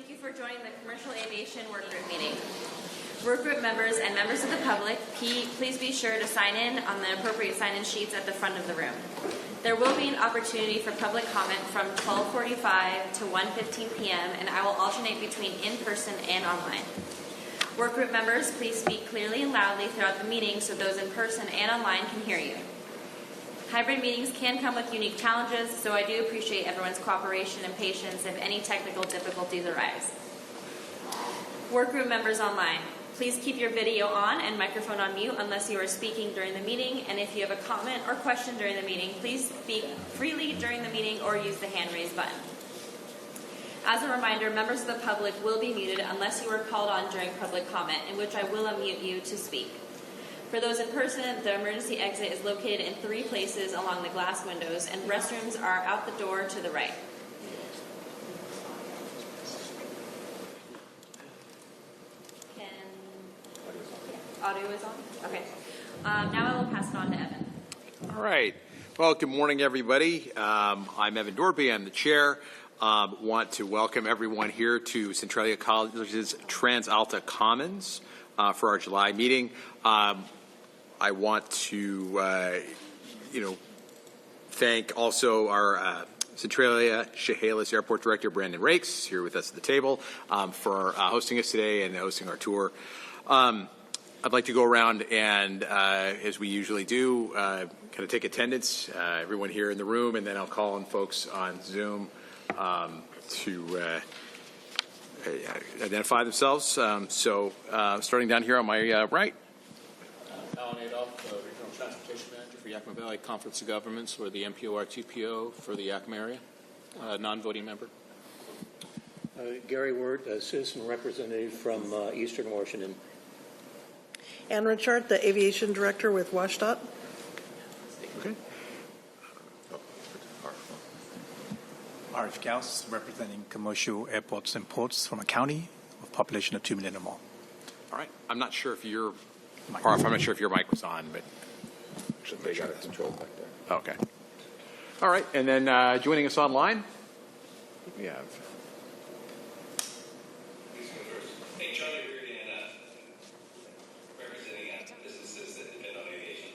Thank you for joining the Commercial Aviation Workgroup meeting. Workgroup members and members of the public, please be sure to sign in on the appropriate sign-in sheets at the front of the room. There will be an opportunity for public comment from 12:45 to 1:15 p.m., and I will alternate between in-person and online. Workgroup members, please speak clearly and loudly throughout the meeting so those in person and online can hear you. Hybrid meetings can come with unique challenges, so I do appreciate everyone's cooperation and patience if any technical difficulties arise. Workgroup members online, please keep your video on and microphone on mute unless you are speaking during the meeting, and if you have a comment or question during the meeting, please speak freely during the meeting or use the hand raise button. As a reminder, members of the public will be muted unless you are called on during public comment, in which I will unmute you to speak. For those in person, the emergency exit is located in 3 places along the glass windows, and restrooms are out the door to the right. Audio is on? Okay. Now I will pass it on to Evan. All right. Well, good morning, everybody. I'm Evan Dorby. I'm the chair. Want to welcome everyone here to Centralia College's TransAlta Commons for our July meeting. I want to, thank also our Centralia Chehalis Airport Director, Brandon Rakes, here with us at the table, for hosting us today and hosting our tour. I'd like to go around and, as we usually do, kind of take attendance, everyone here in the room, and then I'll call on folks on Zoom to identify themselves. Starting down here on my right. Alan Adolph, Regional Transportation Manager for Yakima Valley Conference of Governments, or the MPO-RTPO for the Yakima area, non-voting member. Gary Word, a citizen representative from Eastern Washington. Ann Richard, the Aviation Director with WSDOT. Okay. Arif Gauss, representing commercial airports and ports from a county with a population of 2 million or more. All right. I'm not sure if your mic was on, but They got it controlled back there. okay. All right. And then joining us online, we have. Hey, Charlie Reardon, representing businesses that depend on aviation.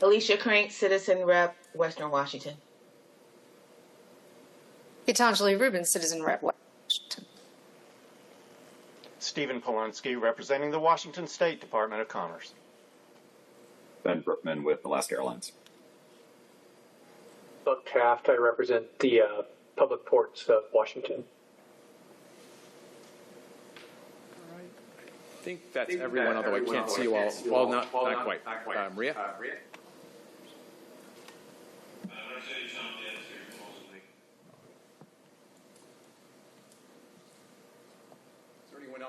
Alicia Crank, Citizen Rep, Western Washington. Gitanjali Rubin, Citizen Rep, Washington. Stephen Polonsky, representing the Washington State Department of Commerce. Ben Brookman with Alaska Airlines. Doug Taft, I represent the public ports of Washington. All right. I think that's everyone, although I can't see you all. Well, not quite. Maria?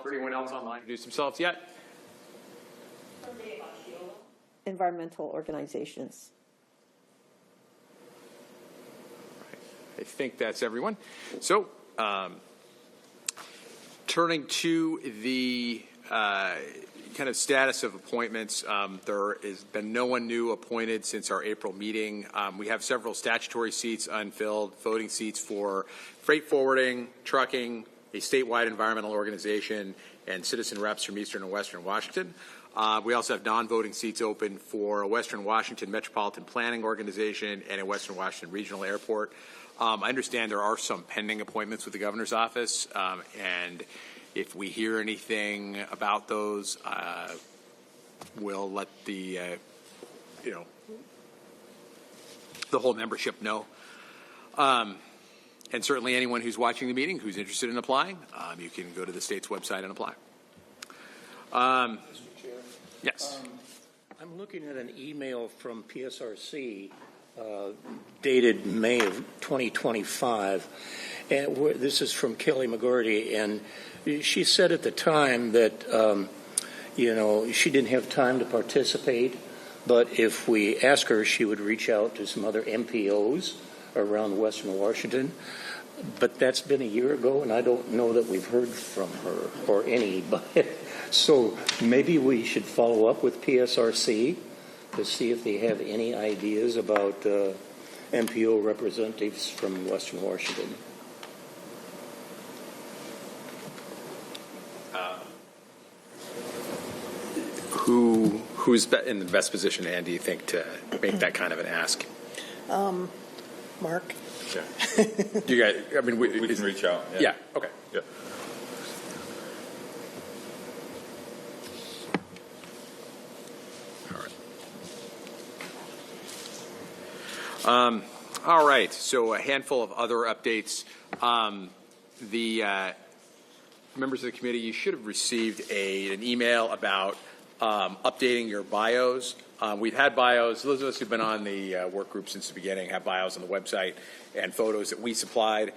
Anyone else online introduce themselves yet? Environmental organizations. Right. I think that's everyone. So, turning to the kind of status of appointments, there has been no one new appointed since our April meeting. We have several statutory seats unfilled, voting seats for freight forwarding, trucking, a statewide environmental organization, and citizen reps from Eastern and Western Washington. We also have non-voting seats open for a Western Washington Metropolitan Planning Organization and a Western Washington Regional Airport. I understand there are some pending appointments with the governor's office, and if we hear anything about those, we'll let the whole membership know. And certainly anyone who's watching the meeting who's interested in applying, you can go to the state's website and apply. Mr. Chair? Yes. I'm looking at an email from PSRC dated May of 2025. And this is from Kelly McGordy, and she said at the time that, she didn't have time to participate, but if we ask her, she would reach out to some other MPOs around Western Washington. But that's been a year ago, and I don't know that we've heard from her or anybody. So maybe we should follow up with PSRC to see if they have any ideas about MPO representatives from Western Washington. Who's in the best position, Ann, do you think, to make that kind of an ask? Mark? Yeah. You guys, I mean, We can reach out. yeah, okay. Yeah. All right, so a handful of other updates. The members of the committee, you should have received an email about updating your bios. We've had bios. Those of us who've been on the work group since the beginning have bios on the website and photos that we supplied.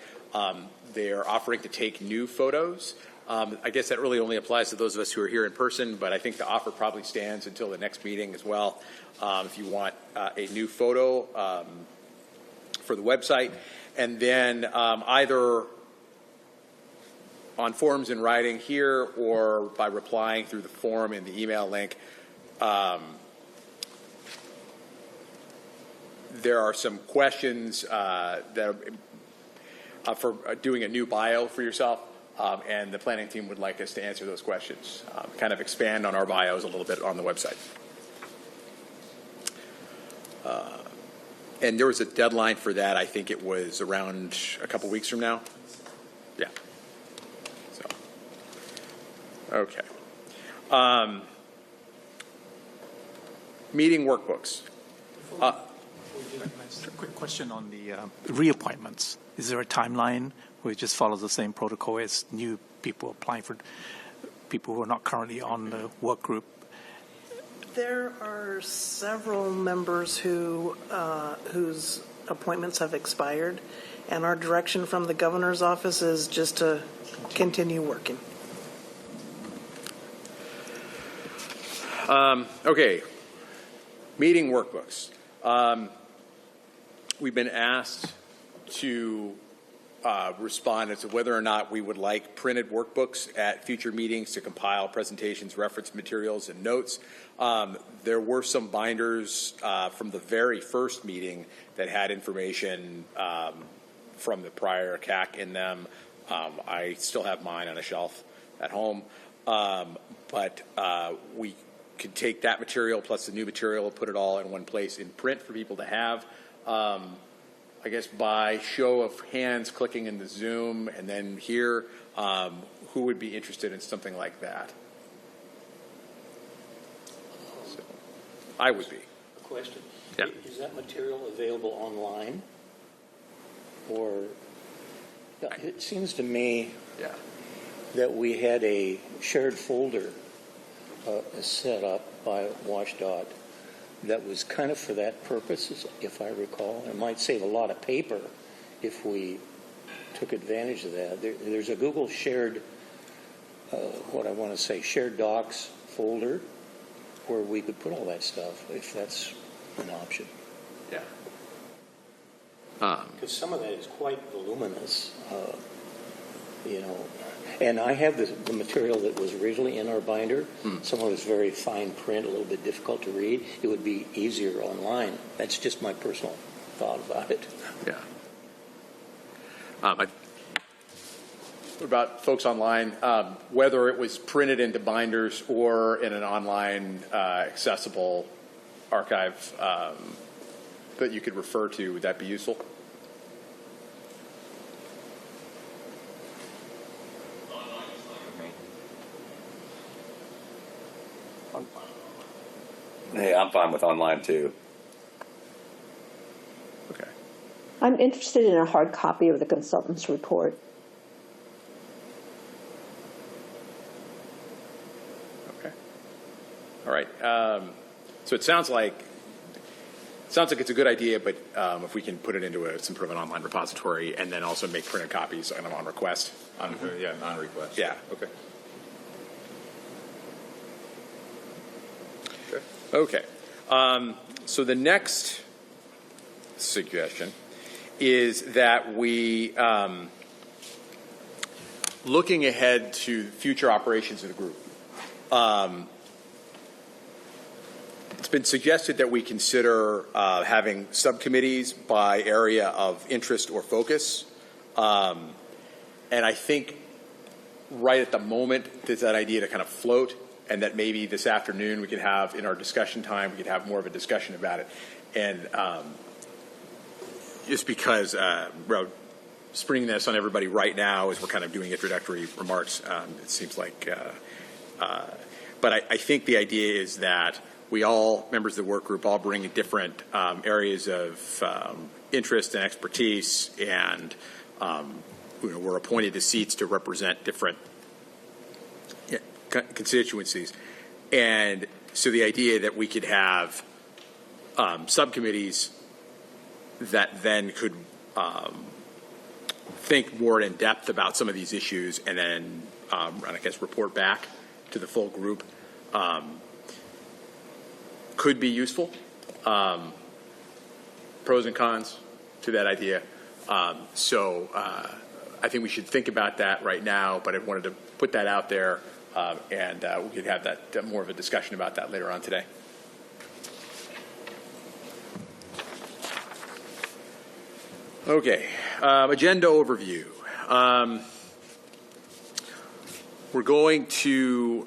They're offering to take new photos. I guess that really only applies to those of us who are here in person, but I think the offer probably stands until the next meeting as well. If you want a new photo for the website, and then either on forms in writing here or by replying through the form in the email link. There are some questions that are for doing a new bio for yourself, and the planning team would like us to answer those questions, kind of expand on our bios a little bit on the website. And there was a deadline for that. I think it was around a couple weeks from now. Yeah. So, okay. Meeting workbooks. A quick question on the reappointments. Is there a timeline where it just follows the same protocol as new people applying for people who are not currently on the work group? There are several members whose appointments have expired, and our direction from the governor's office is just to continue working. Okay. Meeting workbooks. We've been asked to respond as to whether or not we would like printed workbooks at future meetings to compile presentations, reference materials, and notes. There were some binders from the very first meeting that had information from the prior CAC in them. I still have mine on a shelf at home, but we could take that material plus the new material, put it all in one place in print for people to have. I guess by show of hands clicking in the Zoom and then here, who would be interested in something like that? So, I would be. A question. Yeah. Is that material available online? Or it seems to me that we had a shared folder set up by WashDOT that was kind of for that purpose, if I recall. It might save a lot of paper if we took advantage of that. There's a Google shared, shared docs folder where we could put all that stuff if that's an option. Yeah. Because some of that is quite voluminous, And I have the material that was originally in our binder. Some of it was very fine print, a little bit difficult to read. It would be easier online. That's just my personal thought about it. Yeah. What about folks online? Whether it was printed into binders or in an online accessible archive that you could refer to, would that be useful? Hey, I'm fine with online too. Okay. I'm interested in a hard copy of the consultant's report. Okay. All right. So it sounds like it's a good idea, but if we can put it into some sort of an online repository and then also make printed copies on request. On request. Yeah. Okay. Okay. So the next suggestion is that we, looking ahead to future operations of the group, it's been suggested that we consider having subcommittees by area of interest or focus. And I think right at the moment there's that idea to kind of float and that maybe this afternoon we could have, in our discussion time, we could have more of a discussion about it. And just because springing this on everybody right now as we're kind of doing introductory remarks, it seems like, but I think the idea is that we all, members of the work group, all bring different areas of interest and expertise, and we're appointed to seats to represent different constituencies. And so the idea that we could have subcommittees that then could think more in depth about some of these issues and then, I guess, report back to the full group could be useful. Pros and cons to that idea. So I think we should think about that right now, but I wanted to put that out there, and we could have that more of a discussion about that later on today. Okay, agenda overview. We're going to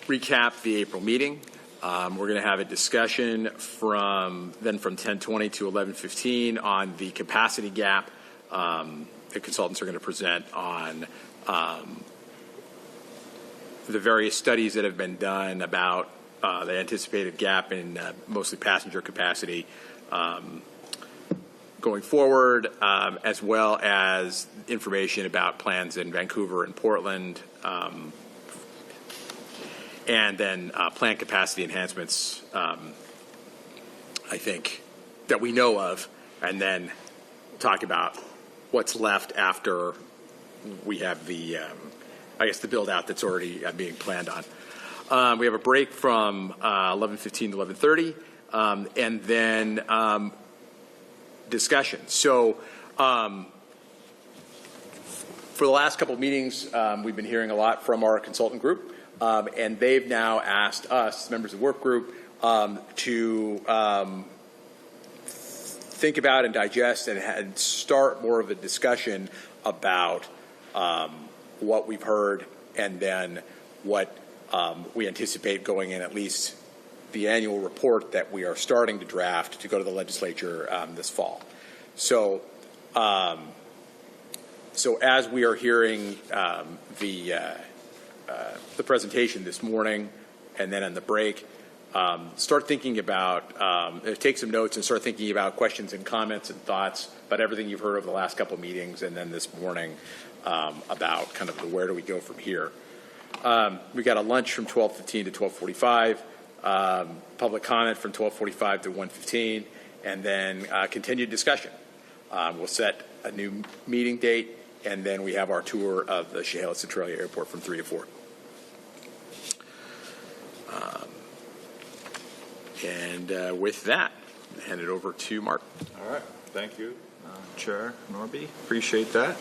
recap the April meeting. We're going to have a discussion from 10:20 to 11:15 on the capacity gap. The consultants are going to present on the various studies that have been done about the anticipated gap in mostly passenger capacity going forward, as well as information about plans in Vancouver and Portland, and then plant capacity enhancements, I think, that we know of, and then talk about what's left after we have the, I guess, the build-out that's already being planned on. We have a break from 11:15 to 11:30, and then discussion. So for the last couple of meetings, we've been hearing a lot from our consultant group, and they've now asked us, members of the work group, to think about and digest and start more of a discussion about what we've heard, and then what we anticipate going in, at least the annual report that we are starting to draft to go to the legislature this fall. So as we are hearing the presentation this morning, and then on the break, start thinking about, take some notes and start thinking about questions and comments and thoughts about everything you've heard over the last couple of meetings, and then this morning about kind of the where do we go from here. We got a lunch from 12:15 to 12:45, public comment from 12:45 to 1:15, and then continued discussion. We'll set a new meeting date, and then we have our tour of the Chehalis-Centralia Airport from 3 to 4. And with that, I hand it over to Mark. All right. Thank you, Chair Norby. Appreciate that.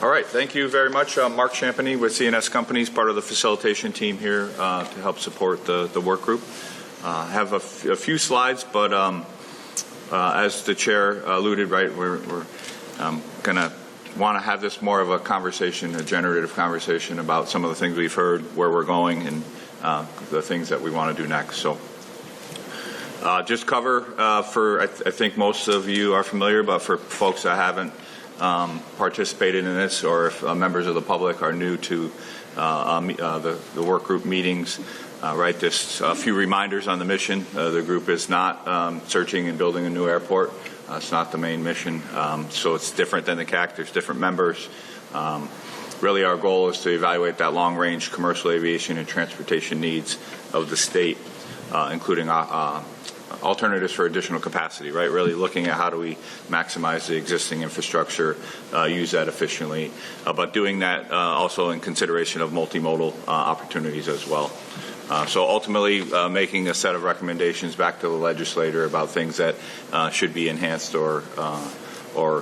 All right. Thank you very much. Mark Champagny with CNS Companies, part of the facilitation team here to help support the work group. I have a few slides, but as the Chair alluded, right, we're going to want to have this more of a conversation, a generative conversation about some of the things we've heard, where we're going, and the things that we want to do next. So just cover for, I think most of you are familiar, but for folks that haven't participated in this, or if members of the public are new to the work group meetings, right, just a few reminders on the mission. The group is not searching and building a new airport. It's not the main mission, so it's different than the CAC. There's different members. Really, our goal is to evaluate that long-range commercial aviation and transportation needs of the state, including alternatives for additional capacity, right? Really looking at how do we maximize the existing infrastructure, use that efficiently, but doing that also in consideration of multimodal opportunities as well. So ultimately, making a set of recommendations back to the legislator about things that should be enhanced or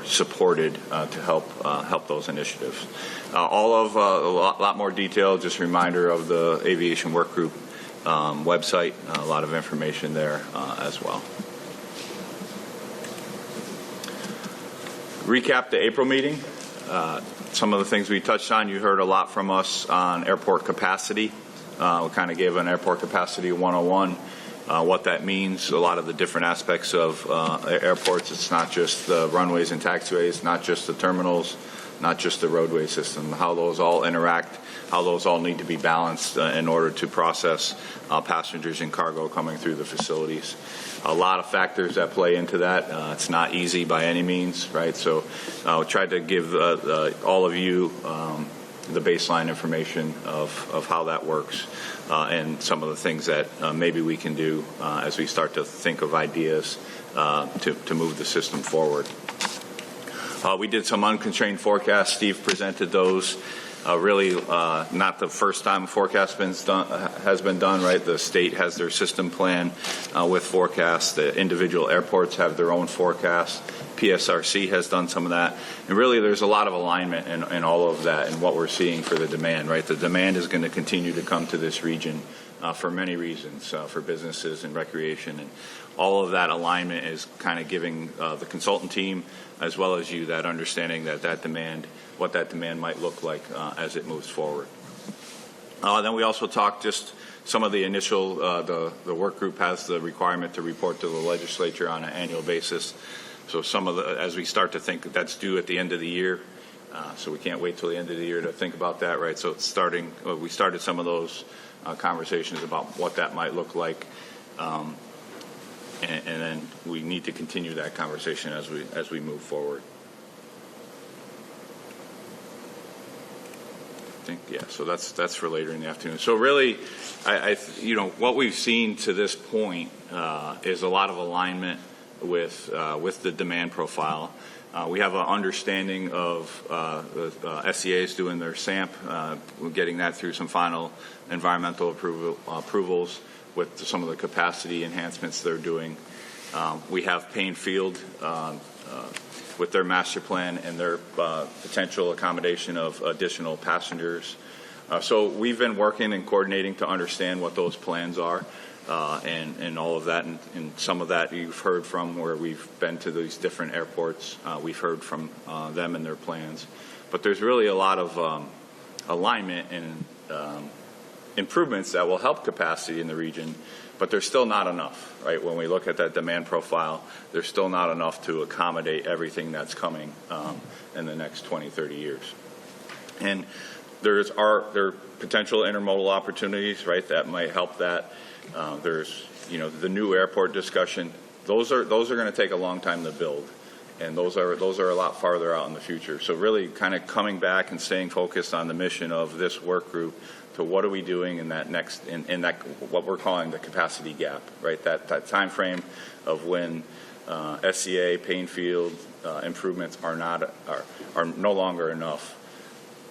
supported to help those initiatives. All of a lot more detail. Just a reminder of the Aviation Work Group website. A lot of information there as well. recap the April meeting. Some of the things we touched on, you heard a lot from us on airport capacity. We kind of gave an airport capacity 101, what that means, a lot of the different aspects of airports. It's not just the runways and taxiways, not just the terminals, not just the roadway system, how those all interact, how those all need to be balanced in order to process passengers and cargo coming through the facilities. A lot of factors that play into that. It's not easy by any means, right? So we tried to give all of you the baseline information of how that works and some of the things that maybe we can do as we start to think of ideas to move the system forward. We did some unconstrained forecasts. Steve presented those. Really not the first time a forecast has been done, right? The state has their system plan with forecasts. The individual airports have their own forecasts. PSRC has done some of that. And really there's a lot of alignment in all of that and what we're seeing for the demand, right? The demand is going to continue to come to this region for many reasons, for businesses and recreation. And all of that alignment is kind of giving the consultant team as well as you that understanding that demand, what that demand might look like as it moves forward. Then we also talked just some of the initial, the work group has the requirement to report to the legislature on an annual basis. So some of the, as we start to think that's due at the end of the year, so we can't wait till the end of the year to think about that, right? So it's starting, we started some of those conversations about what that might look like. And then we need to continue that conversation as we move forward. I think, yeah, so that's for later in the afternoon. So really, you know, what we've seen to this point is a lot of alignment with the demand profile. We have an understanding of the SEAs doing their SAMP, getting that through some final environmental approvals with some of the capacity enhancements they're doing. We have Payne Field with their master plan and their potential accommodation of additional passengers. So we've been working and coordinating to understand what those plans are and all of that. And some of that you've heard from where we've been to these different airports. We've heard from them and their plans. But there's really a lot of alignment and improvements that will help capacity in the region, but there's still not enough, right? When we look at that demand profile, there's still not enough to accommodate everything that's coming in the next 20, 30 years. And there are potential intermodal opportunities, right, that might help that. There's, you know, the new airport discussion. Those are going to take a long time to build, and those are a lot farther out in the future. So really kind of coming back and staying focused on the mission of this work group to what are we doing in that next, in that what we're calling the capacity gap, right? That time frame of when SCA, Payne Field improvements are no longer enough,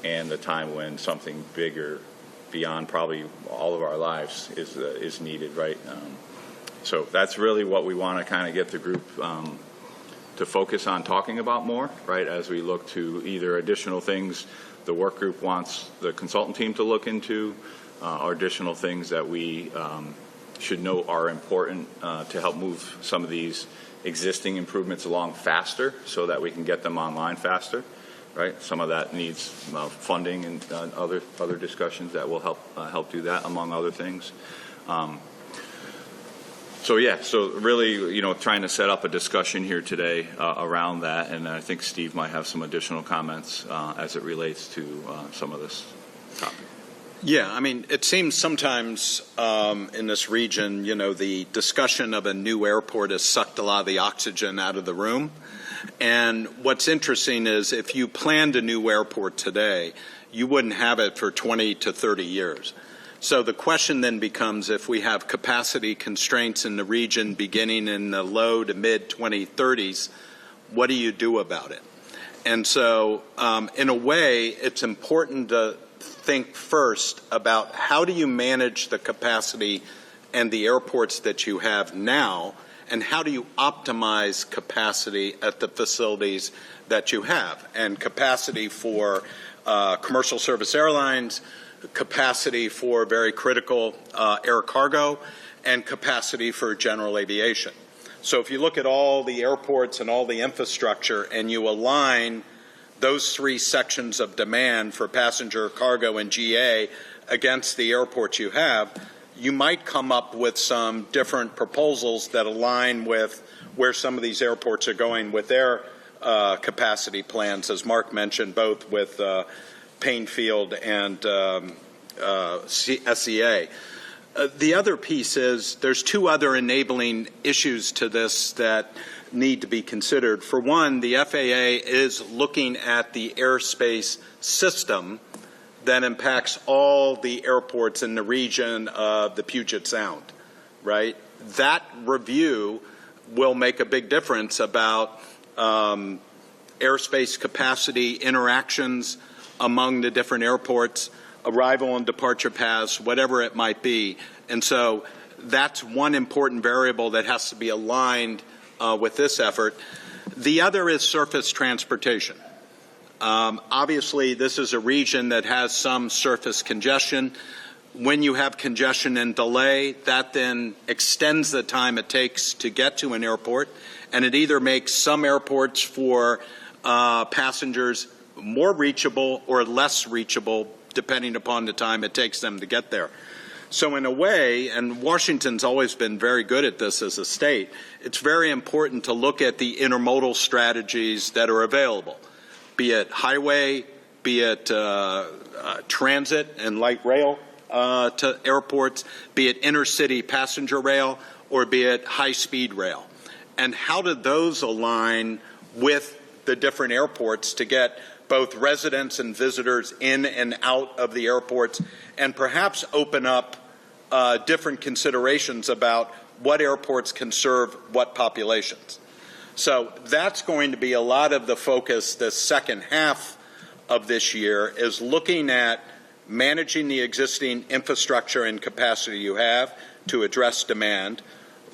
and the time when something bigger beyond probably all of our lives is needed, right? So that's really what we want to kind of get the group to focus on talking about more, right? As we look to either additional things the work group wants the consultant team to look into, or additional things that we should know are important to help move some of these existing improvements along faster so that we can get them online faster, right? Some of that needs funding and other discussions that will help do that, among other things. So yeah, so really, you know, trying to set up a discussion here today around that, and I think Steve might have some additional comments as it relates to some of this topic. Yeah, I mean, it seems sometimes in this region, you know, the discussion of a new airport has sucked a lot of the oxygen out of the room. And what's interesting is if you planned a new airport today, you wouldn't have it for 20 to 30 years. So the question then becomes, if we have capacity constraints in the region beginning in the low to mid 2030s, what do you do about it? And so in a way, it's important to think first about how do you manage the capacity and the airports that you have now, and how do you optimize capacity at the facilities that you have, and capacity for commercial service airlines, capacity for very critical air cargo, and capacity for general aviation. So if you look at all the airports and all the infrastructure and you align those three sections of demand for passenger, cargo, and GA against the airports you have, you might come up with some different proposals that align with where some of these airports are going with their capacity plans, as Mark mentioned, both with Painfield and SEA. The other piece is there's two other enabling issues to this that need to be considered. For one, the FAA is looking at the airspace system that impacts all the airports in the region of the Puget Sound, right? That review will make a big difference about airspace capacity, interactions among the different airports, arrival and departure paths, whatever it might be. And so that's one important variable that has to be aligned with this effort. The other is surface transportation. Obviously, this is a region that has some surface congestion. When you have congestion and delay, that then extends the time it takes to get to an airport, and it either makes some airports for passengers more reachable or less reachable depending upon the time it takes them to get there. So in a way, and Washington's always been very good at this as a state, it's very important to look at the intermodal strategies that are available, be it highway, be it transit and light rail to airports, be it intercity passenger rail, or be it high-speed rail. And how do those align with the different airports to get both residents and visitors in and out of the airports, and perhaps open up different considerations about what airports can serve what populations. So that's going to be a lot of the focus the second half of this year, is looking at managing the existing infrastructure and capacity you have to address demand,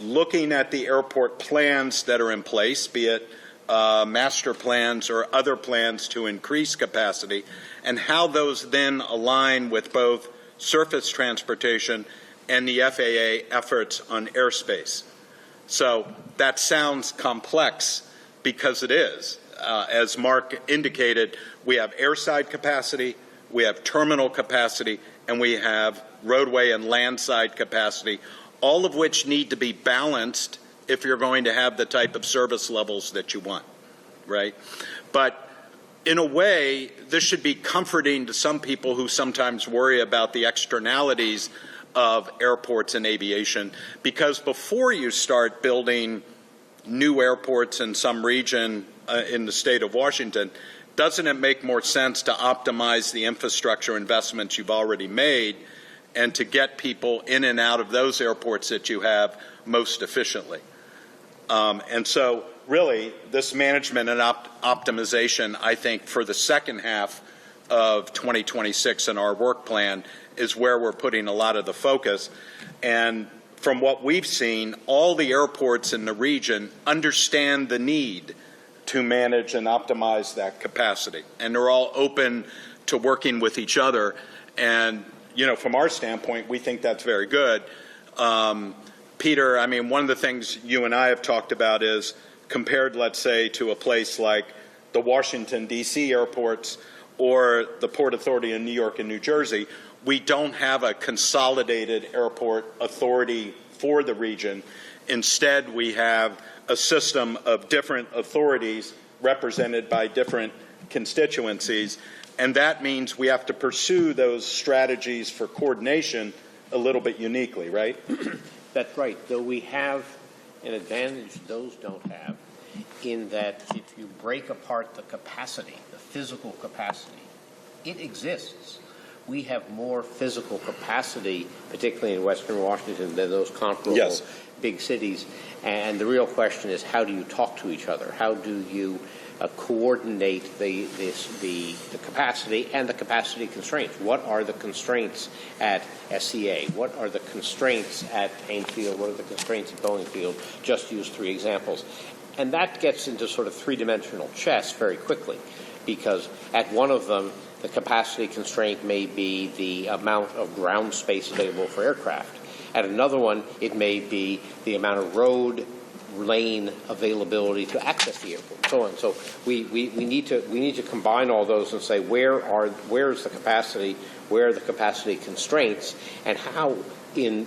looking at the airport plans that are in place, be it master plans or other plans to increase capacity, and how those then align with both surface transportation and the FAA efforts on airspace. So that sounds complex because it is. As Mark indicated, we have airside capacity, we have terminal capacity, and we have roadway and landside capacity, all of which need to be balanced if you're going to have the type of service levels that you want, right? But in a way, this should be comforting to some people who sometimes worry about the externalities of airports and aviation, because before you start building new airports in some region in the state of Washington, doesn't it make more sense to optimize the infrastructure investments you've already made and to get people in and out of those airports that you have most efficiently? And so really, this management and optimization, I think, for the second half of 2026 in our work plan is where we're putting a lot of the focus. And from what we've seen, all the airports in the region understand the need to manage and optimize that capacity. And they're all open to working with each other. And, you know, from our standpoint, we think that's very good. Peter, I mean, one of the things you and I have talked about is compared, let's say, to a place like the Washington, D.C. airports or the Port Authority in New York and New Jersey, we don't have a consolidated airport authority for the region. Instead, we have a system of different authorities represented by different constituencies, and that means we have to pursue those strategies for coordination a little bit uniquely, right? That's right, though we have an advantage those don't have, in that if you break apart the capacity, the physical capacity, it exists. We have more physical capacity, particularly in Western Washington, than those comparable big cities. And the real question is, how do you talk to each other? How do you coordinate the capacity and the capacity constraints? What are the constraints at SEA? What are the constraints at Painfield? What are the constraints at Boeingfield? Just use three examples. And that gets into sort of three-dimensional chess very quickly, because at one of them, the capacity constraint may be the amount of ground space available for aircraft. At another one, it may be the amount of road lane availability to access the airport, and so on. So we need to combine all those and say where's the capacity, where are the capacity constraints, and how in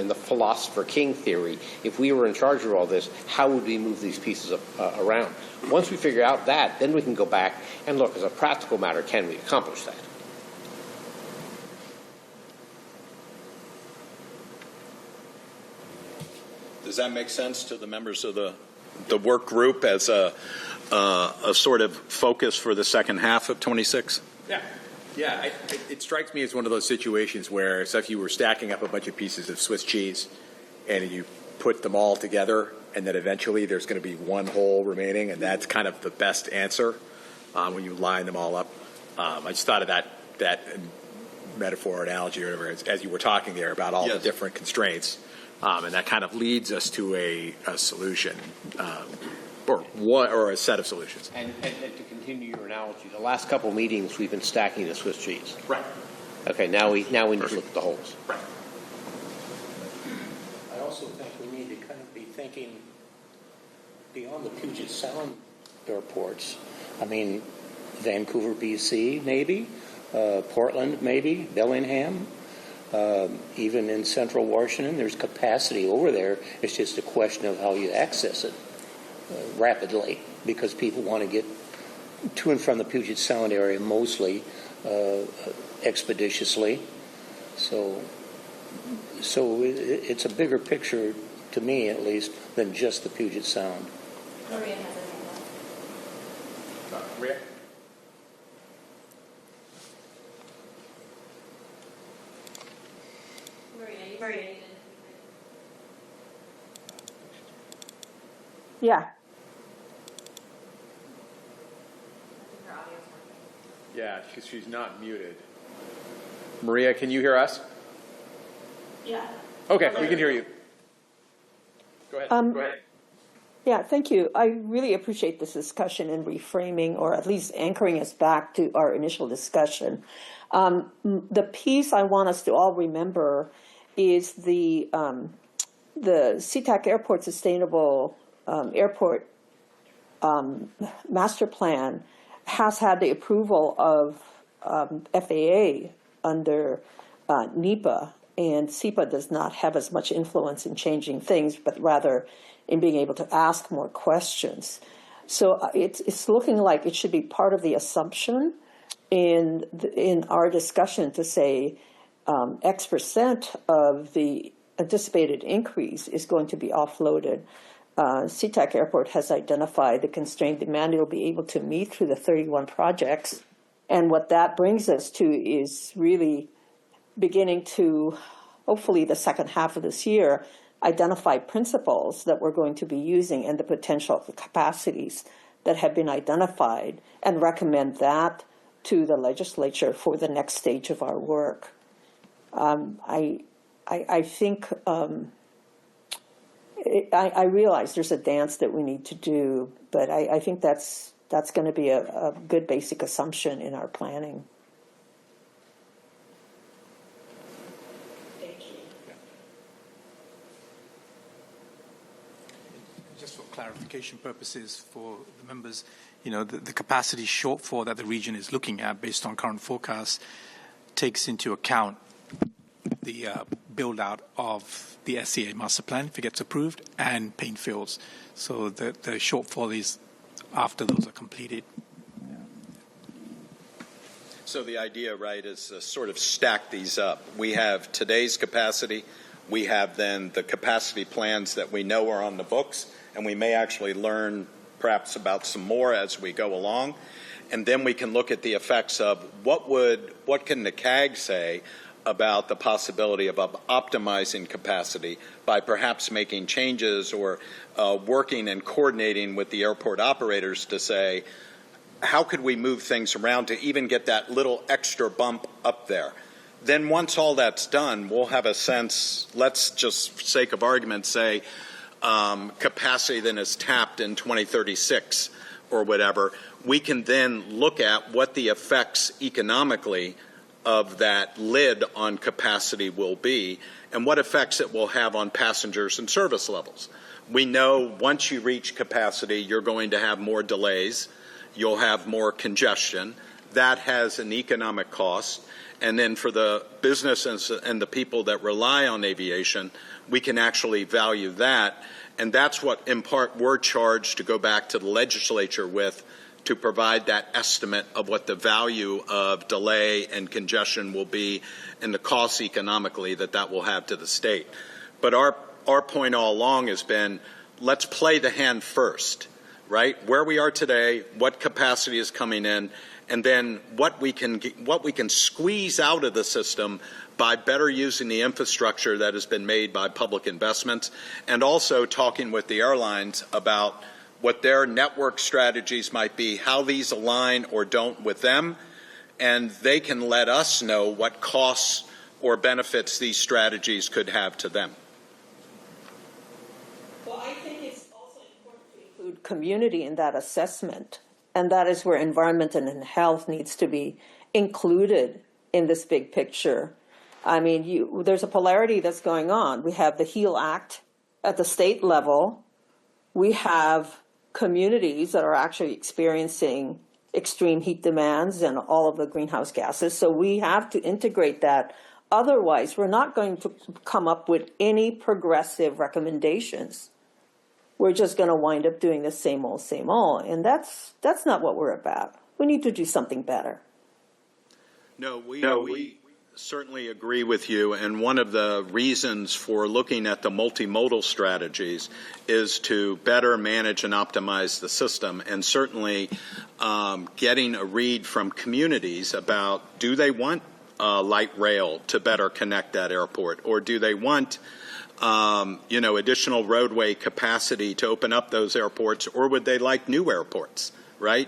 the philosopher king theory, if we were in charge of all this, how would we move these pieces around? Once we figure out that, then we can go back and look, as a practical matter, can we accomplish that? Does that make sense to the members of the work group as a sort of focus for the second half of 26? Yeah, it strikes me as one of those situations where it's if you were stacking up a bunch of pieces of Swiss cheese and you put them all together and then eventually there's going to be one hole remaining, and that's kind of the best answer when you line them all up. I just thought of that metaphor, analogy, or whatever, as you were talking there about all the different constraints. And that kind of leads us to a solution, or a set of solutions. And to continue your analogy, the last couple meetings we've been stacking the Swiss cheese. Right. Okay. Now we need to look at the holes. Right. I also think we need to kind of be thinking beyond the Puget Sound airports. I mean, Vancouver, BC, maybe, Portland, maybe, Bellingham. Even in central Washington, there's capacity over there. It's just a question of how you access it rapidly, because people want to get to and from the Puget Sound area mostly expeditiously. So it's a bigger picture, to me at least, than just the Puget Sound. Maria has a hand up. Maria? Maria. Yeah. Yeah, she's not muted. Maria, can you hear us? Yeah. Okay, we can hear you. Go ahead. Go ahead. Yeah, thank you. I really appreciate this discussion and reframing, or at least anchoring us back to our initial discussion. The piece I want us to all remember is the Sea-Tac Airport Sustainable Airport Master Plan has had the approval of FAA under NEPA, and SEPA does not have as much influence in changing things, but rather in being able to ask more questions. So it's looking like it should be part of the assumption in our discussion to say X% of the anticipated increase is going to be offloaded. Sea-Tac Airport has identified the constrained demand it will be able to meet through the 31 projects. And what that brings us to is really beginning to, hopefully the second half of this year, identify principles that we're going to be using and the potential capacities that have been identified, and recommend that to the legislature for the next stage of our work. I think I realize there's a dance that we need to do, but I think that's going to be a good basic assumption in our planning. Thank you. Just for clarification purposes for the members, the capacity shortfall that the region is looking at based on current forecasts takes into account the build-out of the SCA master plan, if it gets approved, and paint fills. So the shortfall is after those are completed. So the idea, right, is to sort of stack these up. We have today's capacity. We have then the capacity plans that we know are on the books, and we may actually learn perhaps about some more as we go along. And then we can look at the effects of what can the CAG say about the possibility of optimizing capacity by perhaps making changes or working and coordinating with the airport operators to say, how could we move things around to even get that little extra bump up there? Then once all that's done, we'll have a sense, let's just for sake of argument say, capacity then is tapped in 2036 or whatever. We can then look at what the effects economically of that lid on capacity will be and what effects it will have on passengers and service levels. We know once you reach capacity, you're going to have more delays, you'll have more congestion. That has an economic cost. And then for the businesses and the people that rely on aviation, we can actually value that. And that's what, in part, we're charged to go back to the legislature with, to provide that estimate of what the value of delay and congestion will be and the costs economically that will have to the state. But our point all along has been, let's play the hand first, right? Where we are today, what capacity is coming in, and then what we can squeeze out of the system by better using the infrastructure that has been made by public investments, and also talking with the airlines about what their network strategies might be, how these align or don't with them, and they can let us know what costs or benefits these strategies could have to them. Well, I think it's also important to include community in that assessment, and that is where environment and health needs to be included in this big picture. I mean, there's a polarity that's going on. We have the HEAL Act at the state level. We have communities that are actually experiencing extreme heat demands and all of the greenhouse gases. So we have to integrate that. Otherwise, we're not going to come up with any progressive recommendations. We're just going to wind up doing the same old, and that's not what we're about. We need to do something better. No, we certainly agree with you, and one of the reasons for looking at the multimodal strategies is to better manage and optimize the system, and certainly getting a read from communities about, do they want light rail to better connect that airport, or do they want additional roadway capacity to open up those airports, or would they like new airports, right?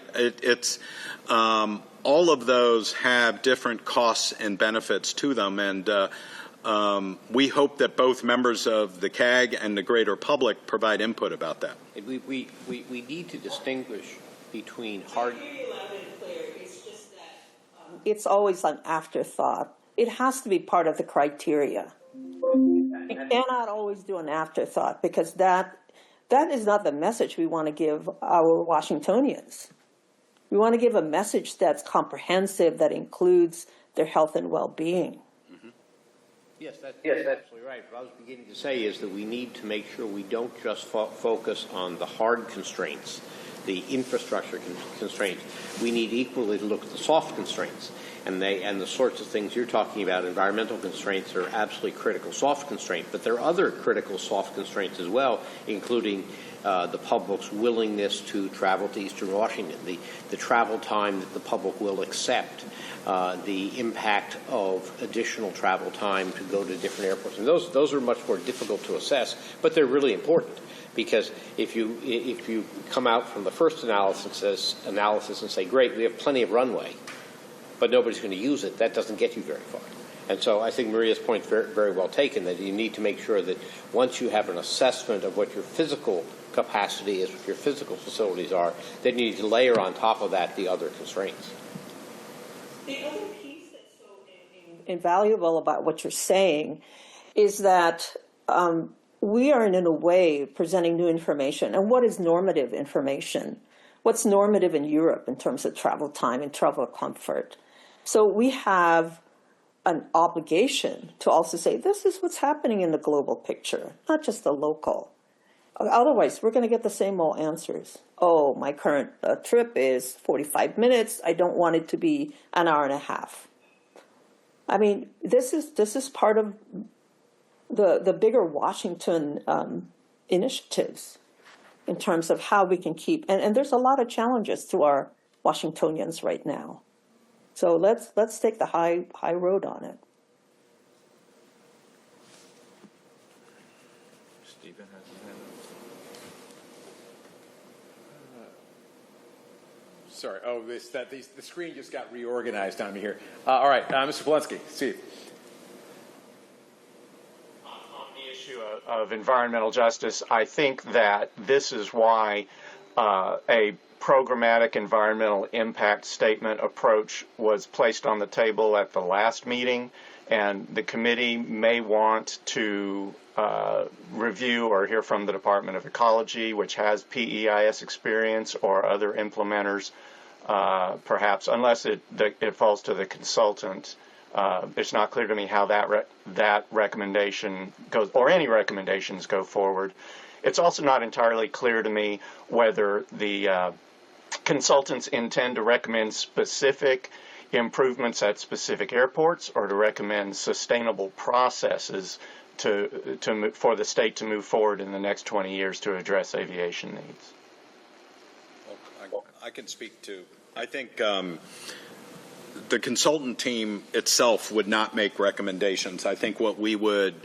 All of those have different costs and benefits to them, and we hope that both members of the CAG and the greater public provide input about that. We need to distinguish between hard... It's always an afterthought. It has to be part of the criteria. We cannot always do an afterthought, because that is not the message we want to give our Washingtonians. We want to give a message that's comprehensive, that includes their health and well-being. Mm-hmm. Yes, that's absolutely right. What I was beginning to say is that we need to make sure we don't just focus on the hard constraints, the infrastructure constraints. We need equally to look at the soft constraints. And the sorts of things you're talking about, environmental constraints, are absolutely critical soft constraints. But there are other critical soft constraints as well, including the public's willingness to travel to Eastern Washington, the travel time that the public will accept, the impact of additional travel time to go to different airports. And those are much more difficult to assess, but they're really important. Because if you come out from the first analysis and say, great, we have plenty of runway, but nobody's going to use it, that doesn't get you very far. And so I think Maria's point is very, very well taken, that you need to make sure that once you have an assessment of what your physical capacity is, what your physical facilities are, then you need to layer on top of that the other constraints. The other piece that's so invaluable about what you're saying is that we are, in a way, presenting new information. And what is normative information? What's normative in Europe in terms of travel time and travel comfort? So we have an obligation to also say, this is what's happening in the global picture, not just the local. Otherwise, we're going to get the same old answers. Oh, my current trip is 45 minutes. I don't want it to be an hour and a half. I mean, this is part of the bigger Washington initiatives in terms of how we can keep, and there's a lot of challenges to our Washingtonians right now. So let's take the high road on it. Stephen has his hand up. Sorry. Oh, the screen just got reorganized on me here. All right, Mr. Polensky, Steve. On the issue of environmental justice, I think that this is why a programmatic environmental impact statement approach was placed on the table at the last meeting, and the committee may want to review or hear from the Department of Ecology, which has PEIS experience, or other implementers, perhaps, unless it falls to the consultant. It's not clear to me how that recommendation goes, or any recommendations go forward. It's also not entirely clear to me whether the consultants intend to recommend specific improvements at specific airports or to recommend sustainable processes for the state to move forward in the next 20 years to address aviation needs. I can speak to, I think the consultant team itself would not make recommendations. I think what we would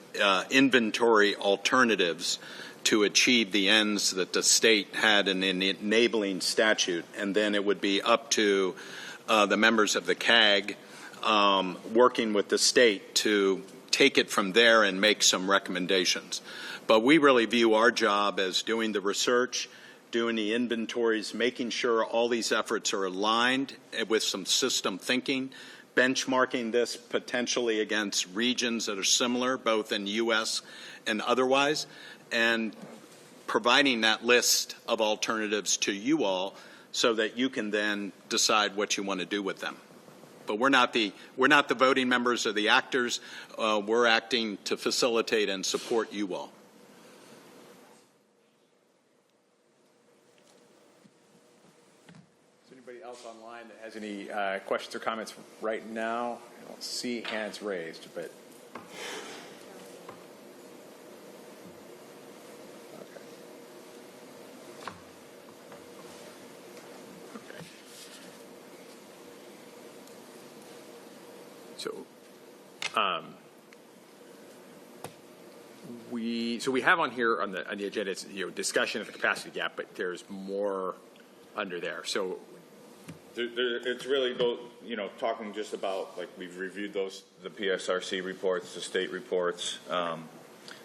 inventory alternatives to achieve the ends that the state had in an enabling statute, and then it would be up to the members of the CAG working with the state to take it from there and make some recommendations. But we really view our job as doing the research, doing the inventories, making sure all these efforts are aligned with some system thinking, benchmarking this potentially against regions that are similar, both in U.S. and otherwise, and providing that list of alternatives to you all so that you can then decide what you want to do with them. But we're not the voting members or the actors. We're acting to facilitate and support you all. Is anybody else online that has any questions or comments right now? I don't see hands raised, but. So we have on here on the agenda, it's, discussion of the capacity gap, but there's more under there. So it's really, talking just about, like, we've reviewed the PSRC reports, the state reports.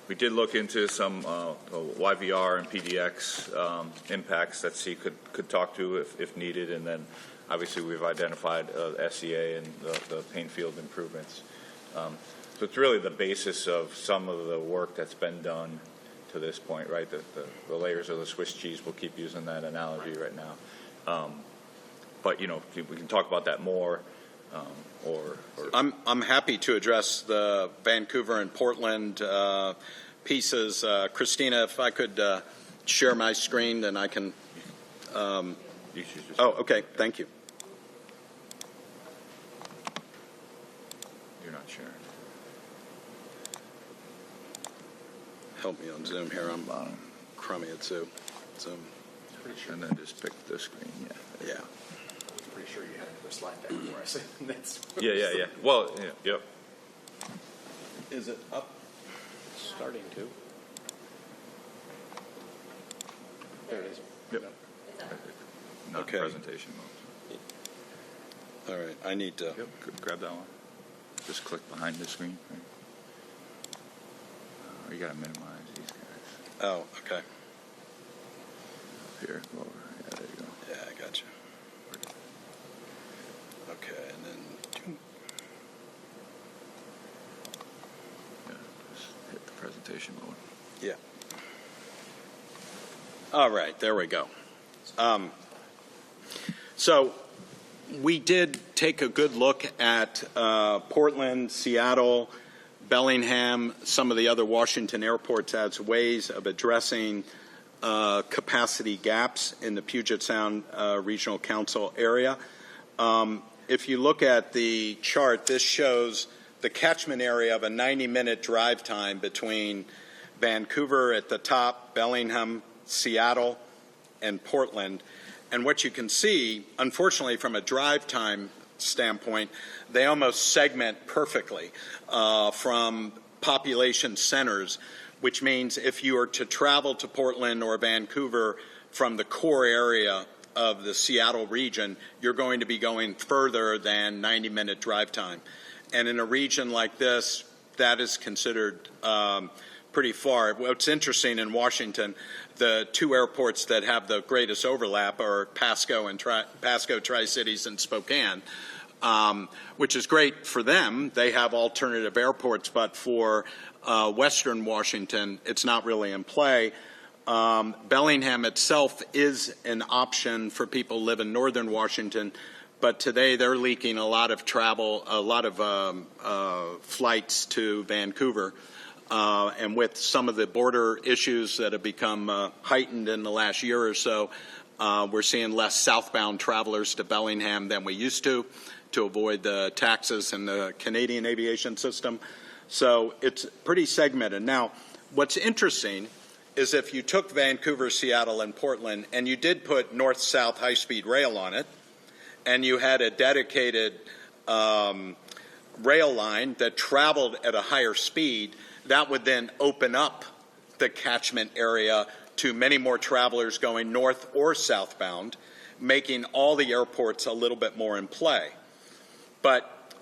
We did look into some YVR and PDX impacts that C could talk to if needed, and then obviously we've identified SCA and the paint field improvements. So it's really the basis of some of the work that's been done to this point, right? The layers of the Swiss cheese, we'll keep using that analogy right now. But, we can talk about that more. I'm happy to address the Vancouver and Portland pieces. Christina, if I could share my screen, then I can. Okay. Thank you. You're not sharing. Help me on Zoom here. I'm crummy at Zoom. Pretty sure. And then just pick the screen. Yeah. Pretty sure you had another slide deck before I said that's. Yeah. Well, yep. Is it up? It's starting to. There it is. Yep. Not Okay. presentation mode. All right. I need to. Yep. Grab that one. Just click behind the screen. Right? You got to minimize these guys. Oh, okay. Up here. Go over. Yeah, there you go. Yeah, I got you. Okay, and then. Yeah, just hit the presentation mode. Yeah. All right, there we go. So we did take a good look at Portland, Seattle, Bellingham, some of the other Washington airports as ways of addressing capacity gaps in the Puget Sound Regional Council area. If you look at the chart, this shows the catchment area of a 90-minute drive time between Vancouver at the top, Bellingham, Seattle, and Portland. And what you can see, unfortunately, from a drive time standpoint, they almost segment perfectly from population centers, which means if you are to travel to Portland or Vancouver from the core area of the Seattle region, you're going to be going further than 90-minute drive time. And in a region like this, that is considered pretty far. What's interesting in Washington, the two airports that have the greatest overlap are Pasco and Pasco, Tri-Cities, and Spokane, which is great for them. They have alternative airports, but for Western Washington, it's not really in play. Bellingham itself is an option for people who live in Northern Washington, but today they're leaking a lot of travel, a lot of flights to Vancouver. And with some of the border issues that have become heightened in the last year or so, we're seeing less southbound travelers to Bellingham than we used to avoid the taxes in the Canadian aviation system. So it's pretty segmented. Now, what's interesting is if you took Vancouver, Seattle, and Portland, and you did put north-south high-speed rail on it, and you had a dedicated rail line that traveled at a higher speed, that would then open up the catchment area to many more travelers going north or southbound, making all the airports a little bit more in play. But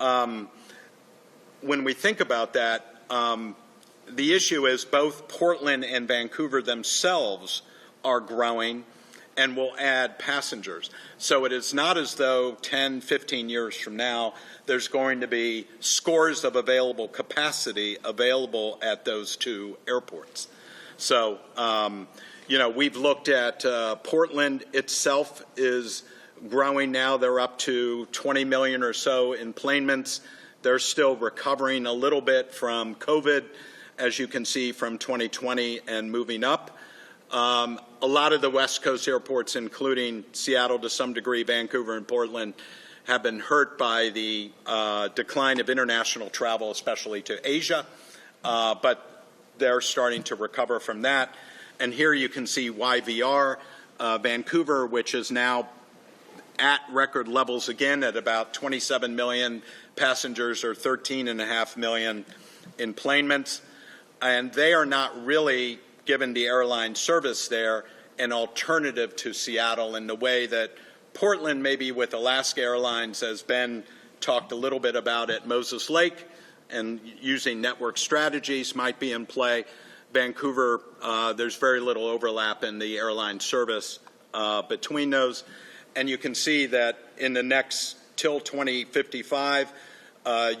when we think about that, the issue is both Portland and Vancouver themselves are growing and will add passengers. So it is not as though 10, 15 years from now, there's going to be scores of available capacity available at those two airports. So, we've looked at Portland itself is growing now. They're up to 20 million or so enplanements. They're still recovering a little bit from COVID, as you can see, from 2020 and moving up. A lot of the West Coast airports, including Seattle to some degree, Vancouver and Portland, have been hurt by the decline of international travel, especially to Asia, but they're starting to recover from that. And here you can see YVR, Vancouver, which is now at record levels again at about 27 million passengers or 13.5 million enplanements. And they are not really, given the airline service there, an alternative to Seattle in the way that Portland, maybe with Alaska Airlines, as Ben talked a little bit about at Moses Lake, and using network strategies might be in play. Vancouver, there's very little overlap in the airline service between those. And you can see that in the next, till 2055,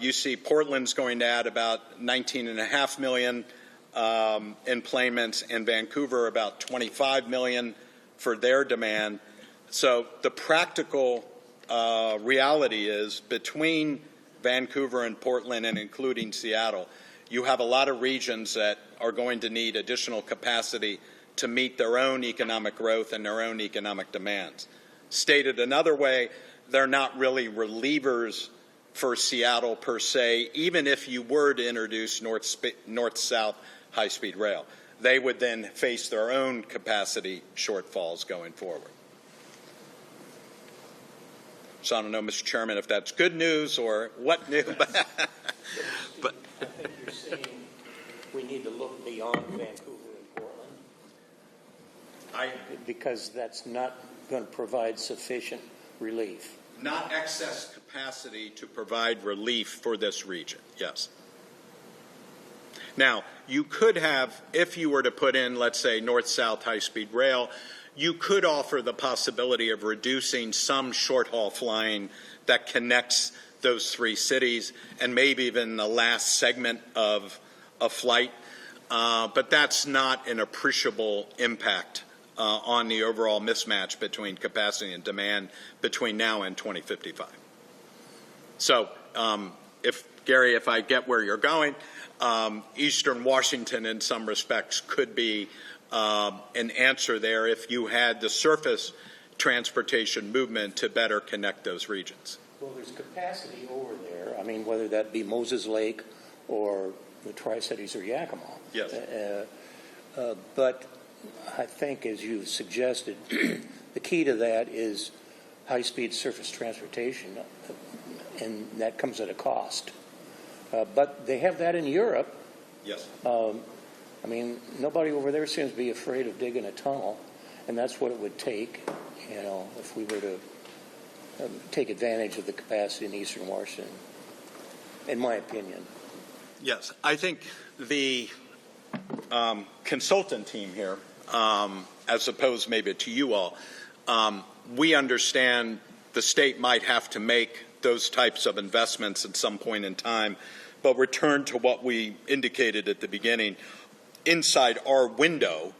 you see Portland's going to add about 19.5 million enplanements, and Vancouver about 25 million for their demand. So the practical reality is between Vancouver and Portland and including Seattle, you have a lot of regions that are going to need additional capacity to meet their own economic growth and their own economic demands. Stated another way, they're not really relievers for Seattle per se, even if you were to introduce north-south high-speed rail. They would then face their own capacity shortfalls going forward. So I don't know, Mr. Chairman, if that's good news or what news. But I think you're saying we need to look beyond Vancouver and Portland, because that's not going to provide sufficient relief. Not excess capacity to provide relief for this region, yes. Now, you could have, if you were to put in, let's say, north-south high-speed rail, you could offer the possibility of reducing some short-haul flying that connects those three cities and maybe even the last segment of a flight. But that's not an appreciable impact on the overall mismatch between capacity and demand between now and 2055. So if I get where you're going, Eastern Washington in some respects could be an answer there if you had the surface transportation movement to better connect those regions. Well, there's capacity over there. I mean, whether that be Moses Lake or the Tri-Cities or Yakima. Yes. But I think, as you suggested, the key to that is high-speed surface transportation, and that comes at a cost. But they have that in Europe. Yes. I mean, nobody over there seems to be afraid of digging a tunnel, and that's what it would take, if we were to take advantage of the capacity in Eastern Washington, in my opinion. Yes, I think the consultant team here, as opposed maybe to you all, we understand the state might have to make those types of investments at some point in time, but return to what we indicated at the beginning. Inside our window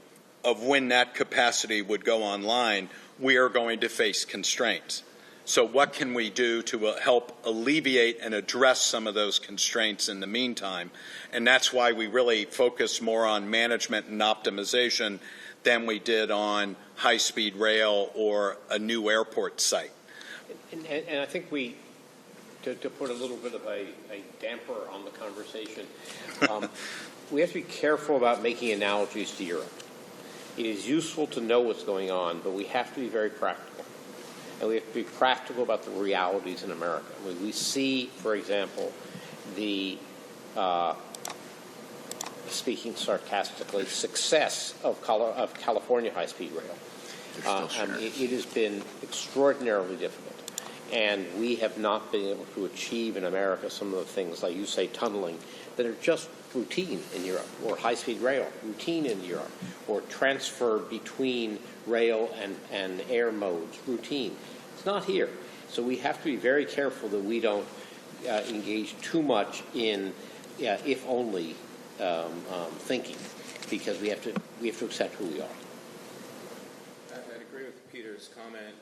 of when that capacity would go online, we are going to face constraints. So what can we do to help alleviate and address some of those constraints in the meantime? And that's why we really focus more on management and optimization than we did on high-speed rail or a new airport site. And I think we, to put a little bit of a damper on the conversation, we have to be careful about making analogies to Europe. It is useful to know what's going on, but we have to be very practical. And we have to be practical about the realities in America. We see, for example, the, speaking sarcastically, success of California high-speed rail. It has been extraordinarily difficult. And we have not been able to achieve in America some of the things, like you say, tunneling, that are just routine in Europe, or high-speed rail, routine in Europe, or transfer between rail and air modes, routine. It's not here. So we have to be very careful that we don't engage too much in if only thinking, because we have to accept who we are. I'd agree with Peter's comment.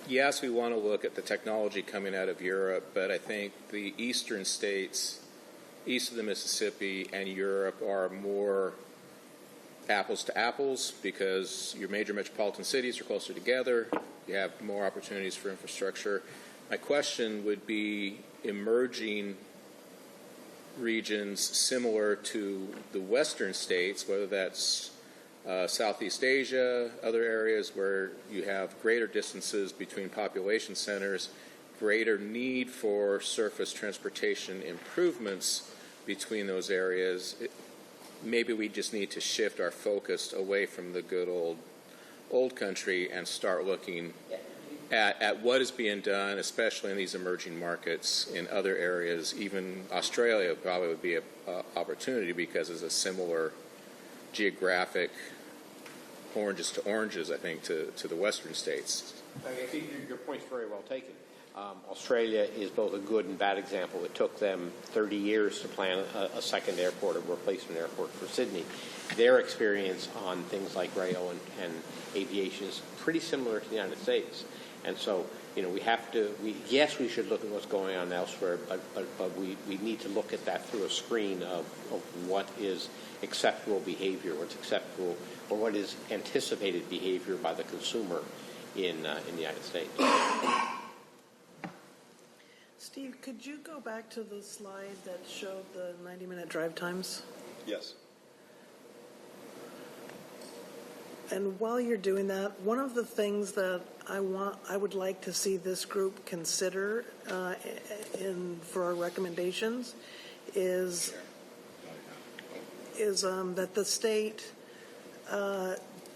Yes, we want to look at the technology coming out of Europe, but I think the eastern states, east of the Mississippi and Europe, are more apples to apples because your major metropolitan cities are closer together. You have more opportunities for infrastructure. My question would be emerging regions similar to the western states, whether that's Southeast Asia, other areas where you have greater distances between population centers, greater need for surface transportation improvements between those areas. Maybe we just need to shift our focus away from the good old country and start looking at what is being done, especially in these emerging markets in other areas. Even Australia probably would be an opportunity because it's a similar geographic oranges to oranges, I think, to the western states. I think your point's very well taken. Australia is both a good and bad example. It took them 30 years to plan a second airport, a replacement airport for Sydney. Their experience on things like rail and aviation is pretty similar to the United States. And so, we have to, yes, we should look at what's going on elsewhere, but we need to look at that through a screen of what is acceptable behavior, what's acceptable, or what is anticipated behavior by the consumer in the United States. Steve, could you go back to the slide that showed the 90-minute drive times? Yes. And while you're doing that, one of the things that I would like to see this group consider for our recommendations is that the state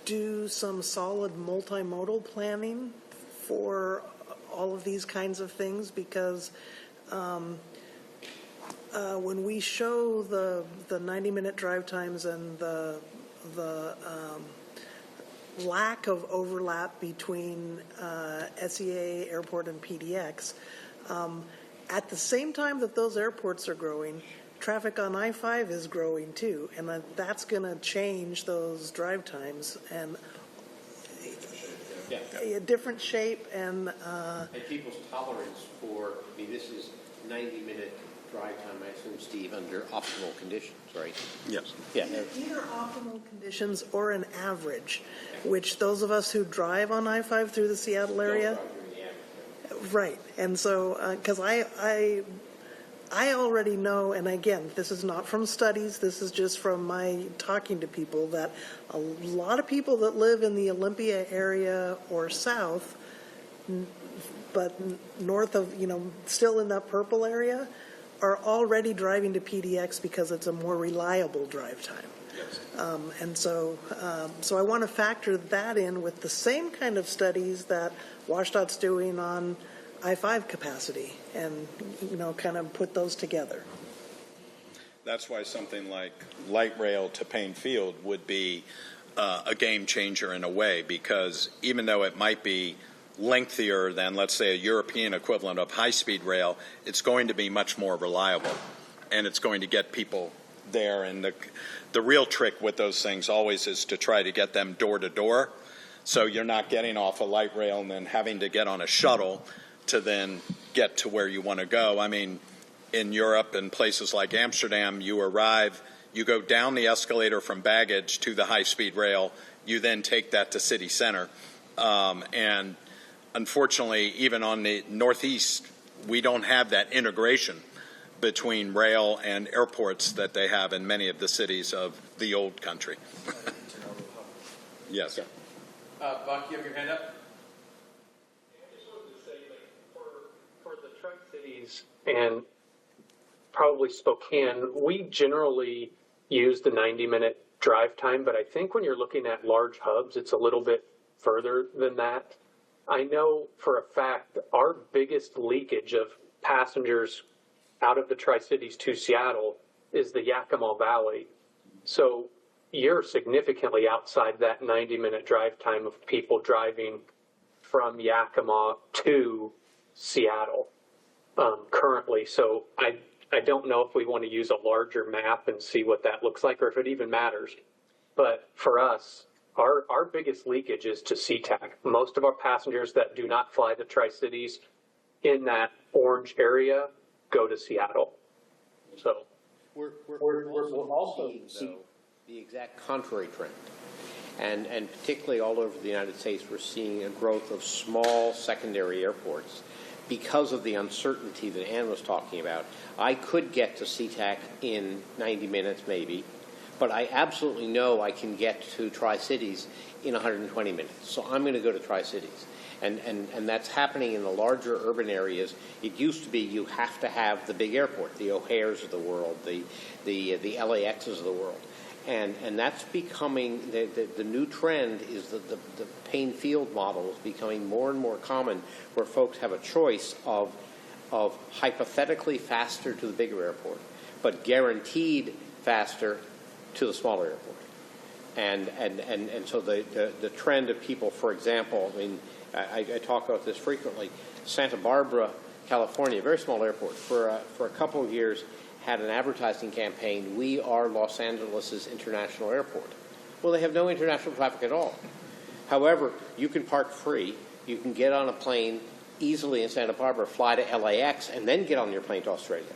do some solid multimodal planning for all of these kinds of things, because when we show the 90-minute drive times and the lack of overlap between SEA Airport and PDX, at the same time that those airports are growing, traffic on I-5 is growing too, and that's going to change those drive times and a different shape and people's tolerance for, this is 90-minute drive time, I assume, Steve, under optimal conditions, right? Yes. Yeah. Either optimal conditions or an average, which those of us who drive on I-5 through the Seattle area, right? And so, because I already know, and again, this is not from studies, this is just from my talking to people, that a lot of people that live in the Olympia area or south, but north of, still in that purple area, are already driving to PDX because it's a more reliable drive time. Yes. And so I want to factor that in with the same kind of studies that WashDOT's doing on I-5 capacity and, kind of put those together. That's why something like light rail to Payne Field would be a game changer in a way, because even though it might be lengthier than, let's say, a European equivalent of high-speed rail, it's going to be much more reliable, and it's going to get people there. And the real trick with those things always is to try to get them door to door, so you're not getting off a light rail and then having to get on a shuttle to then get to where you want to go. I mean, in Europe and places like Amsterdam, you arrive, you go down the escalator from baggage to the high-speed rail, you then take that to city center. And unfortunately, even on the Northeast, we don't have that integration between rail and airports that they have in many of the cities of the old country. Yes. Buck, you have your hand up? I just wanted to say, like, for the Tri-Cities And probably Spokane, we generally use the 90-minute drive time, but I think when you're looking at large hubs, it's a little bit further than that. I know for a fact our biggest leakage of passengers out of the Tri-Cities to Seattle is the Yakima Valley. So you're significantly outside that 90-minute drive time of people driving from Yakima to Seattle currently. So I don't know if we want to use a larger map and see what that looks like, or if it even matters. But for us, our biggest leakage is to Sea-Tac. Most of our passengers that do not fly the Tri-Cities in that orange area go to Seattle. So We're also seeing, though, the exact contrary trend. And particularly all over the United States, we're seeing a growth of small secondary airports because of the uncertainty that Ann was talking about. I could get to Sea-Tac in 90 minutes maybe, but I absolutely know I can get to Tri-Cities in 120 minutes. So I'm going to go to Tri-Cities. And that's happening in the larger urban areas. It used to be you have to have the big airport, the O'Hares of the world, the LAXs of the world. And that's becoming, the new trend is that the Payne Field model is becoming more and more common, where folks have a choice of hypothetically faster to the bigger airport, but guaranteed faster to the smaller airport. And so the trend of people, for example, I mean, I talk about this frequently. Santa Barbara, California, a very small airport, for a couple of years had an advertising campaign, "We are Los Angeles' international airport." Well, they have no international traffic at all. However, you can park free, you can get on a plane easily in Santa Barbara, fly to LAX, and then get on your plane to Australia.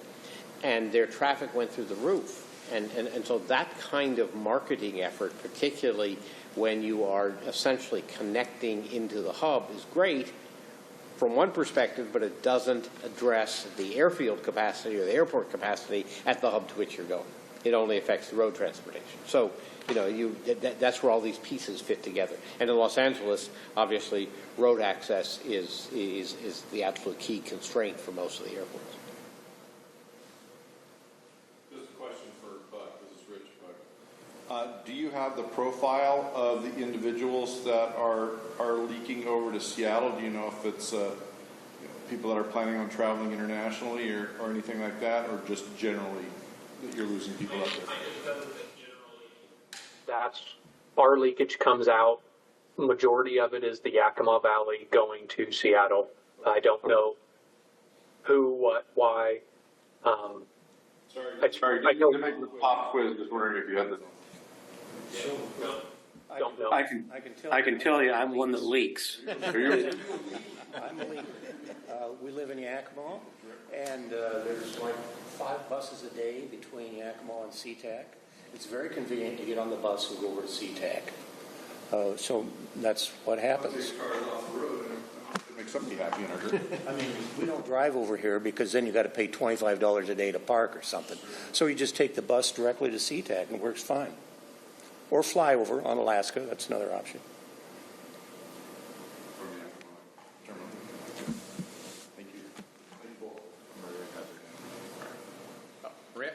And their traffic went through the roof. And so that kind of marketing effort, particularly when you are essentially connecting into the hub, is great from one perspective, but it doesn't address the airfield capacity or the airport capacity at the hub to which you're going. It only affects the road transportation. So, that's where all these pieces fit together. And in Los Angeles, obviously, road access is the absolute key constraint for most of the airports. Just a question for Buck. This is Rich Buck. Do you have the profile of the individuals that are leaking over to Seattle? Do you know if it's people that are planning on traveling internationally or anything like that, or just generally that you're losing people up there? That's our leakage comes out. Majority of it is the Yakima Valley going to Seattle. I don't know who, what, why. Sorry. I know. Make the pop quiz. Just wondering if you had the. Don't know. I can tell you, I'm one that leaks. I'm a leaker. We live in Yakima, and there's like 5 buses a day between Yakima and Sea-Tac. It's very convenient to get on the bus and go over to Sea-Tac. So that's what happens. Make somebody happy in our group. I mean, we don't drive over here because then you got to pay $25 a day to park or something. So you just take the bus directly to Sea-Tac and it works fine. Or fly over on Alaska. That's another option. Thank you. Thank you both. Maria?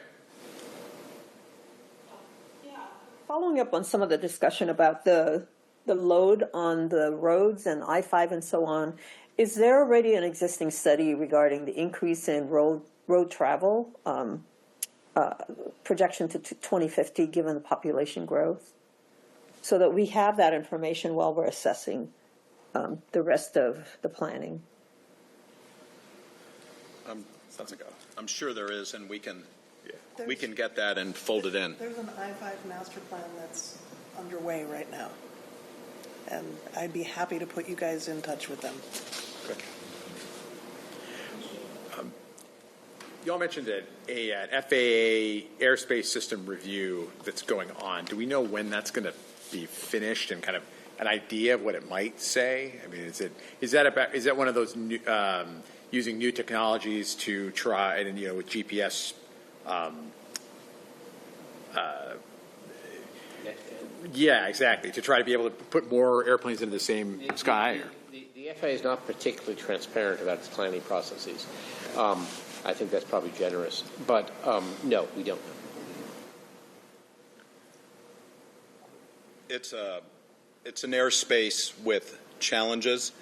Following up on some of the discussion about the load on the roads and I-5 and so on, is there already an existing study regarding the increase in road travel projection to 2050 given the population growth, so that we have that information while we're assessing the rest of the planning. I'm sure there is, and we can get that and fold it in. There's an I-5 master plan that's underway right now, and I'd be happy to put you guys in touch with them. Y'all mentioned an FAA airspace system review that's going on. Do we know when that's going to be finished and kind of an idea of what it might say? I mean, is that one of those new, using new technologies to try and with GPS? Yeah, exactly. To try to be able to put more airplanes into the same sky. The FAA is not particularly transparent about its planning processes. I think that's probably generous, but no, we don't know. It's an airspace with challenges,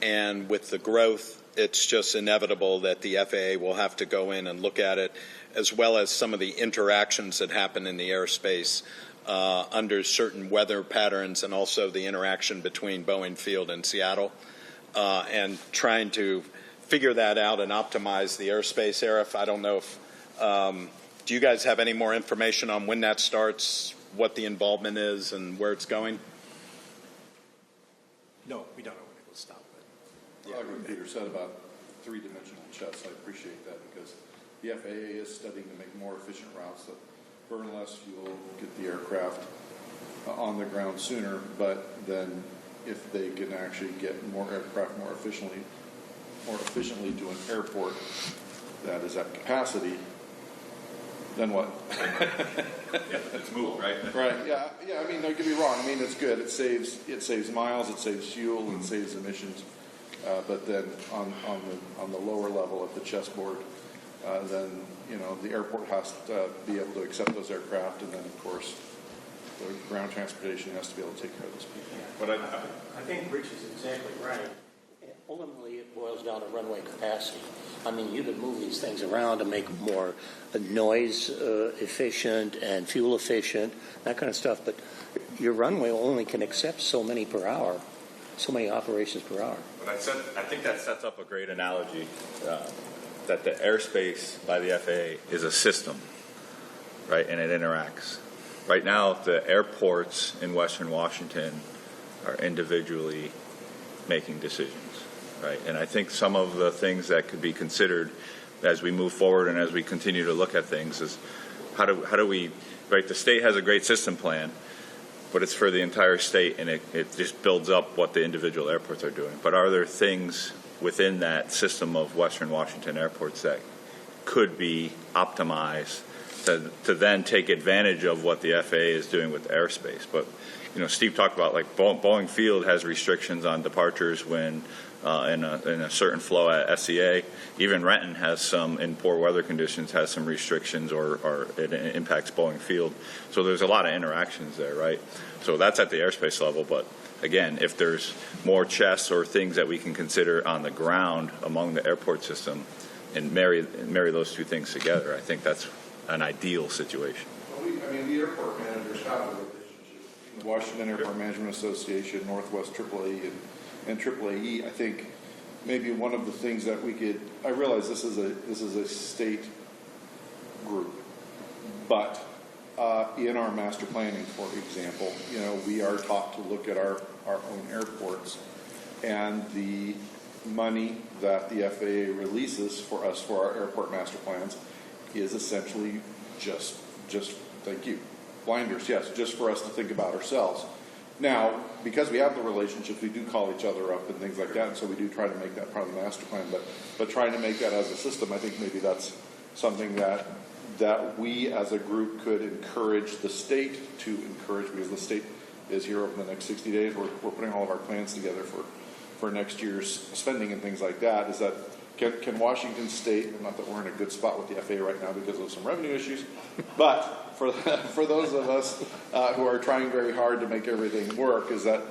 and with the growth, it's just inevitable that the FAA will have to go in and look at it, as well as some of the interactions that happen in the airspace under certain weather patterns, and also the interaction between Boeing Field and Seattle, and trying to figure that out and optimize the airspace. Arif, I don't know if do you guys have any more information on when that starts, what the involvement is, and where it's going? No, we don't know when it will stop. I agree with Peter said about three-dimensional chess. I appreciate that because the FAA is studying to make more efficient routes that burn less fuel, get the aircraft on the ground sooner, but then if they can actually get more aircraft more efficiently to an airport that is at capacity, then what? Let's move, right? Right. Yeah. I mean, don't get me wrong. I mean, it's good. It saves miles. It saves fuel. It saves emissions. But then on the lower level of the chessboard, then the airport has to be able to accept those aircraft, and then of course the ground transportation has to be able to take care of those people. But I think Rich is exactly right. Ultimately, it boils down to runway capacity. I mean, you can move these things around to make them more noise efficient and fuel efficient, that kind of stuff. But your runway only can accept so many per hour, so many operations per hour. But I think that sets up a great analogy that the airspace by the FAA is a system, right? And it interacts. Right now, the airports in Western Washington are individually making decisions. Right. And I think some of the things that could be considered as we move forward and as we continue to look at things is how do we, right, the state has a great system plan, but it's for the entire state, and it just builds up what the individual airports are doing. But are there things within that system of Western Washington airports that could be optimized to then take advantage of what the FAA is doing with airspace? But, Steve talked about, like, Boeing Field has restrictions on departures when in a certain flow at SCA. Even Renton has some, in poor weather conditions, has some restrictions or it impacts Boeing Field. So there's a lot of interactions there, right? So that's at the airspace level. But again, if there's more chess or things that we can consider on the ground among the airport system and marry those two things together, I think that's an ideal situation. Well, the airport managers have a relationship. The Washington Airport Management Association, Northwest AAA, and AAAE, I think maybe one of the things that we could, I realize this is a state group, but in our master planning, for example, we are taught to look at our own airports, and the money that the FAA releases for us for our airport master plans is essentially just thank you, blinders, yes, just for us to think about ourselves. Now, because we have the relationships, we do call each other up and things like that, and so we do try to make that part of the master plan. But trying to make that as a system, I think maybe that's something that we as a group could encourage the state to encourage, because the state is here over the next 60 days. We're putting all of our plans together for next year's spending and things like that. Is that can Washington State, and not that we're in a good spot with the FAA right now because of some revenue issues, but for those of us who are trying very hard to make everything work, is that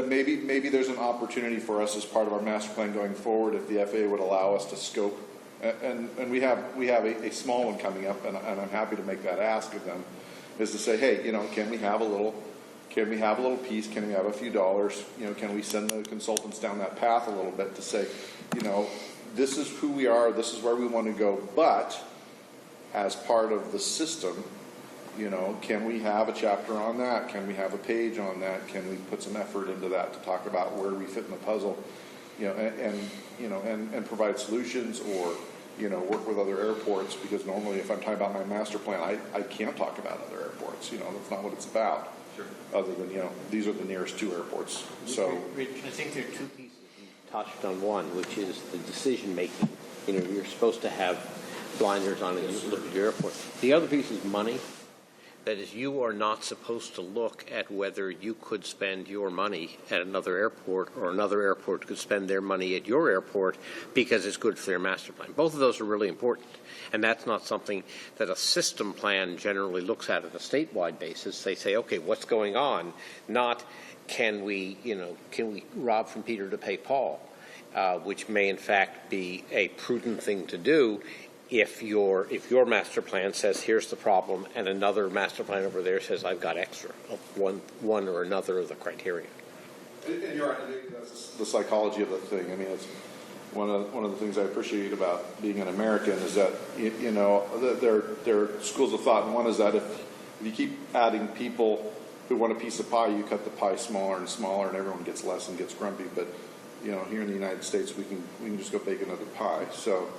maybe there's an opportunity for us as part of our master plan going forward, if the FAA would allow us to scope And we have a small one coming up, and I'm happy to make that ask of them, is to say, hey, can we have a little piece? Can we have a few dollars? Can we send the consultants down that path a little bit to say, this is who we are, this is where we want to go, but as part of the system, can we have a chapter on that? Can we have a page on that? Can we put some effort into that to talk about where we fit in the puzzle, and provide solutions, or work with other airports, because normally if I'm talking about my master plan, I can't talk about other airports. That's not what it's about. Sure. Other than these are the nearest two airports. So, Rich, I think there are two pieces. You touched on one, which is the decision making. You're supposed to have blinders on and you look at your airport. The other piece is money. That is, you are not supposed to look at whether you could spend your money at another airport or another airport could spend their money at your airport because it's good for their master plan. Both of those are really important. And that's not something that a system plan generally looks at a statewide basis. They say, okay, what's going on? Not can we rob from Peter to pay Paul, which may in fact be a prudent thing to do. If your master plan says here's the problem, and another master plan over there says I've got extra of one or another of the criteria. And you're right. That's the psychology of the thing. I mean, it's one of the things I appreciate about being an American is that there are schools of thought, and one is that if you keep adding people who want a piece of pie, you cut the pie smaller and smaller, and everyone gets less and gets grumpy. But here in the United States, we can just go bake another pie. So.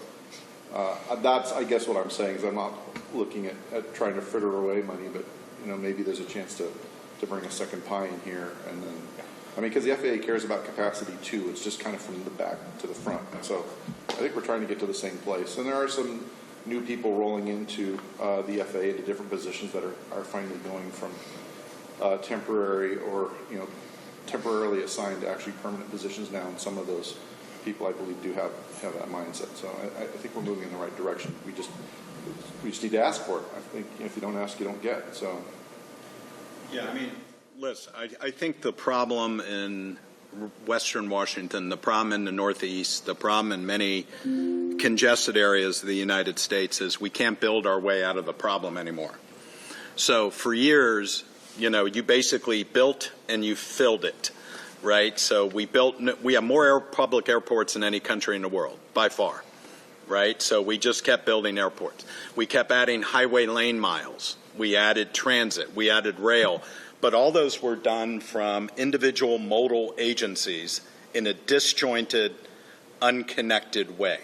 That's, I guess, what I'm saying is I'm not looking at trying to fritter away money, but maybe there's a chance to bring a second pie in here, and then because the FAA cares about capacity too. It's just kind of from the back to the front, and so I think we're trying to get to the same place. And there are some new people rolling into the FAA into different positions that are finally going from temporary or temporarily assigned to actually permanent positions now, and some of those people, I believe, do have that mindset. So I think we're moving in the right direction. We just need to ask for it. I think if you don't ask, you don't get. So, yeah, Liz, I think the problem in Western Washington, the problem in the Northeast, the problem in many congested areas of the United States is we can't build our way out of the problem anymore. So for years, you basically built and you filled it. Right, so we have more public airports than any country in the world, by far, right? So we just kept building airports. We kept adding highway lane miles. We added transit. We added rail. But all those were done from individual modal agencies in a disjointed, unconnected way.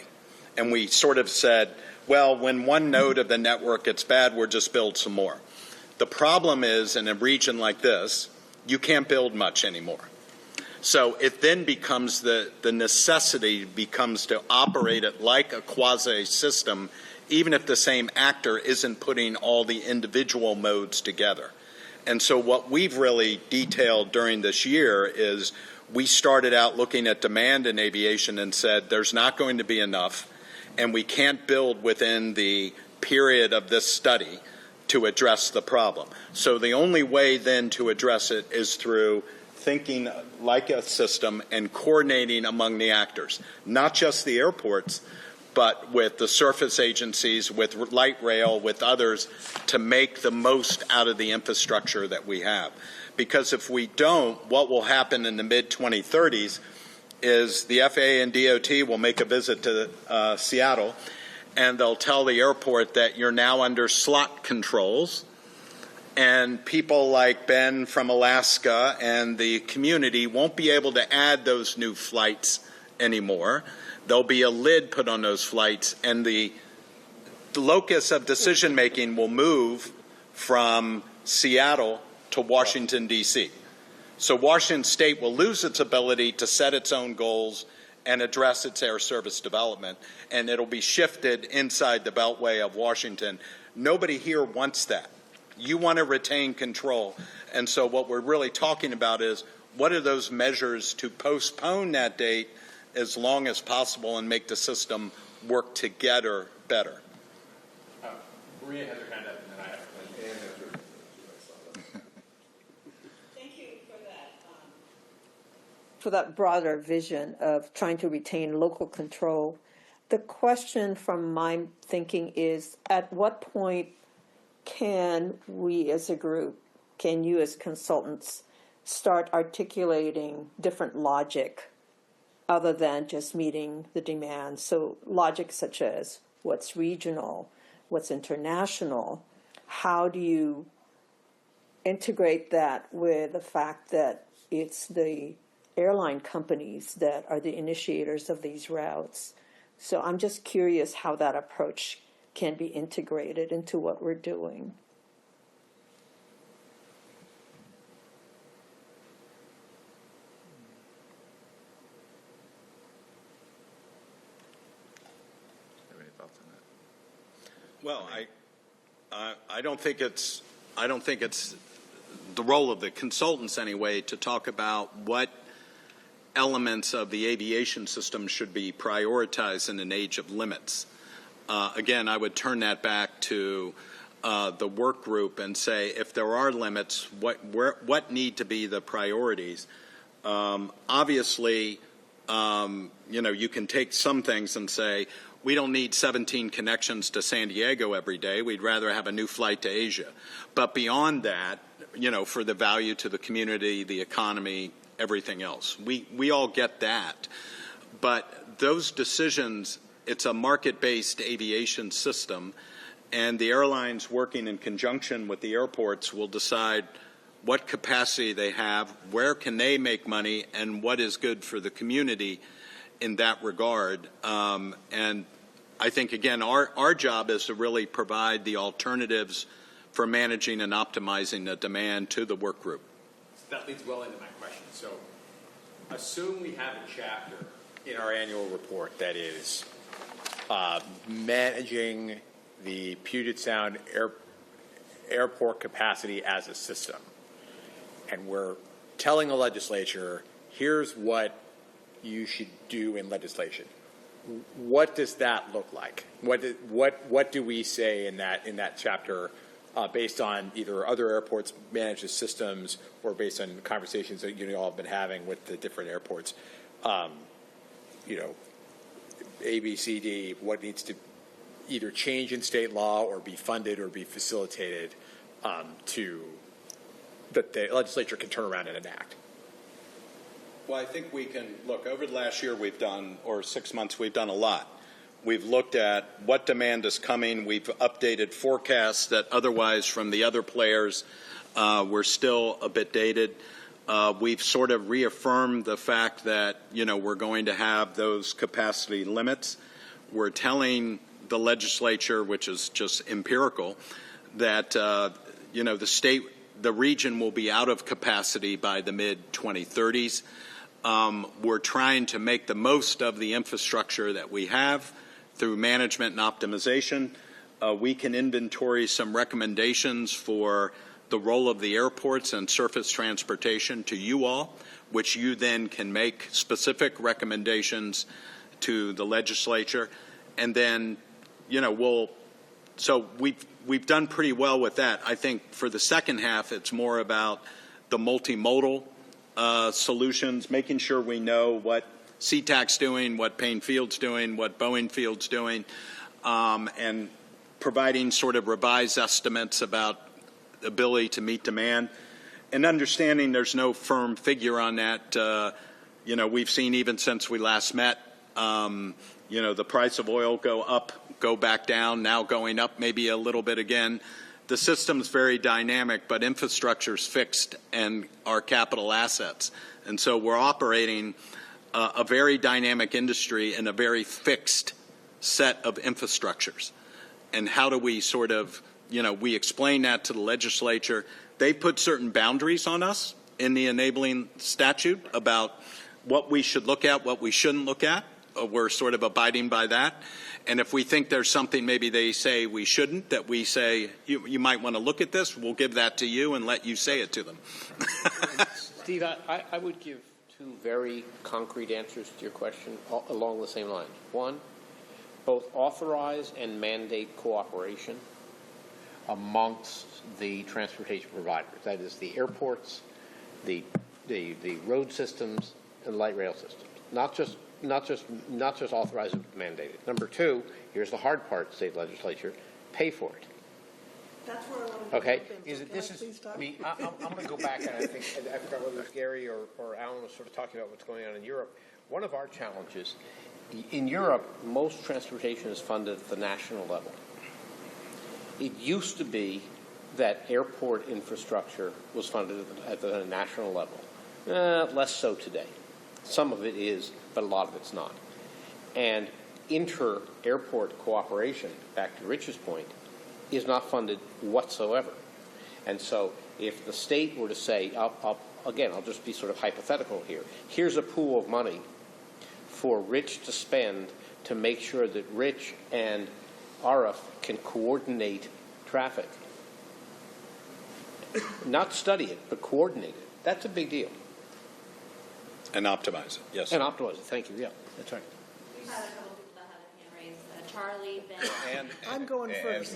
And we sort of said, well, when one node of the network gets bad, we'll just build some more. The problem is, in a region like this, you can't build much anymore. So it then becomes the necessity becomes to operate it like a quasi-system, even if the same actor isn't putting all the individual modes together. And so what we've really detailed during this year is we started out looking at demand in aviation and said there's not going to be enough, and we can't build within the period of this study to address the problem. So the only way then to address it is through thinking like a system and coordinating among the actors, not just the airports, but with the surface agencies, with light rail, with others, to make the most out of the infrastructure that we have. Because if we don't, what will happen in the mid-2030s is the FAA and DOT will make a visit to Seattle, and they'll tell the airport that you're now under slot controls, and people like Ben from Alaska and the community won't be able to add those new flights anymore. There'll be a lid put on those flights, and the locus of decision-making will move from Seattle to Washington, D.C. So Washington State will lose its ability to set its own goals and address its air service development, and it'll be shifted inside the Beltway of Washington. Nobody here wants that. You want to retain control. And so what we're really talking about is what are those measures to postpone that date as long as possible and make the system work together better. Maria has her hand up, and then I have Ann has her. Thank you for that broader vision of trying to retain local control The question from my thinking is, at what point can we as a group, can you as consultants, start articulating different logic other than just meeting the demand? So logic such as what's regional, what's international, how do you integrate that with the fact that it's the airline companies that are the initiators of these routes? So I'm just curious how that approach can be integrated into what we're doing. Have any thoughts on that? Well, I don't think it's the role of the consultants anyway to talk about what elements of the aviation system should be prioritized in an age of limits. Again, I would turn that back to the work group and say, if there are limits, what need to be the priorities? Obviously, you can take some things and say, we don't need 17 connections to San Diego every day. We'd rather have a new flight to Asia. But beyond that, for the value to the community, the economy, everything else, we all get that. But those decisions, it's a market-based aviation system, and the airlines working in conjunction with the airports will decide what capacity they have, where can they make money, and what is good for the community in that regard. And I think, again, our job is to really provide the alternatives for managing and optimizing the demand to the work group. That leads well into my question. So assume we have a chapter in our annual report that is managing the Puget Sound airport capacity as a system. And we're telling the legislature, here's what you should do in legislation. What does that look like? What do we say in that chapter based on either other airports managed systems or based on conversations that you all have been having with the different airports? A, B, C, D, what needs to either change in state law or be funded or be facilitated that the legislature can turn around and enact? Well, I think we can look over the last year or 6 months, we've done a lot. We've looked at what demand is coming. We've updated forecasts that otherwise from the other players were still a bit dated. We've sort of reaffirmed the fact that, we're going to have those capacity limits. We're telling the legislature, which is just empirical, that, the region will be out of capacity by the mid-2030s. We're trying to make the most of the infrastructure that we have through management and optimization. We can inventory some recommendations for the role of the airports and surface transportation to you all, which you then can make specific recommendations to the legislature. And then, so we've done pretty well with that. I think for the second half, it's more about the multimodal solutions, making sure we know what Sea-Tac's doing, what Payne Field's doing, what Boeing Field's doing, and providing sort of revised estimates about the ability to meet demand, and understanding there's no firm figure on that. We've seen even since we last met, the price of oil go up, go back down, now going up maybe a little bit again. The system's very dynamic, but infrastructure's fixed and our capital assets. And so we're operating a very dynamic industry in a very fixed set of infrastructures. And how do we sort of, we explain that to the legislature. They put certain boundaries on us in the enabling statute about what we should look at, what we shouldn't look at. We're sort of abiding by that. And if we think there's something maybe they say we shouldn't, that we say, you might want to look at this, we'll give that to you and let you say it to them. Steve, I would give two very concrete answers to your question along the same lines. One, both authorize and mandate cooperation amongst the transportation providers. That is the airports, the road systems, and light rail systems. Not just not just authorize it, but mandate it. Number two, here's the hard part, state legislature, pay for it. That's where I want to Okay, jump in. is So it, can this I is, please talk? I mean, I'm going to go back, and I think, I forgot whether it was Gary or Alan was sort of talking about what's going on in Europe. One of our challenges, in Europe, most transportation is funded at the national level. It used to be that airport infrastructure was funded at the national level. Less so today. Some of it is, but a lot of it's not. And inter-airport cooperation, back to Rich's point, is not funded whatsoever. And so if the state were to say, I'll just be sort of hypothetical here, here's a pool of money for Rich to spend to make sure that Rich and RF can coordinate traffic. Not study it, but coordinate it. That's a big deal. And optimize it, yes. And optimize it, thank you, yeah, that's right. We've had a couple people that had a hand raised. Charlie, Ben. I'm going first.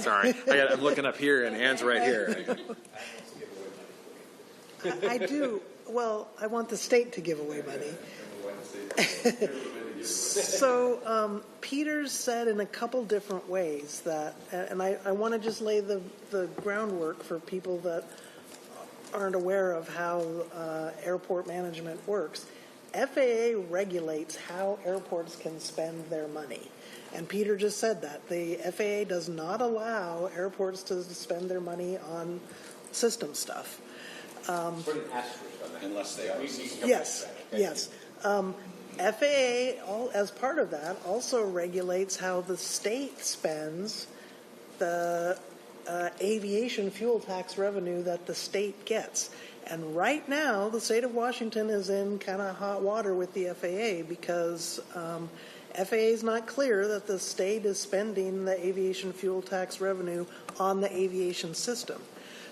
Sorry, I'm looking up here and Anne's right here. I do. Well, I want the state to give away money. So Peter's said in a couple different ways that, and I want to just lay the groundwork for people that aren't aware of how airport management works. FAA regulates how airports can spend their money. And Peter just said that. The FAA does not allow airports to spend their money on system stuff. Unless they are. Yes, yes. FAA, as part of that, also regulates how the state spends the aviation fuel tax revenue that the state gets. And right now, the state of Washington is in kind of hot water with the FAA because FAA is not clear that the state is spending the aviation fuel tax revenue on the aviation system.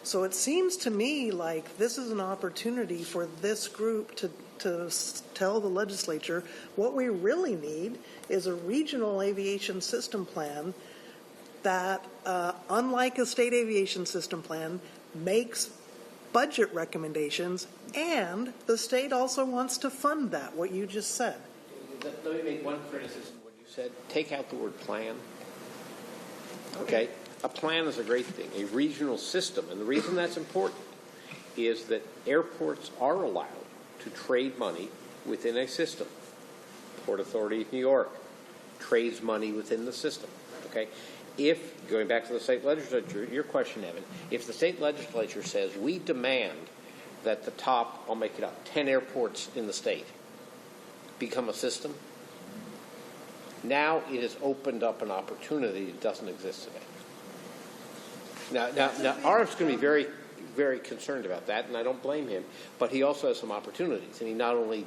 So it seems to me like this is an opportunity for this group to tell the legislature what we really need is a regional aviation system plan that, unlike a state aviation system plan, makes budget recommendations, and the state also wants to fund that, what you just said. Let me make one criticism of what you said. Take out the word plan. Okay? A plan is a great thing. A regional system, and the reason that's important is that airports are allowed to trade money within a system. Port Authority of New York trades money within the system. Okay? If, going back to the state legislature, your question, Evan, if the state legislature says we demand that the top, I'll make it up, 10 airports in the state become a system, now it has opened up an opportunity that doesn't exist today. Now RF's going to be very, very concerned about that, and I don't blame him, but he also has some opportunities. And he not only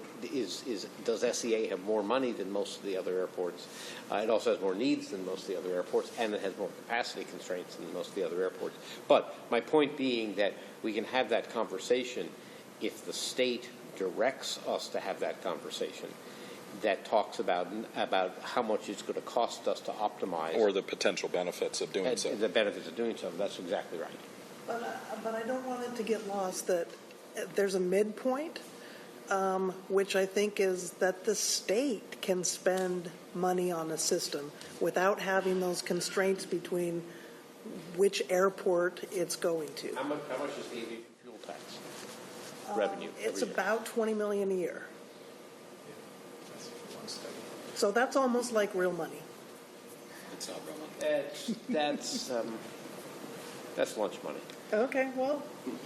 does SEA have more money than most of the other airports, it also has more needs than most of the other airports, and it has more capacity constraints than most of the other airports. But my point being that we can have that conversation if the state directs us to have that conversation that talks about how much it's going to cost us to optimize. Or the potential benefits of doing so. The benefits of doing so, that's exactly right. But I don't want it to get lost that there's a midpoint, which I think is that the state can spend money on a system without having those constraints between which airport it's going to. How much is the aviation fuel tax revenue? It's about $20 million a year. So that's almost like real money. It's not real money. That's lunch money. Okay, well.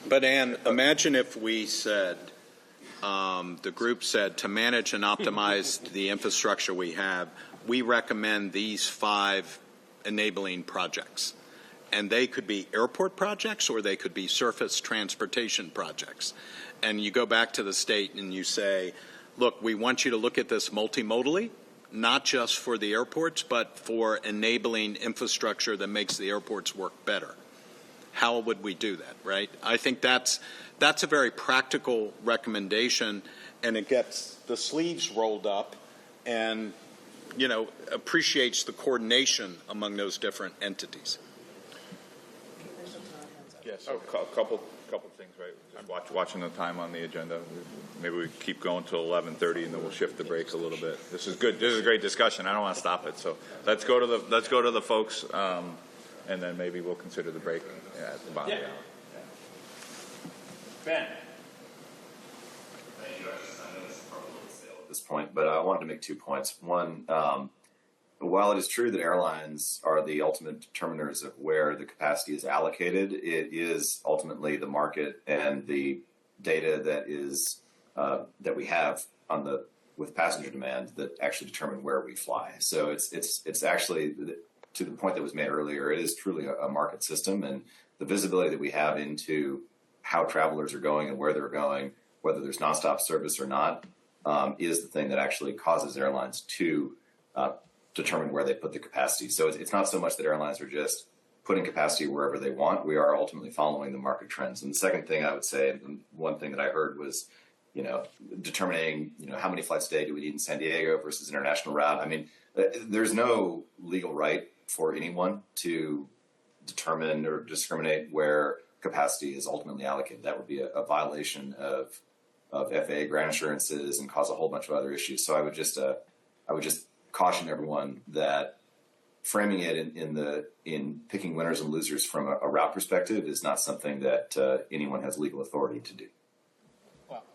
But Ann, imagine if we said, the group said, to manage and optimize the infrastructure we have, we recommend these 5 enabling projects. And they could be airport projects or they could be surface transportation projects. And you go back to the state and you say, look, we want you to look at this multimodally, not just for the airports, but for enabling infrastructure that makes the airports work better. How would we do that, right? I think that's a very practical recommendation, and it gets the sleeves rolled up and, appreciates the coordination among those different entities. Yes. Yeah, so a couple things, right? Just watching the time on the agenda. Maybe we keep going till 11:30, and then we'll shift the break a little bit. This is good. This is a great discussion. I don't want to stop it. So let's go to the folks, and then maybe we'll consider the break at the bottom of the hour. Yeah. Ben. Thank you. I know this is probably a little stale at this point, but I wanted to make 2 points. One, while it is true that airlines are the ultimate determiners of where the capacity is allocated, it is ultimately the market and the data that is that we have with passenger demand that actually determine where we fly. So it's actually, to the point that was made earlier, it is truly a market system, and the visibility that we have into how travelers are going and where they're going, whether there's nonstop service or not, is the thing that actually causes airlines to determine where they put the capacity. So it's not so much that airlines are just putting capacity wherever they want. We are ultimately following the market trends. And the second thing I would say, and one thing that I heard was, determining, how many flights a day do we need in San Diego versus international route. I mean, there's no legal right for anyone to determine or discriminate where capacity is ultimately allocated. That would be a violation of FAA ground assurances and cause a whole bunch of other issues. So I would just caution everyone that framing it in picking winners and losers from a route perspective is not something that anyone has legal authority to do.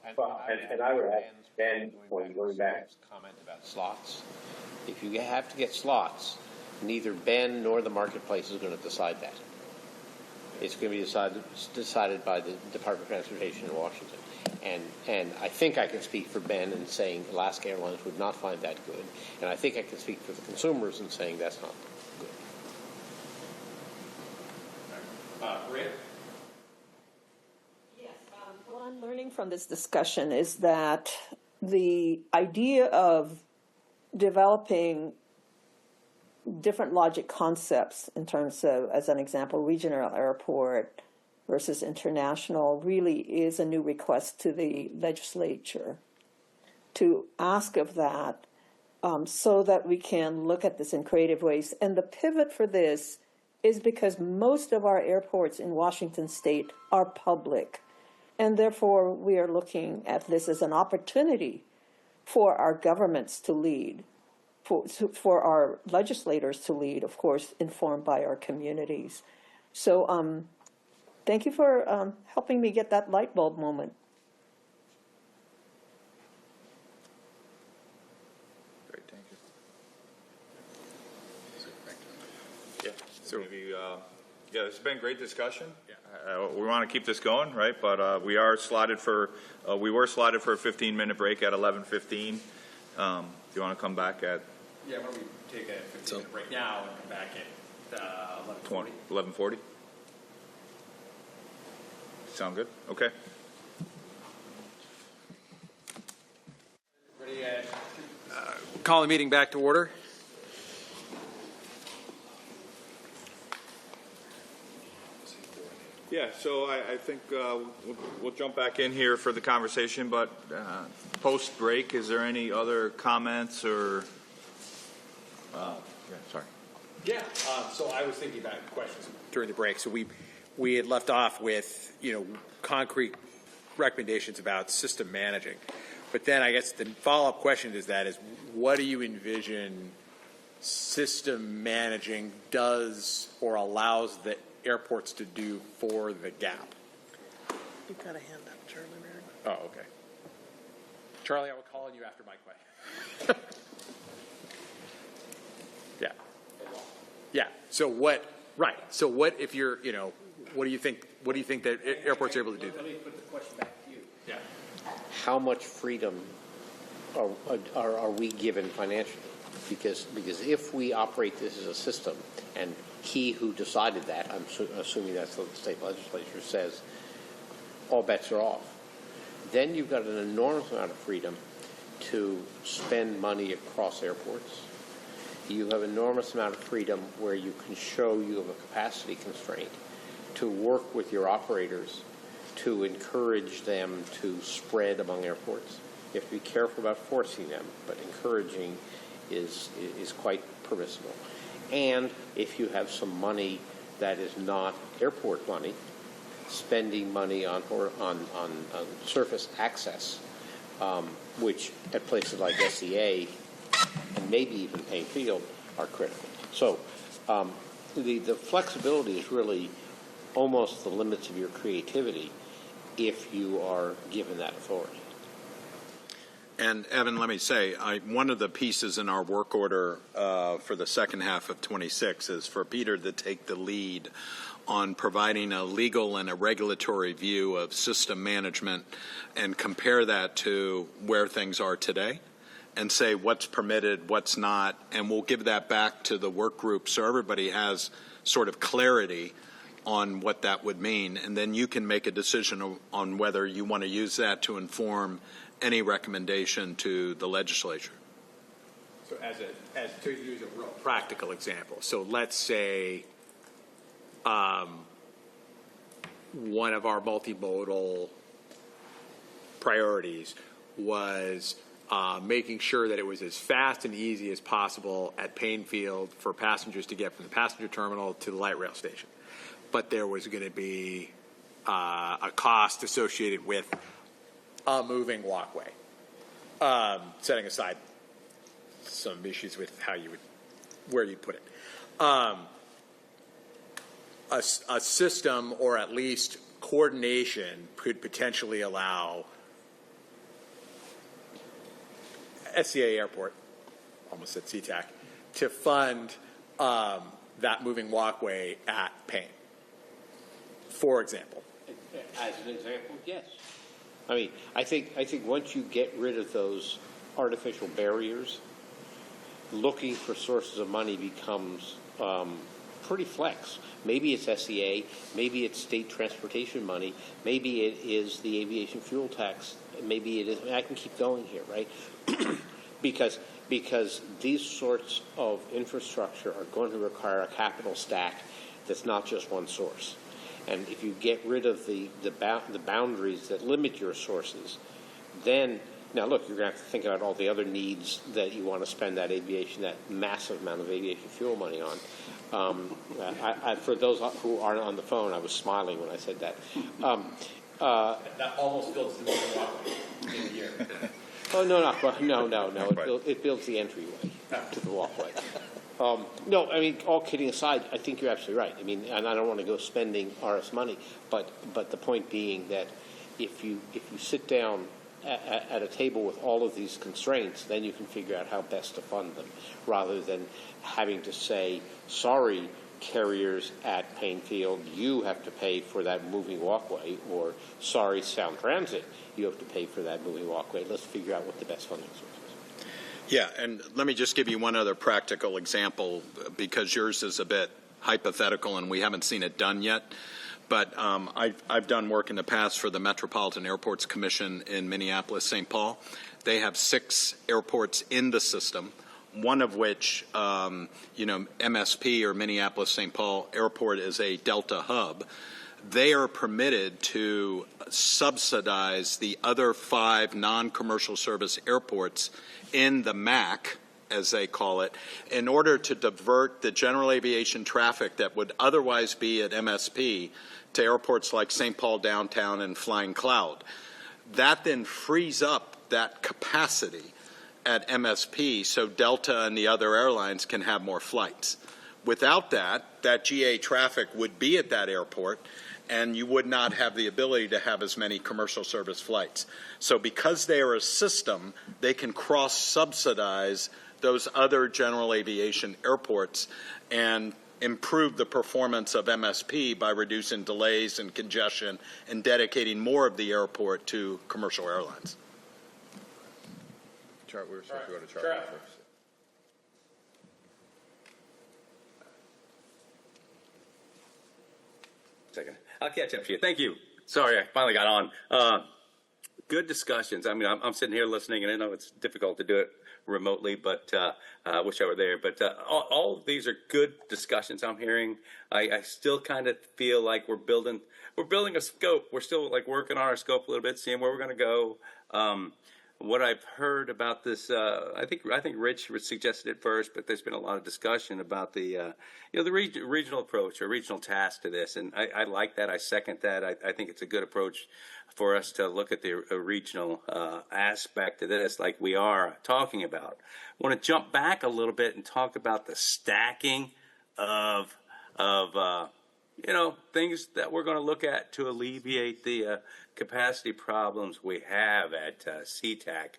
And I would add, Ben, when going back, comment about slots. If you have to get slots, neither Ben nor the marketplace is going to decide that. It's going to be decided by the Department of Transportation in Washington. And I think I can speak for Ben in saying Alaska Airlines would not find that good. And I think I can speak for the consumers in saying that's not good. Rick? Yes. What I'm learning from this discussion is that the idea of developing different logic concepts in terms of, as an example, regional airport versus international really is a new request to the legislature to ask of that so that we can look at this in creative ways. And the pivot for this is because most of our airports in Washington state are public. And therefore, we are looking at this as an opportunity for our governments to lead, for our legislators to lead, of course, informed by our communities. So thank you for helping me get that light bulb moment. Great, thank you. Yeah, so maybe, this has been great discussion. We want to keep this going, right? But we were slotted for a 15-minute break at 11:15. Do you want to come back at? Yeah, why don't we take a 15-minute break now and come back at 11:40? 11:40? Sound good? Okay. Ready at Call the meeting back to order. Yeah, so I think we'll jump back in here for the conversation, but post-break, is there any other comments or? Sorry. Yeah, so I was thinking about questions. During the break, so we had left off with concrete recommendations about system managing, but then I guess the follow-up question is what do you envision system managing does or allows the airports to do for the gap? You've got a hand up, Charlie. Oh, okay. Charlie, I will call on you after my question. Yeah. Yeah. So what? Right. So what if you're? What do you think? What do you think that airports are able to do? Let me put the question back to you. Yeah. How much freedom are we given financially? Because if we operate this as a system, and he who decided that, I'm assuming that's what the state legislature says, all bets are off. Then you've got an enormous amount of freedom to spend money across airports. You have an enormous amount of freedom where you can show you have a capacity constraint to work with your operators to encourage them to spread among airports. You have to be careful about forcing them, but encouraging is quite permissible. And if you have some money that is not airport money, spending money on surface access, which at places like SEA and maybe even Payne Field are critical. So the flexibility is really almost the limits of your creativity if you are given that authority. And Evan, let me say, one of the pieces in our work order for the second half of 26 is for Peter to take the lead on providing a legal and a regulatory view of system management and compare that to where things are today and say what's permitted, what's not, and we'll give that back to the work group so everybody has sort of clarity on what that would mean, and then you can make a decision on whether you want to use that to inform any recommendation to the legislature. So as to use a real practical example, so let's say one of our multimodal priorities was making sure that it was as fast and easy as possible at Payne Field for passengers to get from the passenger terminal to the light rail station. But there was going to be a cost associated with a moving walkway, setting aside some issues with where you put it. A system, or at least coordination, could potentially allow SCA Airport, almost said Sea-Tac, to fund that moving walkway at Payne, for example. As an example, yes. I mean, I think once you get rid of those artificial barriers, looking for sources of money becomes pretty flex. Maybe it's SEA, maybe it's state transportation money, maybe it is the aviation fuel tax, maybe it is. I can keep going here, right? because these sorts of infrastructure are going to require a capital stack that's not just one source. And if you get rid of the boundaries that limit your sources, then, now look, you're going to have to think about all the other needs that you want to spend that massive amount of aviation fuel money on. For those who aren't on the phone, I was smiling when I said that. That almost builds the moving walkway in a year. Oh, no. It builds the entryway to the walkway. No, I mean, all kidding aside, I think you're absolutely right. I mean, and I don't want to go spending RS money, but the point being that if you sit down at a table with all of these constraints, then you can figure out how best to fund them, rather than having to say, sorry, carriers at Payne Field, you have to pay for that moving walkway, or sorry, Sound Transit, you have to pay for that moving walkway. Let's figure out what the best funding source is. Yeah, and let me just give you one other practical example, because yours is a bit hypothetical and we haven't seen it done yet. But I've done work in the past for the Metropolitan Airports Commission in Minneapolis-St. Paul. They have 6 airports in the system, one of which, MSP, or Minneapolis-St. Paul Airport, is a Delta hub. They are permitted to subsidize the other 5 non-commercial service airports in the MAC, as they call it, in order to divert the general aviation traffic that would otherwise be at MSP to airports like St. Paul Downtown and Flying Cloud. That then frees up that capacity at MSP so Delta and the other airlines can have more flights. Without that GA traffic would be at that airport, and you would not have the ability to have as many commercial service flights. So because they are a system, they can cross-subsidize those other general aviation airports and improve the performance of MSP by reducing delays and congestion and dedicating more of the airport to commercial airlines. We were supposed to go to Charlie first. Second. I'll catch up to you. Thank you. Sorry, I finally got on. Good discussions. I mean, I'm sitting here listening, and I know it's difficult to do it remotely, but I wish I were there. But all of these are good discussions I'm hearing. I still kind of feel like we're building a scope. We're still like working on our scope a little bit, seeing where we're going to go. what I've heard about this, I think Rich suggested it first, but there's been a lot of discussion about the regional approach or regional task to this, and I like that. I second that. I think it's a good approach for us to look at the regional aspect of this, like we are talking about. I want to jump back a little bit and talk about the stacking of things that we're going to look at to alleviate the capacity problems we have at Sea-Tac.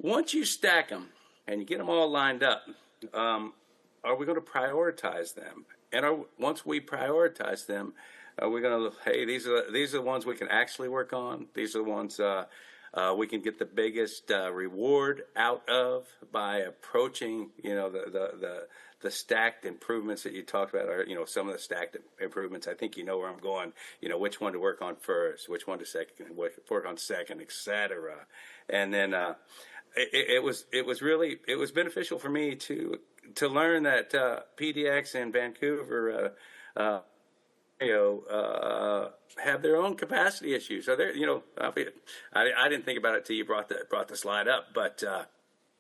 Once you stack them and you get them all lined up, are we going to prioritize them? And once we prioritize them, are we going to, hey, these are the ones we can actually work on. These are the ones we can get the biggest reward out of by approaching, the stacked improvements that you talked about, or some of the stacked improvements. I think you know where I'm going. Which one to work on first, which one to work on second, etc. And then it was beneficial for me to learn that PDX and Vancouver have their own capacity issues. So I didn't think about it till you brought the slide up, but of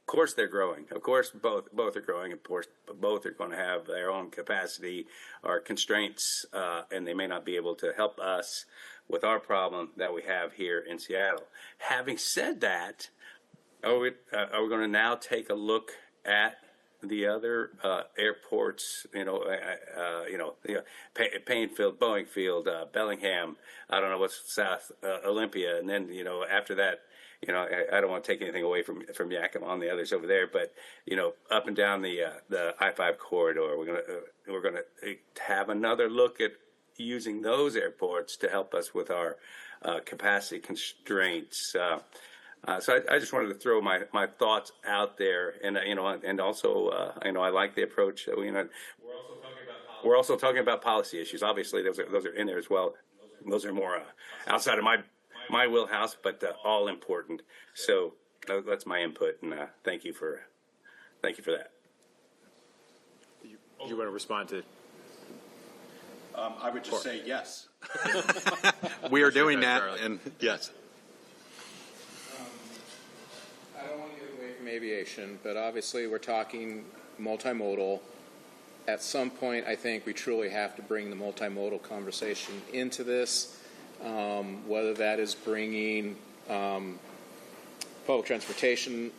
course they're growing. Of course both are growing. Of course both are going to have their own capacity or constraints, and they may not be able to help us with our problem that we have here in Seattle. Having said that, are we going to now take a look at the other airports, Painfield, Boeing Field, Bellingham, I don't know what's South Olympia, and then after that, I don't want to take anything away from Yakima on the others over there, but up and down the I-5 corridor, we're gonna have another look at using those airports to help us with our capacity constraints. So I just wanted to throw my thoughts out there, and and also I like the approach. We're also talking about policy issues. Obviously, those are in there as well. Those are more outside of my wheelhouse, but all important. So that's my input, and thank you for that. You want to respond to? I would just say yes. We are doing that, and yes. I don't want to get away from aviation, but obviously we're talking multimodal. At some point, I think we truly have to bring the multimodal conversation into this, whether that is bringing public transportation,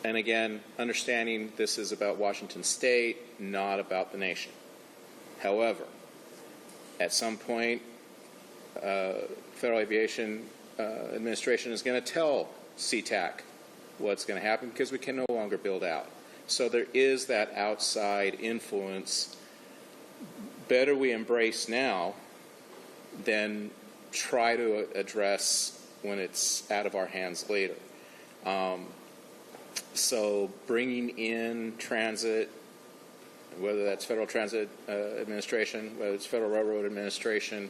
and again, understanding this is about Washington State, not about the nation. However, at some point, Federal Aviation Administration is going to tell Sea-Tac what's going to happen because we can no longer build out. So there is that outside influence. Better we embrace now than try to address when it's out of our hands later. So bringing in transit, whether that's Federal Transit Administration, whether it's Federal Railroad Administration,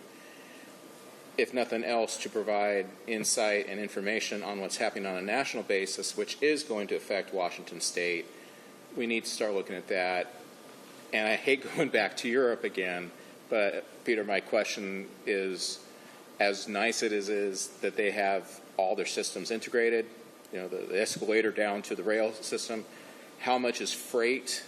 if nothing else, to provide insight and information on what's happening on a national basis, which is going to affect Washington State. We need to start looking at that. And I hate going back to Europe again, but Peter, my question is, as nice it is that they have all their systems integrated, the escalator down to the rail system, how much is freight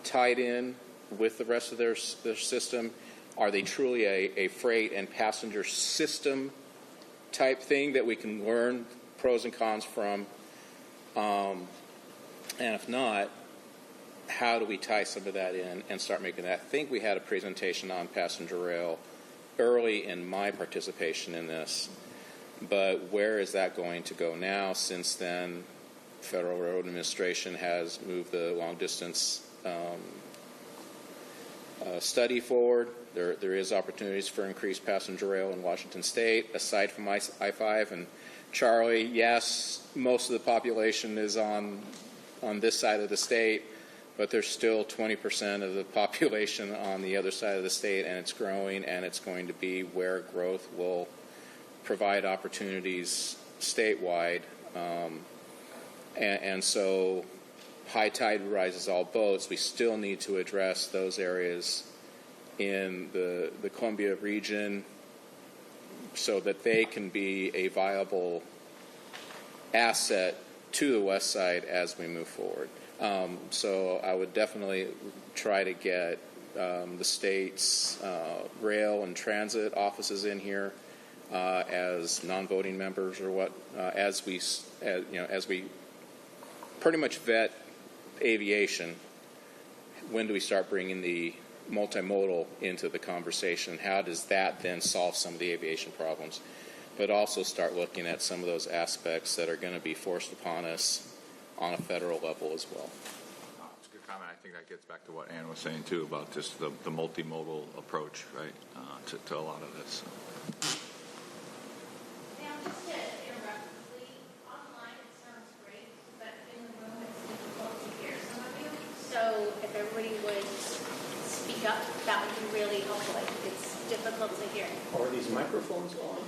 tied in with the rest of their system? Are they truly a freight and passenger system type thing that we can learn pros and cons from? And if not, how do we tie some of that in and start making that? I think we had a presentation on passenger rail early in my participation in this, but where is that going to go now? Since then, Federal Railroad Administration has moved the long distance study forward. There is opportunities for increased passenger rail in Washington State, aside from I-5 and Charlie. Yes, most of the population is on this side of the state, but there's still 20% of the population on the other side of the state, and it's growing, and it's going to be where growth will provide opportunities statewide. And so high tide rises all boats. We still need to address those areas in the Columbia region so that they can be a viable asset to the west side as we move forward. So I would definitely try to get the state's rail and transit offices in here as non-voting members, or what, as we pretty much vet aviation. When do we start bringing the multimodal into the conversation? How does that then solve some of the aviation problems? But also start looking at some of those aspects that are going to be forced upon us on a federal level as well. That's a good comment. I think that gets back to what Ann was saying too about just the multimodal approach, right, to a lot of this. Now, just to interrupt quickly, online it sounds great, but in the room it's difficult to hear some of you. So if everybody would speak up, that would be really helpful. It's difficult to hear. Are these microphones on?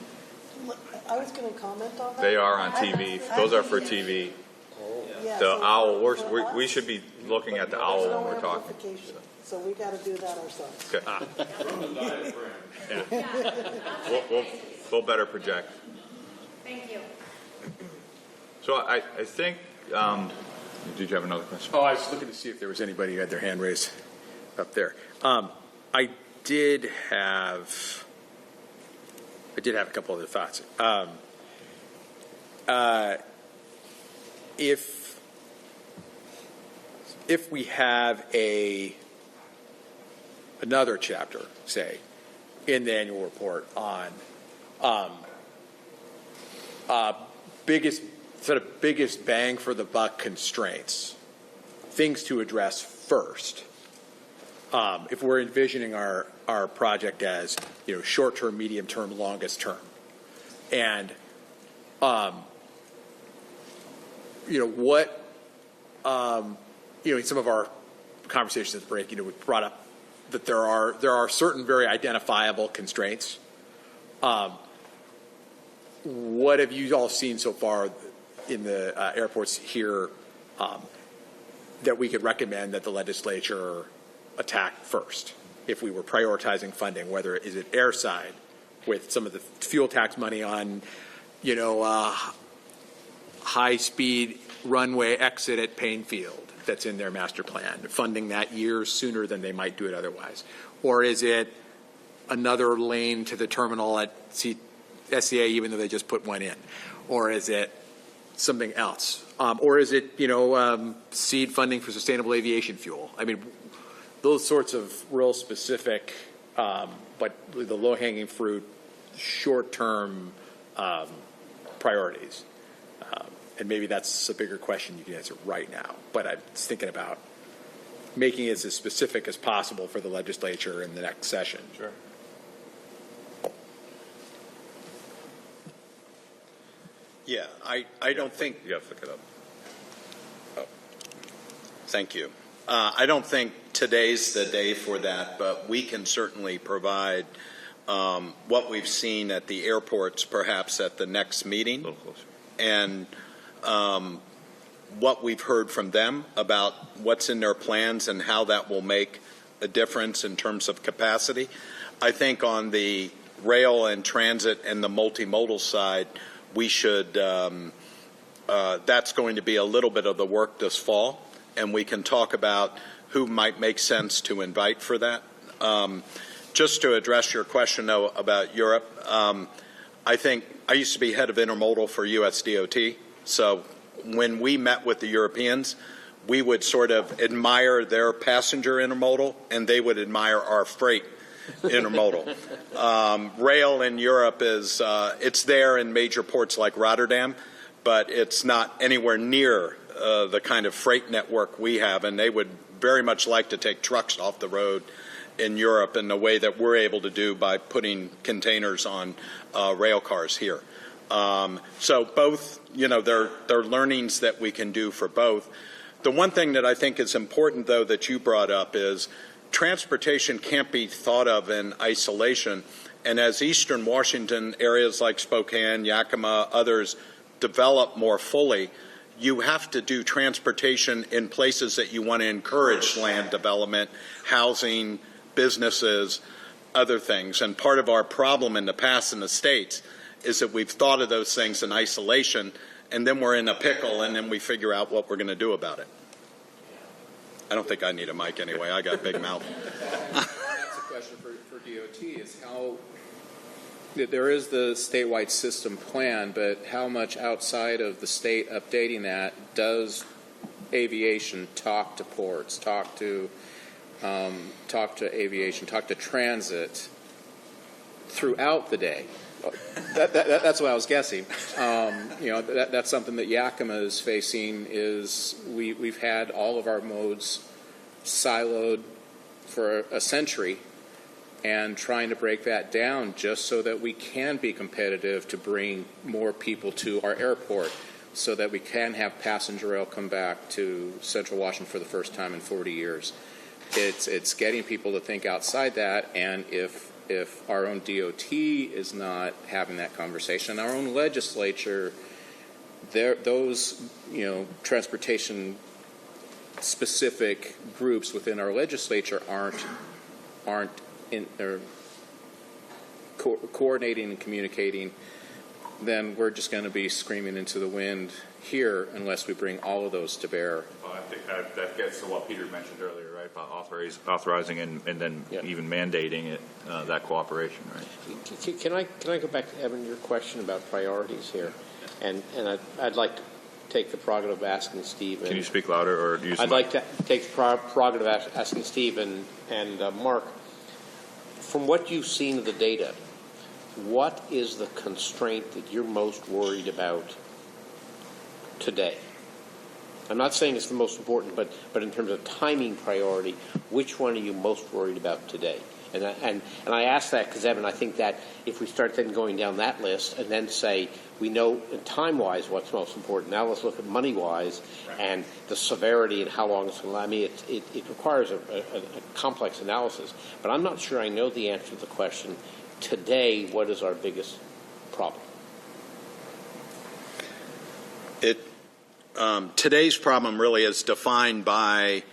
I was going to comment on that. They are on TV. Those are for TV. Yeah, The so owl. for us, We should be looking at the owl there's no when we're talking. amplification, so we got to do that ourselves. Okay. Yeah. We'll better project. Thank you. So I think. Did you have another question? Oh, I was looking to see if there was anybody who had their hand raised up there. I did have a couple other thoughts. If we have another chapter, say, in the annual report on biggest bang for the buck constraints, things to address first. If we're envisioning our project as, short term, medium term, longest term, and what in some of our conversations at the break, we brought up that there are certain very identifiable constraints. What have you all seen so far in the airports here that we could recommend that the legislature attack first if we were prioritizing funding? Whether is it airside with some of the fuel tax money on, high-speed runway exit at Payne Field that's in their master plan, funding that years sooner than they might do it otherwise? Or is it another lane to the terminal at SCA, even though they just put one in? Or is it something else? Or is it, seed funding for sustainable aviation fuel? I mean, those sorts of real specific, but the low-hanging fruit, short-term priorities. And maybe that's a bigger question you can answer right now. But I'm thinking about making it as specific as possible for the legislature in the next session. Sure. Yeah, I don't think. You have to look it up. Oh, thank you. I don't think today's the day for that, but we can certainly provide what we've seen at the airports, perhaps at the next meeting, A little closer. and what we've heard from them about what's in their plans and how that will make a difference in terms of capacity. I think on the rail and transit and the multimodal side, we should, that's going to be a little bit of the work this fall, and we can talk about who might make sense to invite for that. Just to address your question, though, about Europe, I think I used to be head of intermodal for USDOT, so when we met with the Europeans, we would sort of admire their passenger intermodal, and they would admire our freight intermodal. Rail in Europe is, it's there in major ports like Rotterdam, but it's not anywhere near the kind of freight network we have, and they would very much like to take trucks off the road in Europe in the way that we're able to do by putting containers on rail cars here. So both, there are learnings that we can do for both. The one thing that I think is important, though, that you brought up is transportation can't be thought of in isolation. And as Eastern Washington, areas like Spokane, Yakima, others develop more fully, you have to do transportation in places that you want to encourage land development, housing, businesses, other things. And part of our problem in the past in the States is that we've thought of those things in isolation and then we're in a pickle, and then we figure out what we're going to do about it. I don't think I need a mic anyway. I got a big mouth. That's a question for DOT is how there is the statewide system plan, but how much outside of the state updating that does aviation talk to ports, talk to aviation, talk to transit throughout the day? That's what I was guessing. That's something that Yakima is facing. Is we've had all of our modes siloed for a century, and trying to break that down just so that we can be competitive to bring more people to our airport, so that we can have passenger rail come back to Central Washington for the first time in 40 years. It's getting people to think outside that, and if our own DOT is not having that conversation, our own legislature, those transportation specific groups within our legislature aren't coordinating and communicating, then we're just going to be screaming into the wind here unless we bring all of those to bear. Well, I think that gets to what Peter mentioned earlier, right, about authorizing and then even mandating it, that cooperation, right? Can I go back to Evan, your question about priorities here, and I'd like to take the prerogative of asking Steve. Can you speak louder or use? I'd like to take the prerogative of asking Steve and Mark. From what you've seen of the data, what is the constraint that you're most worried about today? I'm not saying it's the most important, but in terms of timing priority, which one are you most worried about today? And I ask that because, Evan, I think that if we start then going down that list and then say we know time-wise what's most important, now let's look at money-wise and the severity and how long it's going to last. I mean, it requires a complex analysis, but I'm not sure I know the answer to the question. Today, what is our biggest problem? Today's problem really is defined by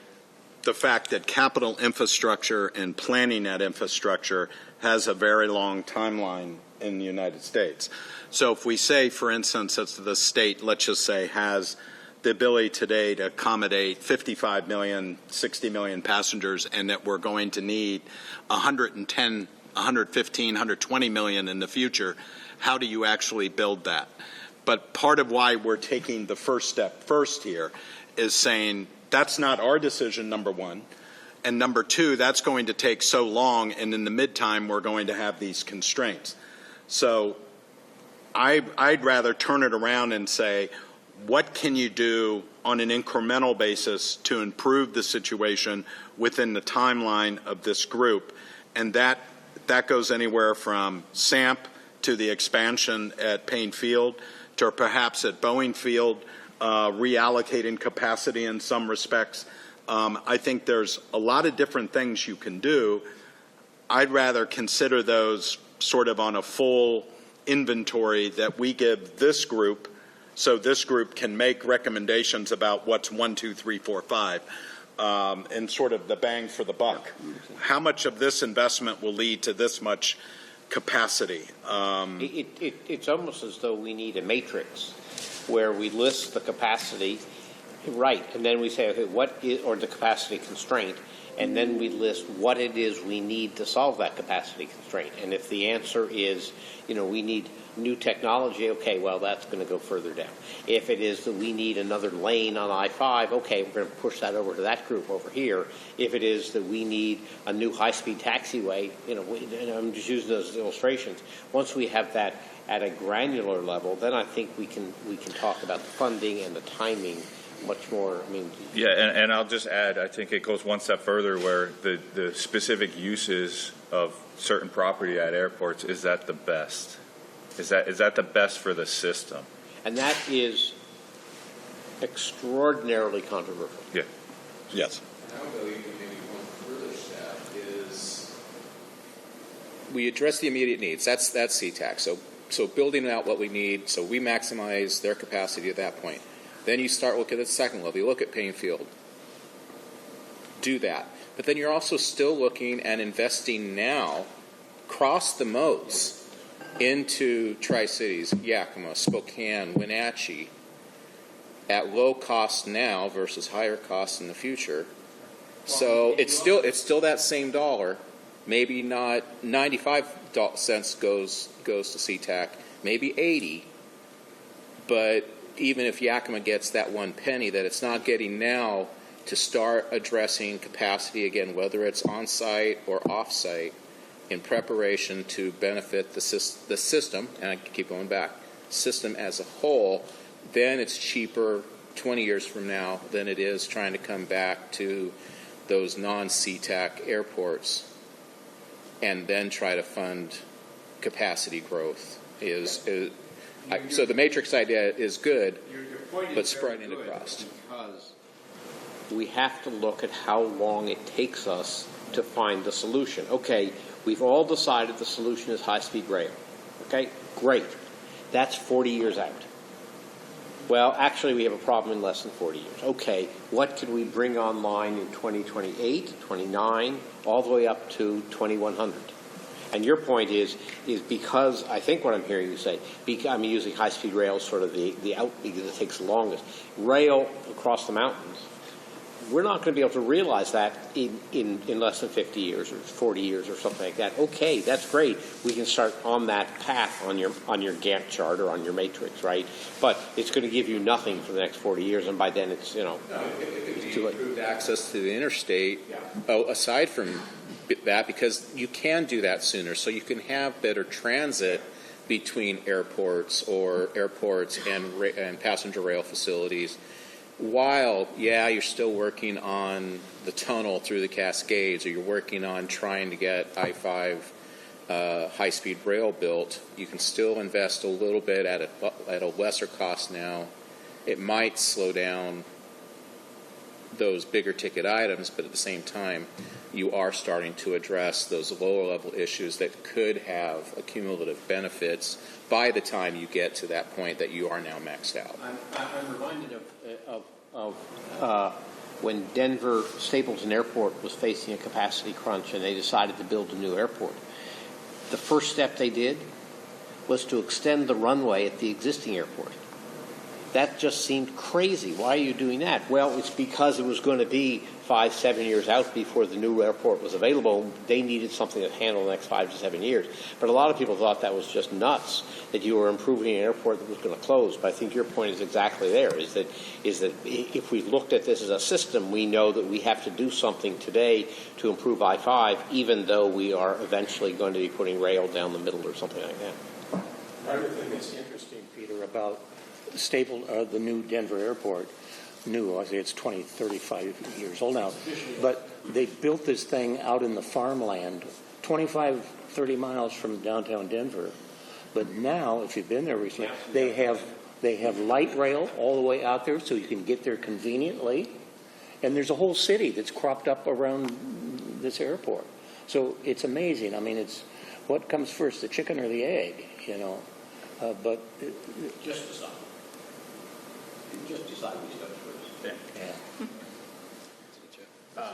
the fact that capital infrastructure and planning that infrastructure has a very long timeline in the United States. So if we say, for instance, that the state, let's just say, has the ability today to accommodate 55 million, 60 million passengers, and that we're going to need 110, 115, 120 million in the future, how do you actually build that? But part of why we're taking the first step first here is saying that's not our decision, number one. And number two, that's going to take so long, and in the midtime, we're going to have these constraints. So I'd rather turn it around and say, what can you do on an incremental basis to improve the situation within the timeline of this group? And that goes anywhere from SAMP to the expansion at Payne Field to perhaps at Boeing Field, reallocating capacity in some respects. I think there's a lot of different things you can do. I'd rather consider those sort of on a full inventory that we give this group, so this group can make recommendations about what's 1, 2, 3, 4, 5, and sort of the bang for the buck. How much of this investment will lead to this much capacity? It's almost as though we need a matrix where we list the capacity, right, and then we say, okay, what is, or the capacity constraint, and then we list what it is we need to solve that capacity constraint. And if the answer is, we need new technology, okay, well, that's going to go further down. If it is that we need another lane on I-5, okay, we're going to push that over to that group over here. If it is that we need a new high-speed taxiway, I'm just using those illustrations. Once we have that at a granular level, then I think we can talk about the funding and the timing much more. Yeah, and I'll just add, I think it goes one step further where the specific uses of certain property at airports, is that the best? Is that the best for the system? And that is extraordinarily controversial. Yeah. Yes. I'll go even maybe one further step is we address the immediate needs. That's Sea-Tac. So building out what we need, so we maximize their capacity at that point. Then you start looking at the second level. You look at Payne Field. Do that. But then you're also still looking and investing now across the modes into Tri-Cities, Yakima, Spokane, Wenatchee, at low cost now versus higher cost in the future. So it's still that same dollar. Maybe not 95 cents goes to Sea-Tac, maybe 80. But even if Yakima gets that 1 penny that it's not getting now to start addressing capacity again, whether it's on-site or off-site, in preparation to benefit the system, and I keep going back, system as a whole, then it's cheaper 20 years from now than it is trying to come back to those non-Sea-Tac airports and then try to fund capacity growth. So the matrix idea is good, but spreading the cost. Because we have to look at how long it takes us to find the solution. Okay, we've all decided the solution is high-speed rail. Okay, great. That's 40 years out. Well, actually, we have a problem in less than 40 years. Okay, what can we bring online in 2028, 29, all the way up to 2100? And your point is because, I think what I'm hearing you say, I'm using high-speed rail as sort of the out because it takes the longest. Rail across the mountains, we're not going to be able to realize that in less than 50 years or 40 years or something like that. Okay, that's great. We can start on that path on your Gantt chart or on your matrix, right? But it's going to give you nothing for the next 40 years, and by then it's, it's too late. Improved access to the interstate, aside from that, because you can do that sooner, so you can have better transit between airports and passenger rail facilities. While, you're still working on the tunnel through the Cascades, or you're working on trying to get I-5 high-speed rail built, you can still invest a little bit at a lesser cost now. It might slow down those bigger ticket items, but at the same time, you are starting to address those lower level issues that could have accumulative benefits by the time you get to that point that you are now maxed out. I'm reminded of when Denver Stapleton Airport was facing a capacity crunch and they decided to build a new airport. The first step they did was to extend the runway at the existing airport. That just seemed crazy. Why are you doing that? Well, it's because it was going to be 5-7 years out before the new airport was available. They needed something that handled the next 5 to 7 years. But a lot of people thought that was just nuts, that you were improving an airport that was going to close. But I think your point is exactly there, is that if we looked at this as a system, we know that we have to do something today to improve I-5, even though we are eventually going to be putting rail down the middle or something like that. Another thing that's interesting, Peter, about the new Denver airport, I say it's 20, 35 years old now, but they built this thing out in the farmland 25, 30 miles from downtown Denver. But now, if you've been there recently, they have light rail all the way out there so you can get there conveniently. And there's a whole city that's cropped up around this airport. So it's amazing. I mean, it's what comes first, the chicken or the egg, but just decide. Just decide which comes first. Yeah.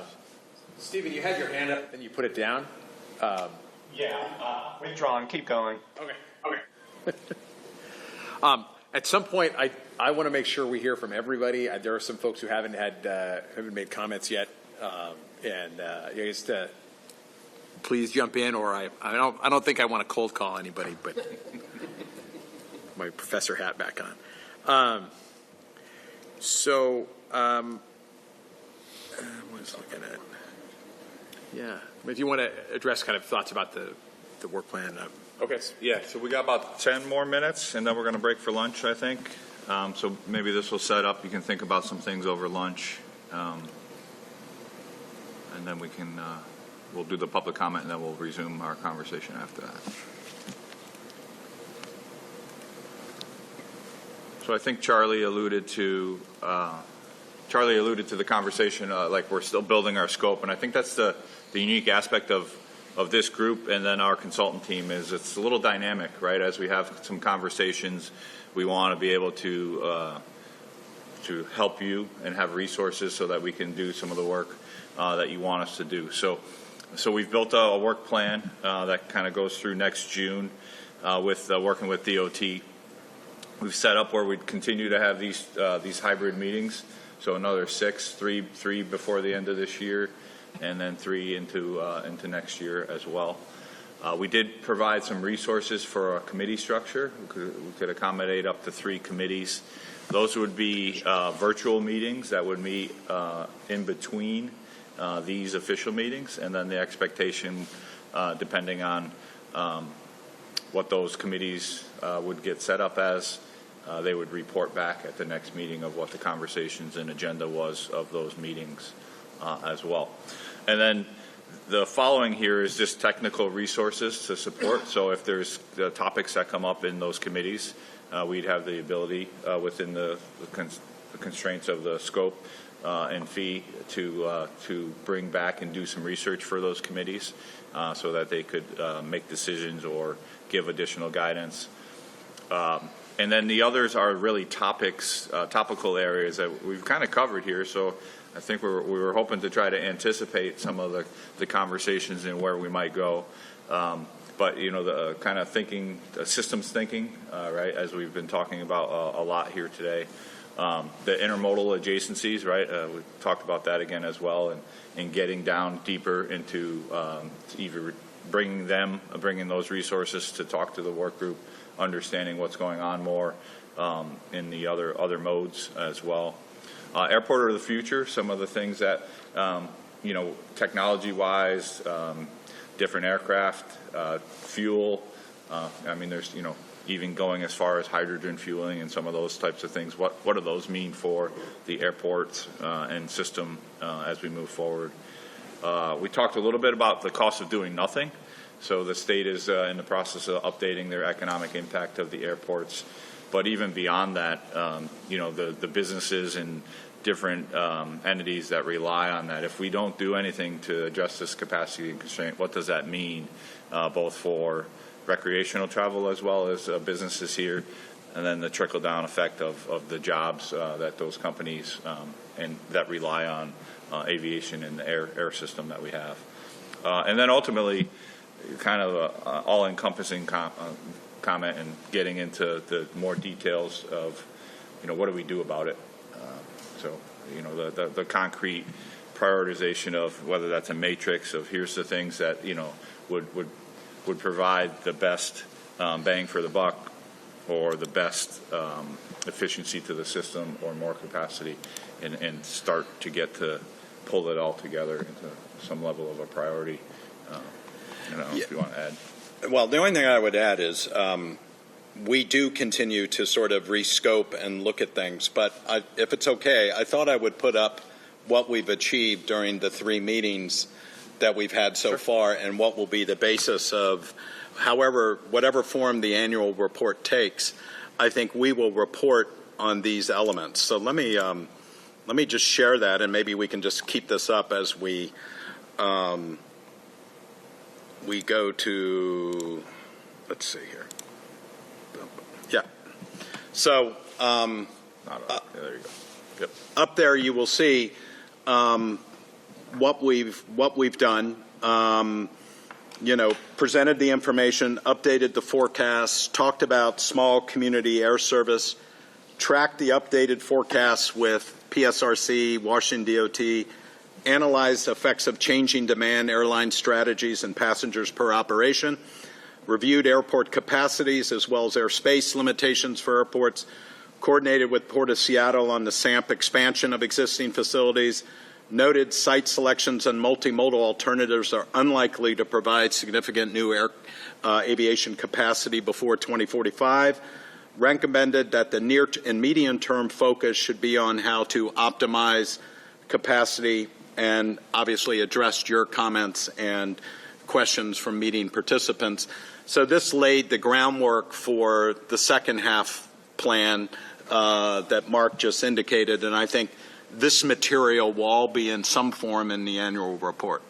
Stephen, you had your hand up and you put it down. Withdrawn. Keep going. Okay. At some point, I want to make sure we hear from everybody. There are some folks who haven't made comments yet, just please jump in. Or I don't think I want to cold call anybody, but my professor hat back on. I was looking at. Yeah, if you want to address kind of thoughts about the work plan. Okay. Yeah. So we got about 10 more minutes, and then we're going to break for lunch, I think. So maybe this will set up. You can think about some things over lunch, and then we'll do the public comment, and then we'll resume our conversation after that. So I think Charlie alluded to the conversation, like we're still building our scope, and I think that's the unique aspect of this group and then our consultant team is it's a little dynamic, right? As we have some conversations, we want to be able to help you and have resources so that we can do some of the work that you want us to do. So we've built a work plan that kind of goes through next June with working with DOT. we've set up where we'd continue to have these hybrid meetings. So another 6, three before the end of this year, and then 3 into next year as well. We did provide some resources for a committee structure. We could accommodate up to 3 committees. Those would be virtual meetings that would meet in between these official meetings, and then the expectation, depending on what those committees would get set up as, they would report back at the next meeting of what the conversations and agenda was of those meetings as well. And then the following here is just technical resources to support. So if there's topics that come up in those committees, we'd have the ability within the constraints of the scope and fee to bring back and do some research for those committees so that they could make decisions or give additional guidance. And then the others are really topical areas that we've kind of covered here. So I think we were hoping to try to anticipate some of the conversations and where we might go. But, you know, the kind of thinking, systems thinking, right, as we've been talking about a lot here today. The intermodal adjacencies, right, we talked about that again as well, and getting down deeper into either bringing those resources to talk to the work group, understanding what's going on more in the other modes as well. Airport of the future, some of the things that, you know, technology-wise, different aircraft, fuel. I mean, there's, you know, even going as far as hydrogen fueling and some of those types of things. What do those mean for the airports and system as we move forward? We talked a little bit about the cost of doing nothing. So the state is in the process of updating their economic impact of the airports. But even beyond that, you know, the businesses and different entities that rely on that, if we don't do anything to address this capacity and constraint, what does that mean both for recreational travel as well as businesses here, and then the trickle-down effect of the jobs that those companies and that rely on aviation and the air system that we have. And then ultimately, kind of an all-encompassing comment and getting into the more details of, you know, what do we do about it? So, you know, the concrete prioritization of whether that's a matrix of here's the things that, you know, would provide the best bang for the buck or the best efficiency to the system or more capacity, and start to get to pull it all together into some level of a priority. I don't know if you want to add. Well, the only thing I would add is we do continue to sort of rescope and look at things. But if it's okay, I thought I would put up what we've achieved during the 3 meetings that we've had so far and what will be the basis of whatever form the annual report takes. I think we will report on these elements. So let me just share that, and maybe we can just keep this up as we go to, let's see here. Yeah. So there you go. Yep. Up there you will see what we've done. You know, presented the information, updated the forecasts, talked about small community air service, tracked the updated forecasts with PSRC, Washington DOT, analyzed effects of changing demand, airline strategies, and passengers per operation, reviewed airport capacities as well as airspace limitations for airports, coordinated with Port of Seattle on the SAMP expansion of existing facilities, noted site selections and multimodal alternatives are unlikely to provide significant new aviation capacity before 2045, recommended that the near and medium term focus should be on how to optimize capacity, and obviously addressed your comments and questions from meeting participants. So this laid the groundwork for the second half plan that Mark just indicated, and I think this material will all be in some form in the annual report.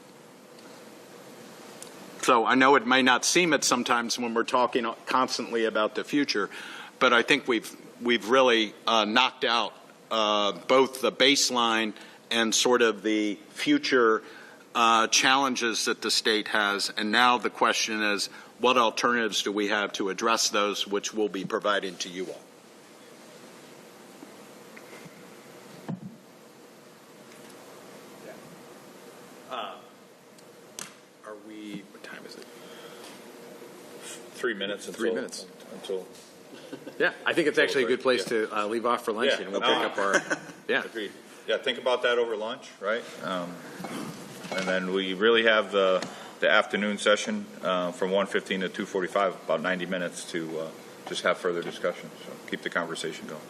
So I know it may not seem it sometimes when we're talking constantly about the future, but I think we've really knocked out both the baseline and sort of the future challenges that the state has. And now the question is, what alternatives do we have to address those, which we'll be providing to you all? minutes until 3 minutes. until. Yeah, I think it's actually a good place to leave off for lunch, and we'll pick up our. Yeah. Agreed. Yeah, think about that over lunch, right? And then we really have the afternoon session from 1:15 to 2:45, about 90 minutes to just have further discussion. So keep the conversation going.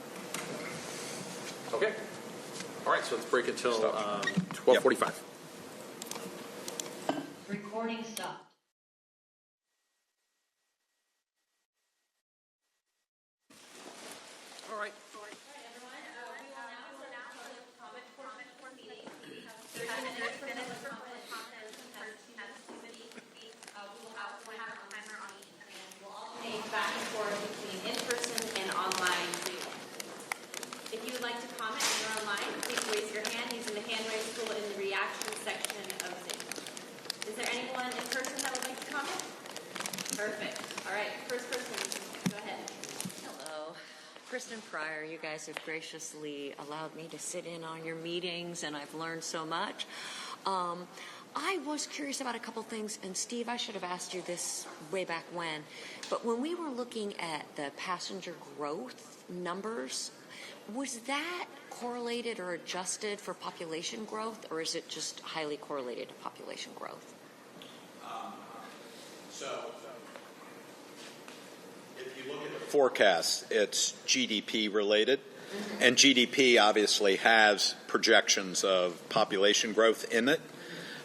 Okay. All right, so let's break until 12:45. Recording stopped. All right. Back and forth between in-person and online Zoom. If you would like to comment when you're online, please raise your hand using the hand raise tool in the reaction section of Zoom. Is there anyone in person that would like to comment? Perfect. All right, first person, go ahead. Hello. Kristen Pryor, you guys have graciously allowed me to sit in on your meetings, and I've learned so much. I was curious about a couple things, and Steve, I should have asked you this way back when, but when we were looking at the passenger growth numbers, was that correlated or adjusted for population growth, or is it just highly correlated to population growth? So, if you look at the forecast, it's GDP related, and GDP obviously has projections of population growth in it.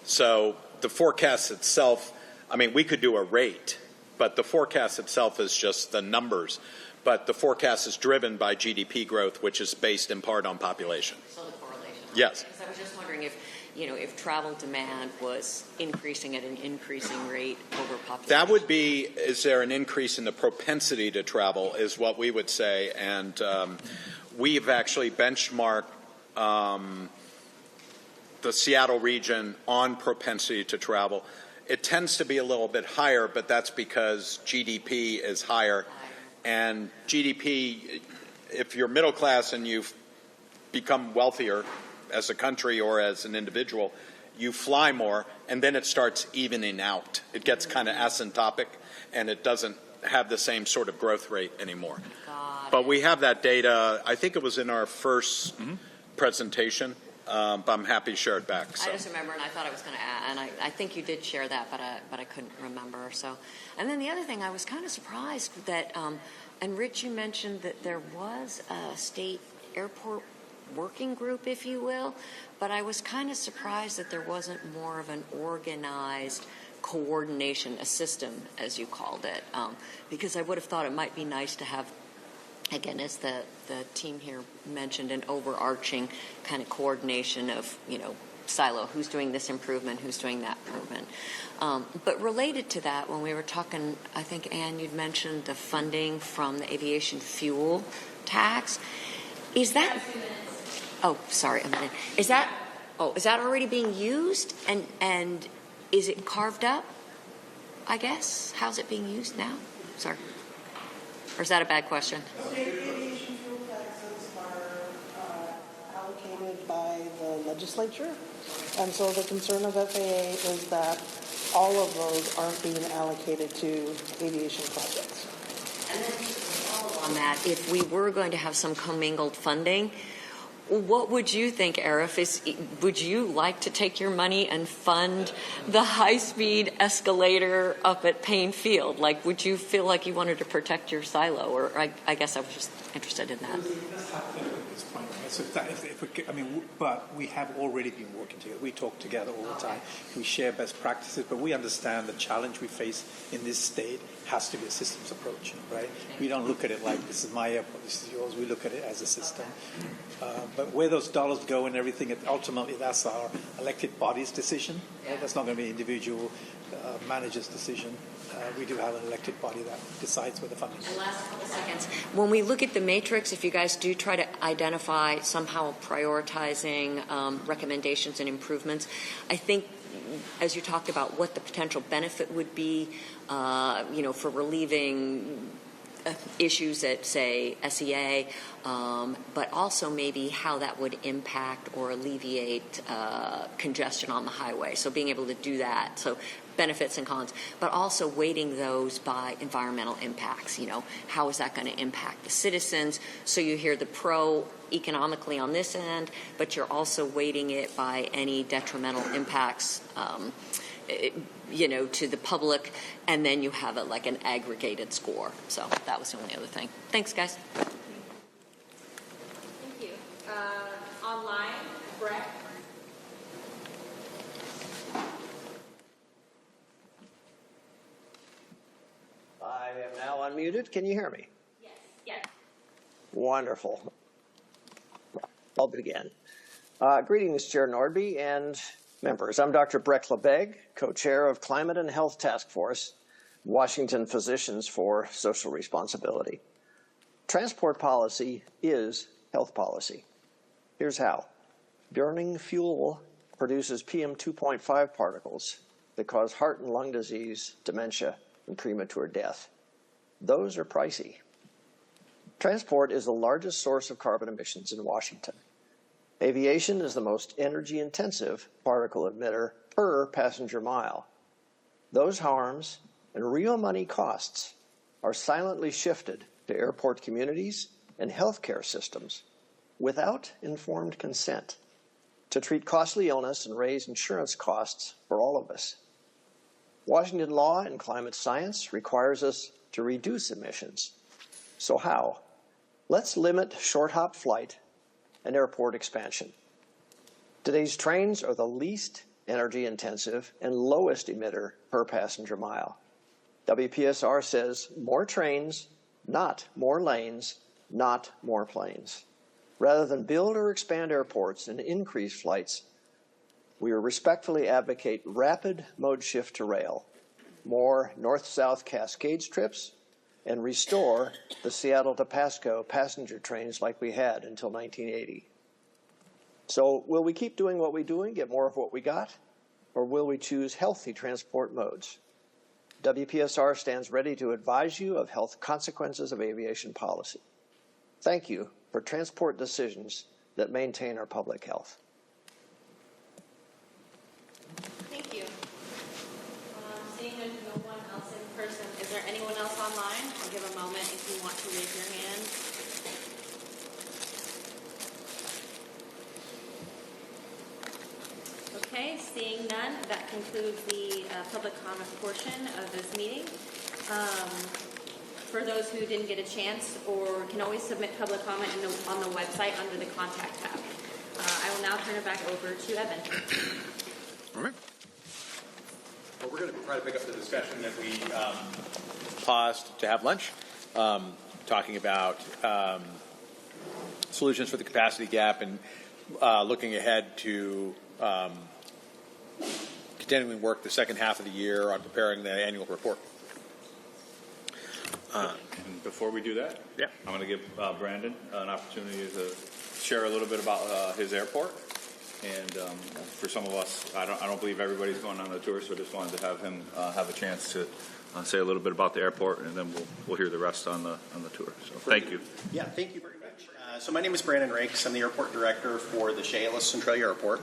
So the forecast itself, I mean, we could do a rate, but the forecast itself is just the numbers. But the forecast is driven by GDP growth, which is based in part on population. So the correlation. Yes. Because I was just wondering if travel demand was increasing at an increasing rate over population. That would be, is there an increase in the propensity to travel is what we would say. And we've actually benchmarked the Seattle region on propensity to travel. It tends to be a little bit higher, but that's because GDP is higher. And GDP, if you're middle class and you've become wealthier as a country or as an individual, you fly more, and then it starts evening out. It gets kind of asymptotic, and it doesn't have the same sort of growth rate anymore. But we have that data. I think it was in our first presentation. But I'm happy to share it back. So. I just remember, and I thought I was going to add, and I think you did share that, but I couldn't remember. So, and then the other thing, I was kind of surprised that, and Rich, you mentioned that there was a state airport working group, if you will, but I was kind of surprised that there wasn't more of an organized coordination, a system, as you called it, because I would have thought it might be nice to have, again, as the team here mentioned, an overarching kind of coordination of, silo, who's doing this improvement, who's doing that improvement. But related to that, when we were talking, I think, Ann, you'd mentioned the funding from the aviation fuel tax. Is that... Oh, sorry, a minute. Is that already being used? And is it carved up, I guess? How's it being used now? Sorry. Or is that a bad question? Aviation fuel taxes are allocated by the legislature, and so the concern of FAA is that all of those aren't being allocated to aviation projects. And then to follow on that, if we were going to have some commingled funding, what would you think, Arif? Would you like to take your money and fund the high-speed escalator up at Payne Field? Like, would you feel like you wanted to protect your silo? Or I guess I was just interested in that. But we have already been working together. We talk together all the time. We share best practices, but we understand the challenge we face in this state has to be a systems approach, right? We don't look at it like this is my airport, this is yours. We look at it as a system. But where those dollars go and everything, ultimately that's our elected body's decision. Right? That's not going to be individual manager's decision. We do have an elected body that decides where the funding is. The last couple seconds. When we look at the matrix, if you guys do try to identify somehow prioritizing recommendations and improvements, I think as you talked about what the potential benefit would be, for relieving issues at, say, SEA, but also maybe how that would impact or alleviate congestion on the highway. So being able to do that. So benefits and cons, but also weighting those by environmental impacts. How is that going to impact the citizens? So you hear the pro economically on this end, but you're also weighting it by any detrimental impacts, to the public, and then you have like an aggregated score. So that was the only other thing. Thanks, guys. Thank you. Online, Brett. I am now unmuted. Can you hear me? Yes. Yes. Wonderful. I'll begin. Greetings, Chair Nordby and members. I'm Dr. Brett Lebeg, co-chair of Climate and Health Task Force, Washington Physicians for Social Responsibility. Transport policy is health policy. Here's how. Burning fuel produces PM 2.5 particles that cause heart and lung disease, dementia, and premature death. Those are pricey. Transport is the largest source of carbon emissions in Washington. Aviation is the most energy-intensive particle emitter per passenger mile. Those harms and real money costs are silently shifted to airport communities and healthcare systems without informed consent to treat costly illness and raise insurance costs for all of us. Washington law and climate science requires us to reduce emissions. So how? Let's limit short-hop flight and airport expansion. Today's trains are the least energy-intensive and lowest emitter per passenger mile. WPSR says more trains, not more lanes, not more planes. Rather than build or expand airports and increase flights, we respectfully advocate rapid mode shift to rail, more north-south Cascades trips, and restore the Seattle to Pasco passenger trains like we had until 1980. So will we keep doing what we're doing, get more of what we got, or will we choose healthy transport modes? WPSR stands ready to advise you of health consequences of aviation policy. Thank you for transport decisions that maintain our public health. Thank you. Seeing there's no one else in person, is there anyone else online? I'll give a moment if you want to raise your hand. Okay, seeing none, that concludes the public comment portion of this meeting. For those who didn't get a chance or can always submit public comment on the website under the contact tab. I will now turn it back over to Evan. All right. Well, we're going to try to pick up the discussion that we paused to have lunch, talking about solutions for the capacity gap and looking ahead to continuing work the second half of the year on preparing the annual report. And before we do that, I'm going to give Brandon an opportunity to share a little bit about his airport. And for some of us, I don't believe everybody's going on the tour, so I just wanted to have him have a chance to say a little bit about the airport, and then we'll hear the rest on the tour. So thank you. Yeah, thank you very much. So my name is Brandon Rakes. I'm the airport director for the Chehalis Centralia Airport.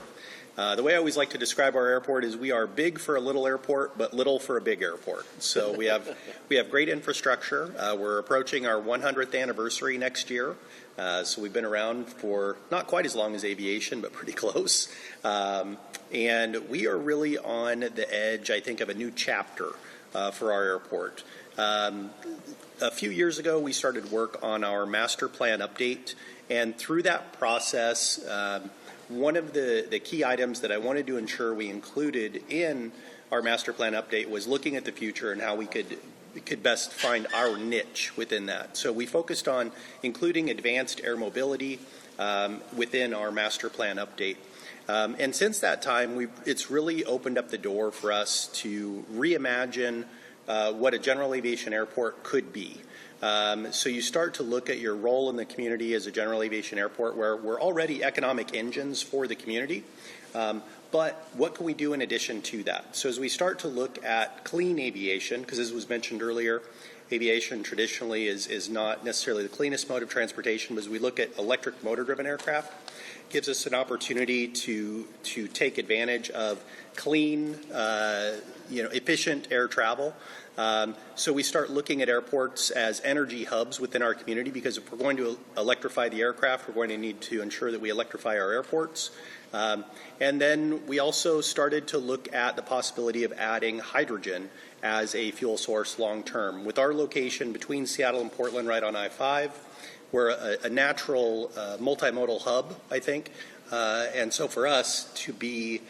The way I always like to describe our airport is we are big for a little airport, but little for a big airport. So we have great infrastructure. We're approaching our 100th anniversary next year. So we've been around for not quite as long as aviation, but pretty close. And we are really on the edge, I think, of a new chapter for our airport. A few years ago, we started work on our master plan update. And through that process, one of the key items that I wanted to ensure we included in our master plan update was looking at the future and how we could best find our niche within that. So we focused on including advanced air mobility within our master plan update. And since that time, it's really opened up the door for us to reimagine what a general aviation airport could be. So you start to look at your role in the community as a general aviation airport, where we're already economic engines for the community. But what can we do in addition to that? So as we start to look at clean aviation, because as was mentioned earlier, aviation traditionally is not necessarily the cleanest mode of transportation, but as we look at electric motor-driven aircraft, it gives us an opportunity to take advantage of clean, efficient air travel. So we start looking at airports as energy hubs within our community, because if we're going to electrify the aircraft, we're going to need to ensure that we electrify our airports. And then we also started to look at the possibility of adding hydrogen as a fuel source long term. With our location between Seattle and Portland right on I-5, we're a natural multimodal hub, I think. And so for us to be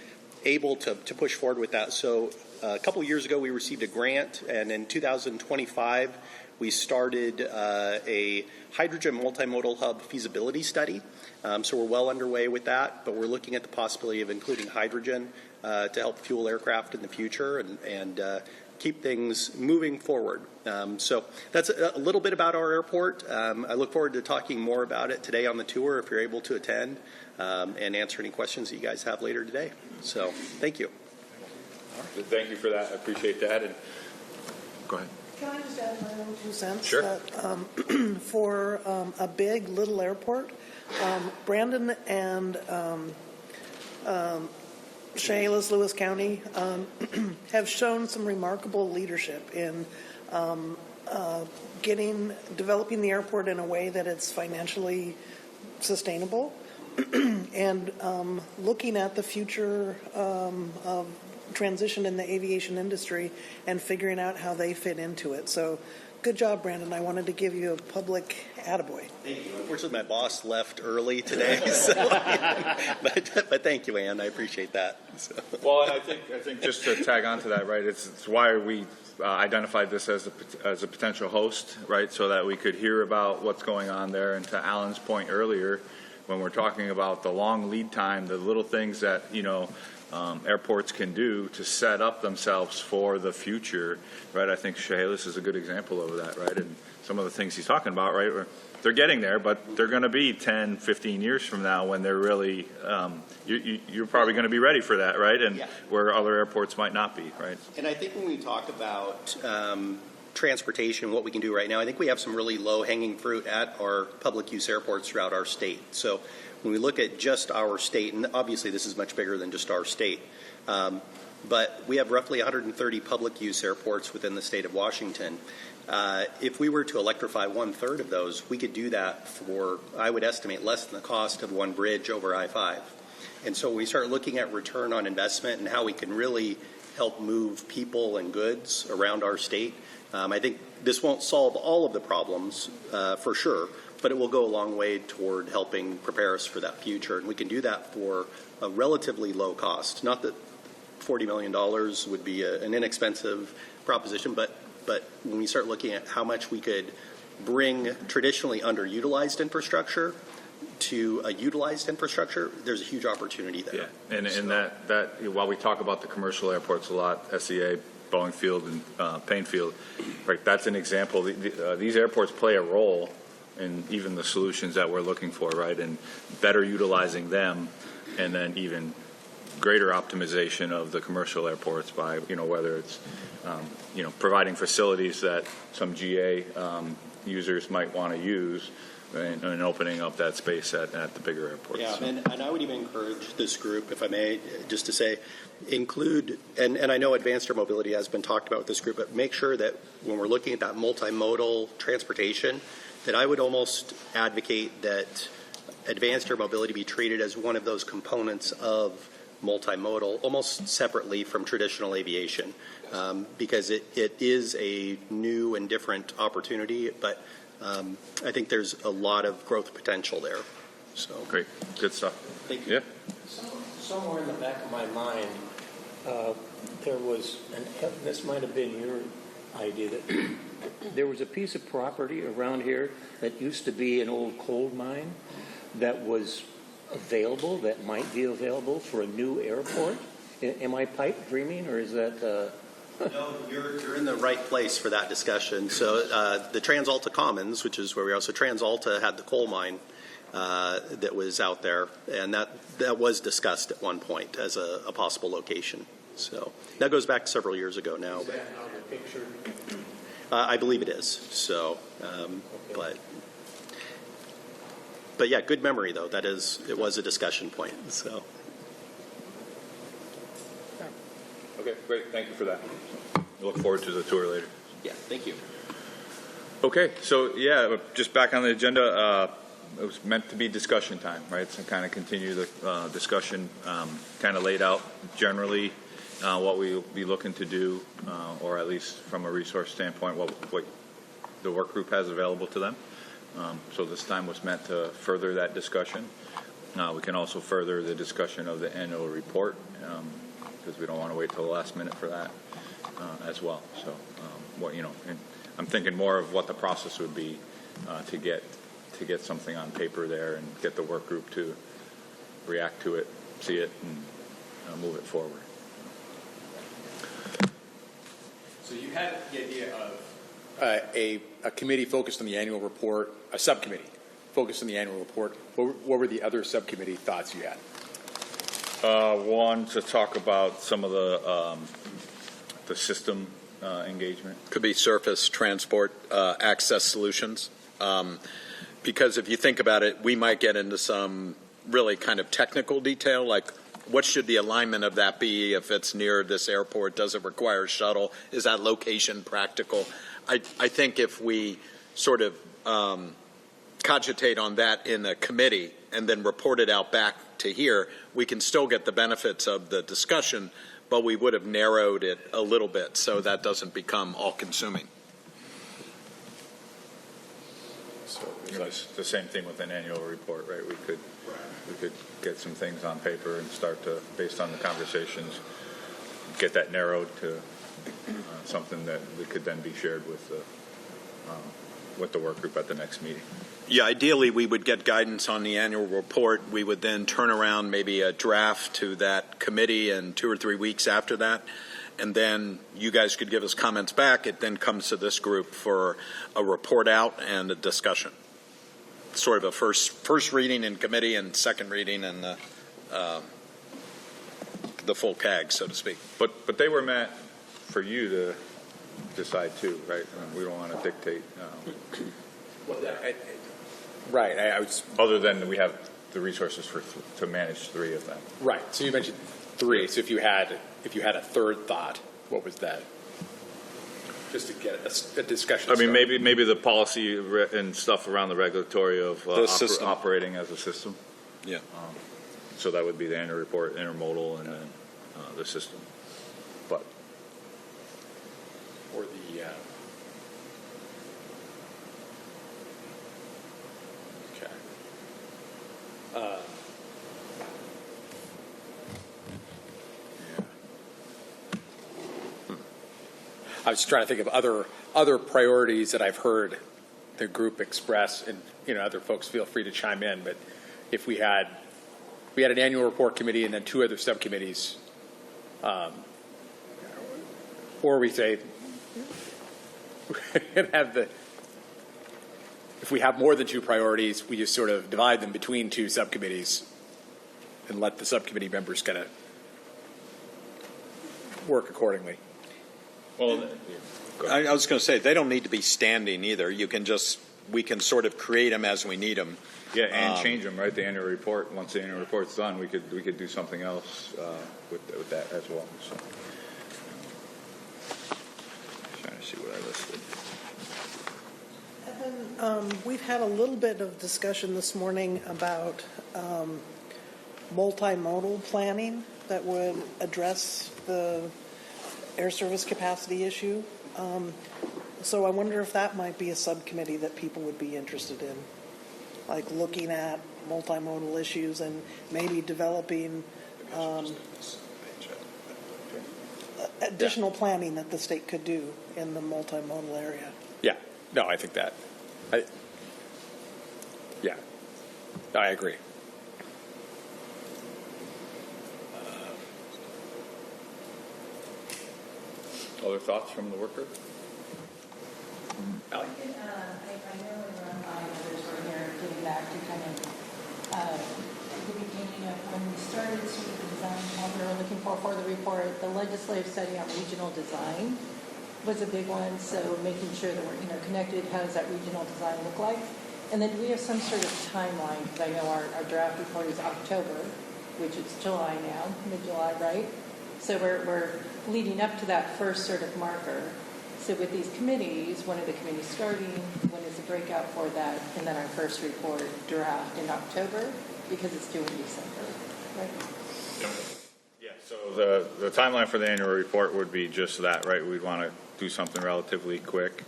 able to push forward with that. So a couple of years ago, we received a grant, and in 2025, we started a hydrogen multimodal hub feasibility study. So we're well underway with that, but we're looking at the possibility of including hydrogen to help fuel aircraft in the future and keep things moving forward. So that's a little bit about our airport. I look forward to talking more about it today on the tour if you're able to attend and answer any questions that you guys have later today. So thank you. Thank you for that. I appreciate that. And go ahead. Can I just add my own 2 cents? Sure. That, for a big little airport, Brandon and Chehalis, Lewis County have shown some remarkable leadership in developing the airport in a way that it's financially sustainable and looking at the future of transition in the aviation industry and figuring out how they fit into it. So good job, Brandon. I wanted to give you a public attaboy. Thank you. Unfortunately, my boss left early today, so, but thank you, Ann. I appreciate that. So. Well, and I think just to tag on to that, right, it's why we identified this as a potential host, right, so that we could hear about what's going on there. And to Alan's point earlier, when we're talking about the long lead time, the little things that, airports can do to set up themselves for the future, right? I think Chehalis is a good example of that, right? And some of the things he's talking about, right? They're getting there, but they're going to be 10, 15 years from now when they're really, you're probably going to be ready for that, right? And where other airports might not be, right? And I think when we talk about transportation, what we can do right now, I think we have some really low-hanging fruit at our public use airports throughout our state. So when we look at just our state, and obviously this is much bigger than just our state, but we have roughly 130 public use airports within the state of Washington. If we were to electrify 1/3 of those, we could do that for, I would estimate, less than the cost of one bridge over I-5. And so we start looking at return on investment and how we can really help move people and goods around our state. I think this won't solve all of the problems for sure, but it will go a long way toward helping prepare us for that future. And we can do that for a relatively low cost. Not that $40 million would be an inexpensive proposition, but when we start looking at how much we could bring traditionally underutilized infrastructure to a utilized infrastructure, there's a huge opportunity there. Yeah, and that while we talk about the commercial airports a lot, SEA, Boeing Field, and Payne Field, right? That's an example. These airports play a role in even the solutions that we're looking for, right? And better utilizing them, and then even greater optimization of the commercial airports by, whether it's, providing facilities that some GA users might want to use, and opening up that space at the bigger airports. Yeah, and I would even encourage this group, if I may, just to say, include, and I know advanced air mobility has been talked about with this group, but make sure that when we're looking at that multimodal transportation, that I would almost advocate that advanced air mobility be treated as one of those components of multimodal, almost separately from traditional aviation, because it is a new and different opportunity, but I think there's a lot of growth potential there. So great, good stuff. Thank you. Yeah. Somewhere in the back of my mind, there was, and this might have been your idea, that there was a piece of property around here that used to be an old coal mine that was available, that might be available for a new airport. Am I pipe dreaming, or is that... No, you're in the right place for that discussion. So the TransAlta Commons, which is where we are, so TransAlta had the coal mine that was out there, and that was discussed at one point as a possible location. So that goes back several years ago now. Is that on the picture? I believe it is. So, but yeah, good memory though. It was a discussion point. So. Okay, great. Thank you for that. I look forward to the tour later. Yeah, thank you. Okay, so yeah, just back on the agenda. It was meant to be discussion time, right? So kind of continue the discussion, kind of laid out generally what we'll be looking to do, or at least from a resource standpoint, what the work group has available to them. So this time was meant to further that discussion. We can also further the discussion of the annual report, because we don't want to wait till the last minute for that as well. So, and I'm thinking more of what the process would be to get something on paper there and get the work group to react to it, see it, and move it forward. So you had the idea of a committee focused on the annual report, a subcommittee focused on the annual report. What were the other subcommittee thoughts you had? One, to talk about some of the system engagement. Could be surface transport access solutions. Because if you think about it, we might get into some really kind of technical detail, like what should the alignment of that be if it's near this airport? Does it require a shuttle? Is that location practical? I think if we sort of cogitate on that in a committee and then report it out back to here, we can still get the benefits of the discussion, but we would have narrowed it a little bit so that doesn't become all-consuming. So it's the same thing with an annual report, right? We could get some things on paper and start to, based on the conversations, get that narrowed to something that we could then be shared with the work group at the next meeting. Yeah, ideally we would get guidance on the annual report. We would then turn around maybe a draft to that committee in 2 or 3 weeks after that. And then you guys could give us comments back. It then comes to this group for a report out and a discussion. Sort of a first reading in committee and second reading in the full CAG, so to speak. But they were meant for you to decide too, right? We don't want to dictate. Right. I was, other than we have the resources to manage 3 of them. Right. So you mentioned 3. So if you had a third thought, what was that? Just to get a discussion. I mean, maybe the policy and stuff around the regulatory of operating as a system. Yeah. So that would be the annual report, intermodal, and then the system. But or the I was trying to think of other priorities that I've heard the group express, and other folks feel free to chime in. But if we had an annual report committee and then 2 other subcommittees, or we say if we have more than 2 priorities, we just sort of divide them between 2 subcommittees and let the subcommittee members kind of work accordingly. Well, I was going to say, they don't need to be standing either. We can sort of create them as we need them. Yeah, and change them, right? The annual report. Once the annual report's done, we could do something else with that as well. So, trying to see what I listed. And then we've had a little bit of discussion this morning about multimodal planning that would address the air service capacity issue. So I wonder if that might be a subcommittee that people would be interested in, like looking at multimodal issues and maybe developing additional planning that the state could do in the multimodal area. Yeah, no, I think that. I agree. Other thoughts from the work group? I know we were on others were here getting back to kind of the beginning of when we started sort of the design, what we were looking for the report, the legislative study on regional design. was a big one, so making sure that we're interconnected, how does that regional design look like? And then do we have some sort of timeline, because I know our draft report is October, which is July now, mid-July, right? So we're leading up to that first sort of marker. So with these committees, when are the committees starting? When is the breakout for that? And then our first report draft in October, because it's due in December, right? Yeah, so the timeline for the annual report would be just that, right? We'd want to do something relatively quick,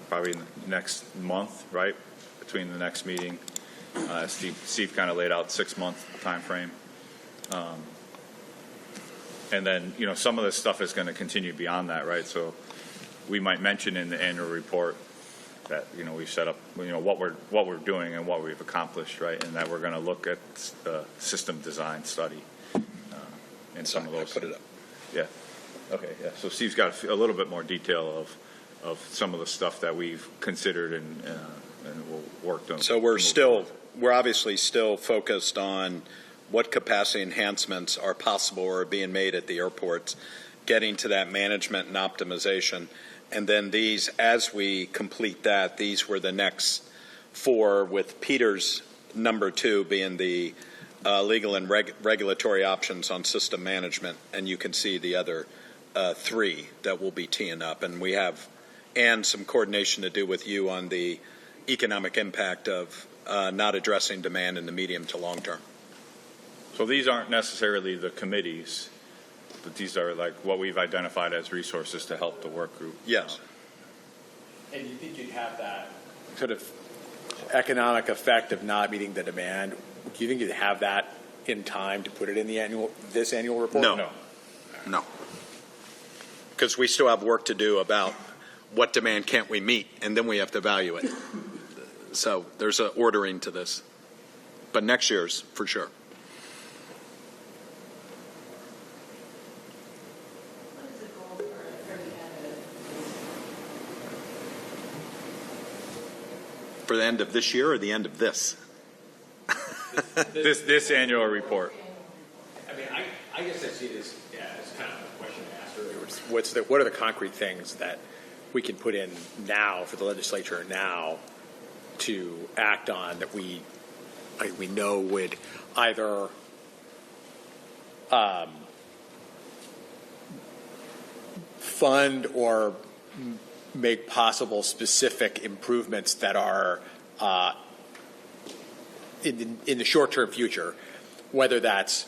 probably in the next month, right? Between the next meeting. Steve kind of laid out 6-month time frame. And then, some of this stuff is going to continue beyond that, right? So we might mention in the annual report that, we've set up, what we're doing and what we've accomplished, right? And that we're going to look at the system design study and some of those. Put it up. Yeah. Okay. Yeah. So Steve's got a little bit more detail of some of the stuff that we've considered and we'll work on. So we're obviously still focused on what capacity enhancements are possible or are being made at the airports, getting to that management and optimization. And then these, as we complete that, these were the next 4, with Peter's number 2 being the legal and regulatory options on system management. And you can see the other 3 that we'll be teeing up. And we have, and some coordination to do with you on the economic impact of not addressing demand in the medium to long term. So these aren't necessarily the committees, but these are like what we've identified as resources to help the work group. Yes. And you think you'd have that sort of economic effect of not meeting the demand? Do you think you'd have that in time to put it in this annual report? No. Because we still have work to do about what demand can't we meet, and then we have to evaluate. So there's an ordering to this. But next year's for sure. For the end of this year or the end of this? This annual report. I mean, I guess I see it as kind of a question I asked earlier. What are the concrete things that we can put in now for the legislature now to act on that we know would either fund or make possible specific improvements that are in the short-term future, whether that's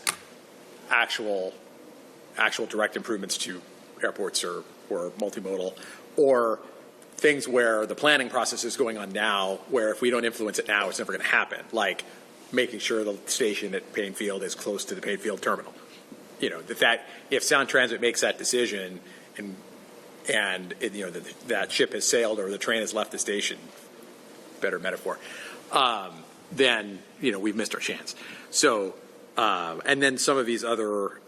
actual direct improvements to airports or multimodal, or things where the planning process is going on now, where if we don't influence it now, it's never going to happen, like making sure the station at Payne Field is close to the Payne Field terminal. That if Sound Transit makes that decision and that ship has sailed or the train has left the station, better metaphor, then we've missed our chance. So and then some of these other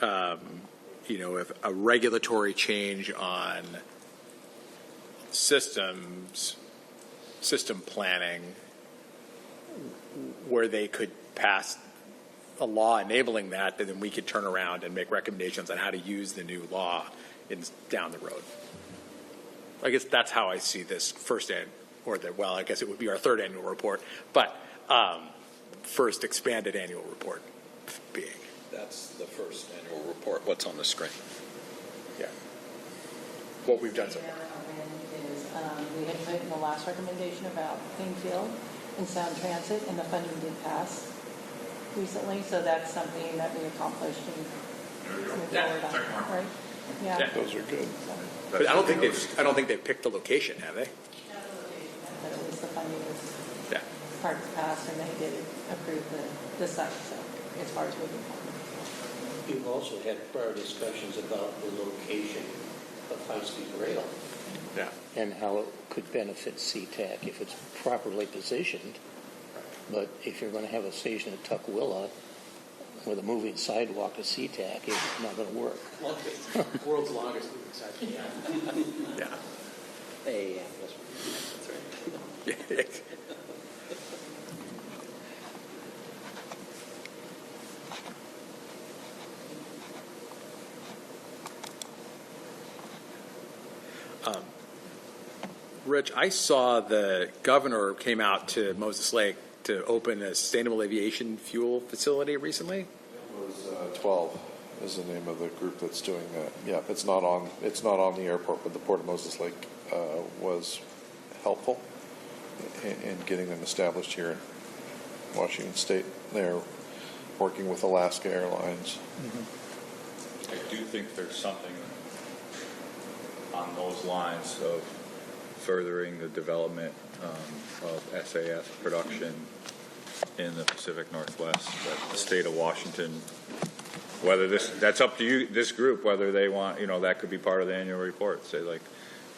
if a regulatory change on system planning, where they could pass a law enabling that, then we could turn around and make recommendations on how to use the new law down the road. I guess that's how I see this I guess it would be our 3rd annual report, but first expanded annual report being. That's the first annual report. What's on the screen? Yeah. What we've done so far. We had put in the last recommendation about Payne Field and Sound Transit, and the funding did pass recently, so that's something that we accomplished and moved forward on, right? Yeah. Those are good. But I don't think they've picked the location, have they? But at least the funding was part of the past, and they did approve the site, so as far as moving forward. You've also had prior discussions about the location of high-speed rail. Yeah. And how it could benefit Sea-Tac if it's properly positioned. But if you're going to have a station at Tukwila with a moving sidewalk to Sea-Tac, it's not going to work. World's longest moving sidewalk. Yeah. Hey, that's right. Rich, I saw the governor came out to Moses Lake to open a sustainable aviation fuel facility recently. It was 12 is the name of the group that's doing that. Yeah, it's not on the airport, but the Port of Moses Lake was helpful in getting them established here in Washington State. They're working with Alaska Airlines. I do think there's something on those lines of furthering the development of SAF production in the Pacific Northwest, that the state of Washington, whether that's up to you, this group, whether they want, that could be part of the annual report. Say, like,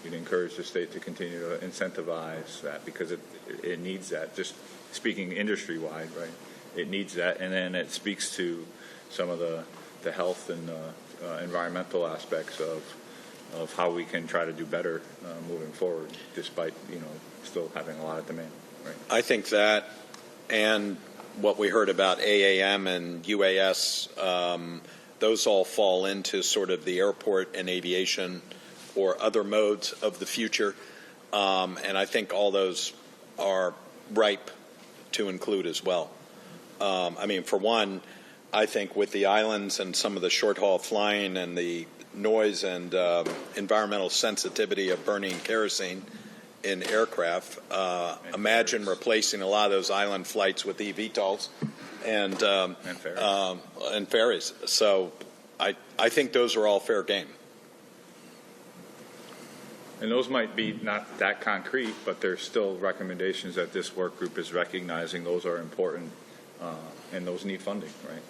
you'd encourage the state to continue to incentivize that because it needs that. Just speaking industry-wide, right? It needs that, and then it speaks to some of the health and environmental aspects of how we can try to do better moving forward, despite still having a lot of demand. Right? I think that, and what we heard about AAM and UAS, those all fall into sort of the airport and aviation or other modes of the future, and I think all those are ripe to include as well. For one, I think with the islands and some of the short-haul flying and the noise and environmental sensitivity of burning kerosene in aircraft, imagine replacing a lot of those island flights with eVTOLs and ferries. So I think those are all fair game. And those might be not that concrete, but there's still recommendations that this work group is recognizing those are important and those need funding, right?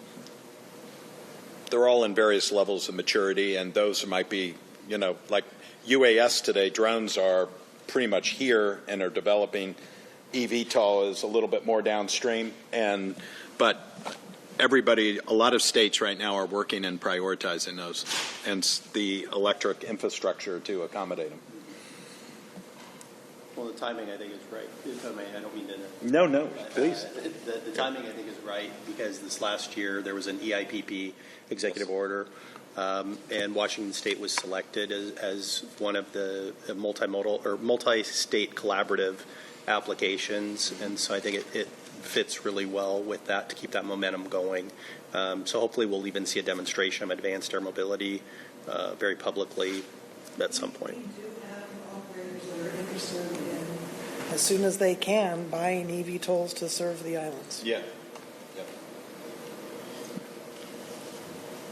They're all in various levels of maturity, and those might be, like UAS today, drones are pretty much here and are developing. eVTOL is a little bit more downstream, but everybody, a lot of states right now are working and prioritizing those and the electric infrastructure to accommodate them. Well, the timing, I think, is right. If I may, I don't mean to... No, please. The timing, I think, is right because this last year there was an EIPP executive order, and Washington State was selected as one of the multimodal or multi-state collaborative applications, and so I think it fits really well with that to keep that momentum going. So hopefully we'll even see a demonstration of advanced air mobility very publicly at some point. As soon as they can, buying eVTOLs to serve the islands. Yeah.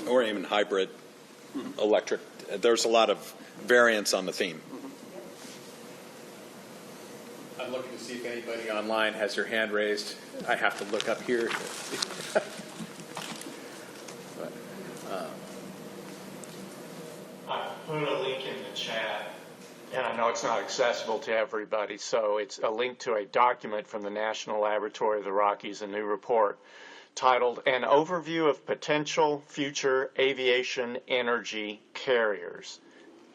Or even hybrid electric. There's a lot of variance on the theme. I'm looking to see if anybody online has their hand raised. I have to look up here. I put a link in the chat, and I know it's not accessible to everybody, so it's a link to a document from the National Laboratory of the Rockies, a new report titled An Overview of Potential Future Aviation Energy Carriers.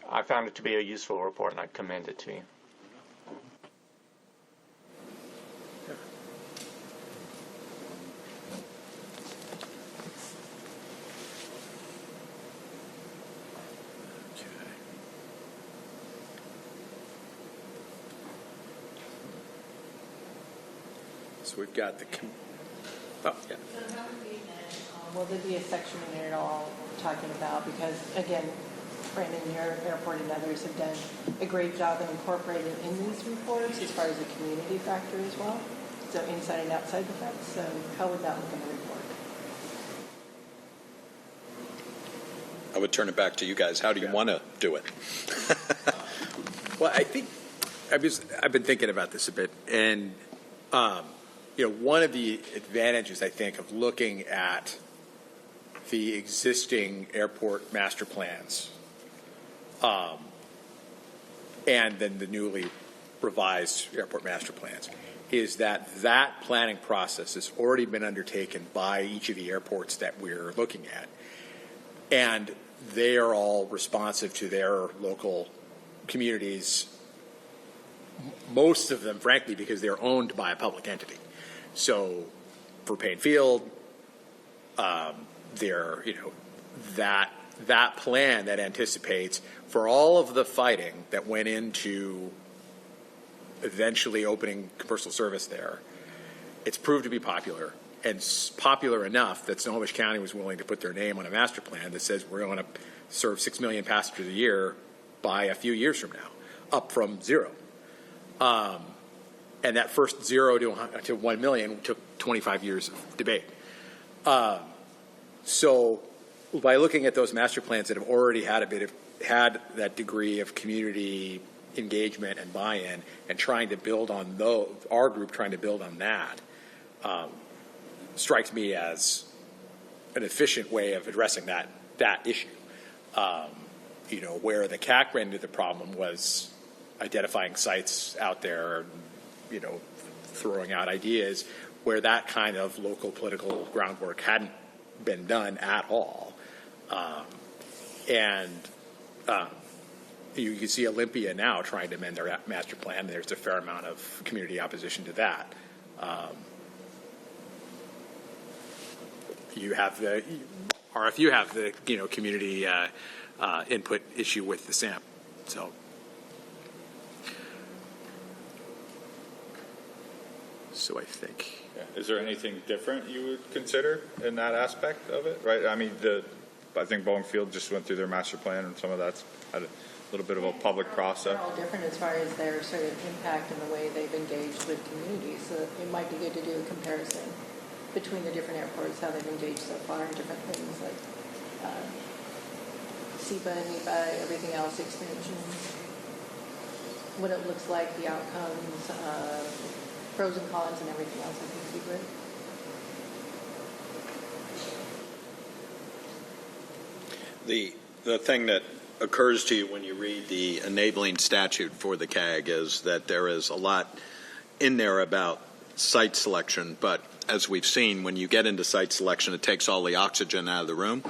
I found it to be a useful report, and I commend it to you. So we've got the... Will there be a section in there at all talking about, because again, Brandon, your airport and others have done a great job in incorporating in these reports as far as the community factor as well, so inside and outside the fence. So how would that look in the report? I would turn it back to you guys. How do you want to do it? Well, I think I've been thinking about this a bit, and one of the advantages, I think, of looking at the existing airport master plans and then the newly revised airport master plans is that planning process has already been undertaken by each of the airports that we're looking at. And they are all responsive to their local communities, most of them, frankly, because they're owned by a public entity. So for Payne Field, that plan that anticipates for all of the fighting that went into eventually opening commercial service there. It's proved to be popular, and popular enough that Snohomish County was willing to put their name on a master plan that says we're going to serve 6 million passengers a year by a few years from now, up from 0. And that first 0 to 1 million took 25 years of debate. So by looking at those master plans that have already had that degree of community engagement and buy-in, and trying to build on our group trying to build on that, strikes me as an efficient way of addressing that issue. Where the CAC ran into the problem was identifying sites out there, throwing out ideas where that kind of local political groundwork hadn't been done at all. You can see Olympia now trying to amend their master plan. There's a fair amount of community opposition to that. You have the community input issue with the SAMP. So I think. Yeah. Is there anything different you would consider in that aspect of it? Right. I mean, I think Boeing Field just went through their master plan, and some of that's had a little bit of a public process. They're all different as far as their sort of impact and the way they've engaged with communities. So it might be good to do a comparison between the different airports, how they've engaged so far in different things like SEPA, NEPA, everything else, expansions, what it looks like, the outcomes, pros and cons, and everything else. I think would be great. The thing that occurs to you when you read the enabling statute for the CAG is that there is a lot in there about site selection, but as we've seen, when you get into site selection, it takes all the oxygen out of the room.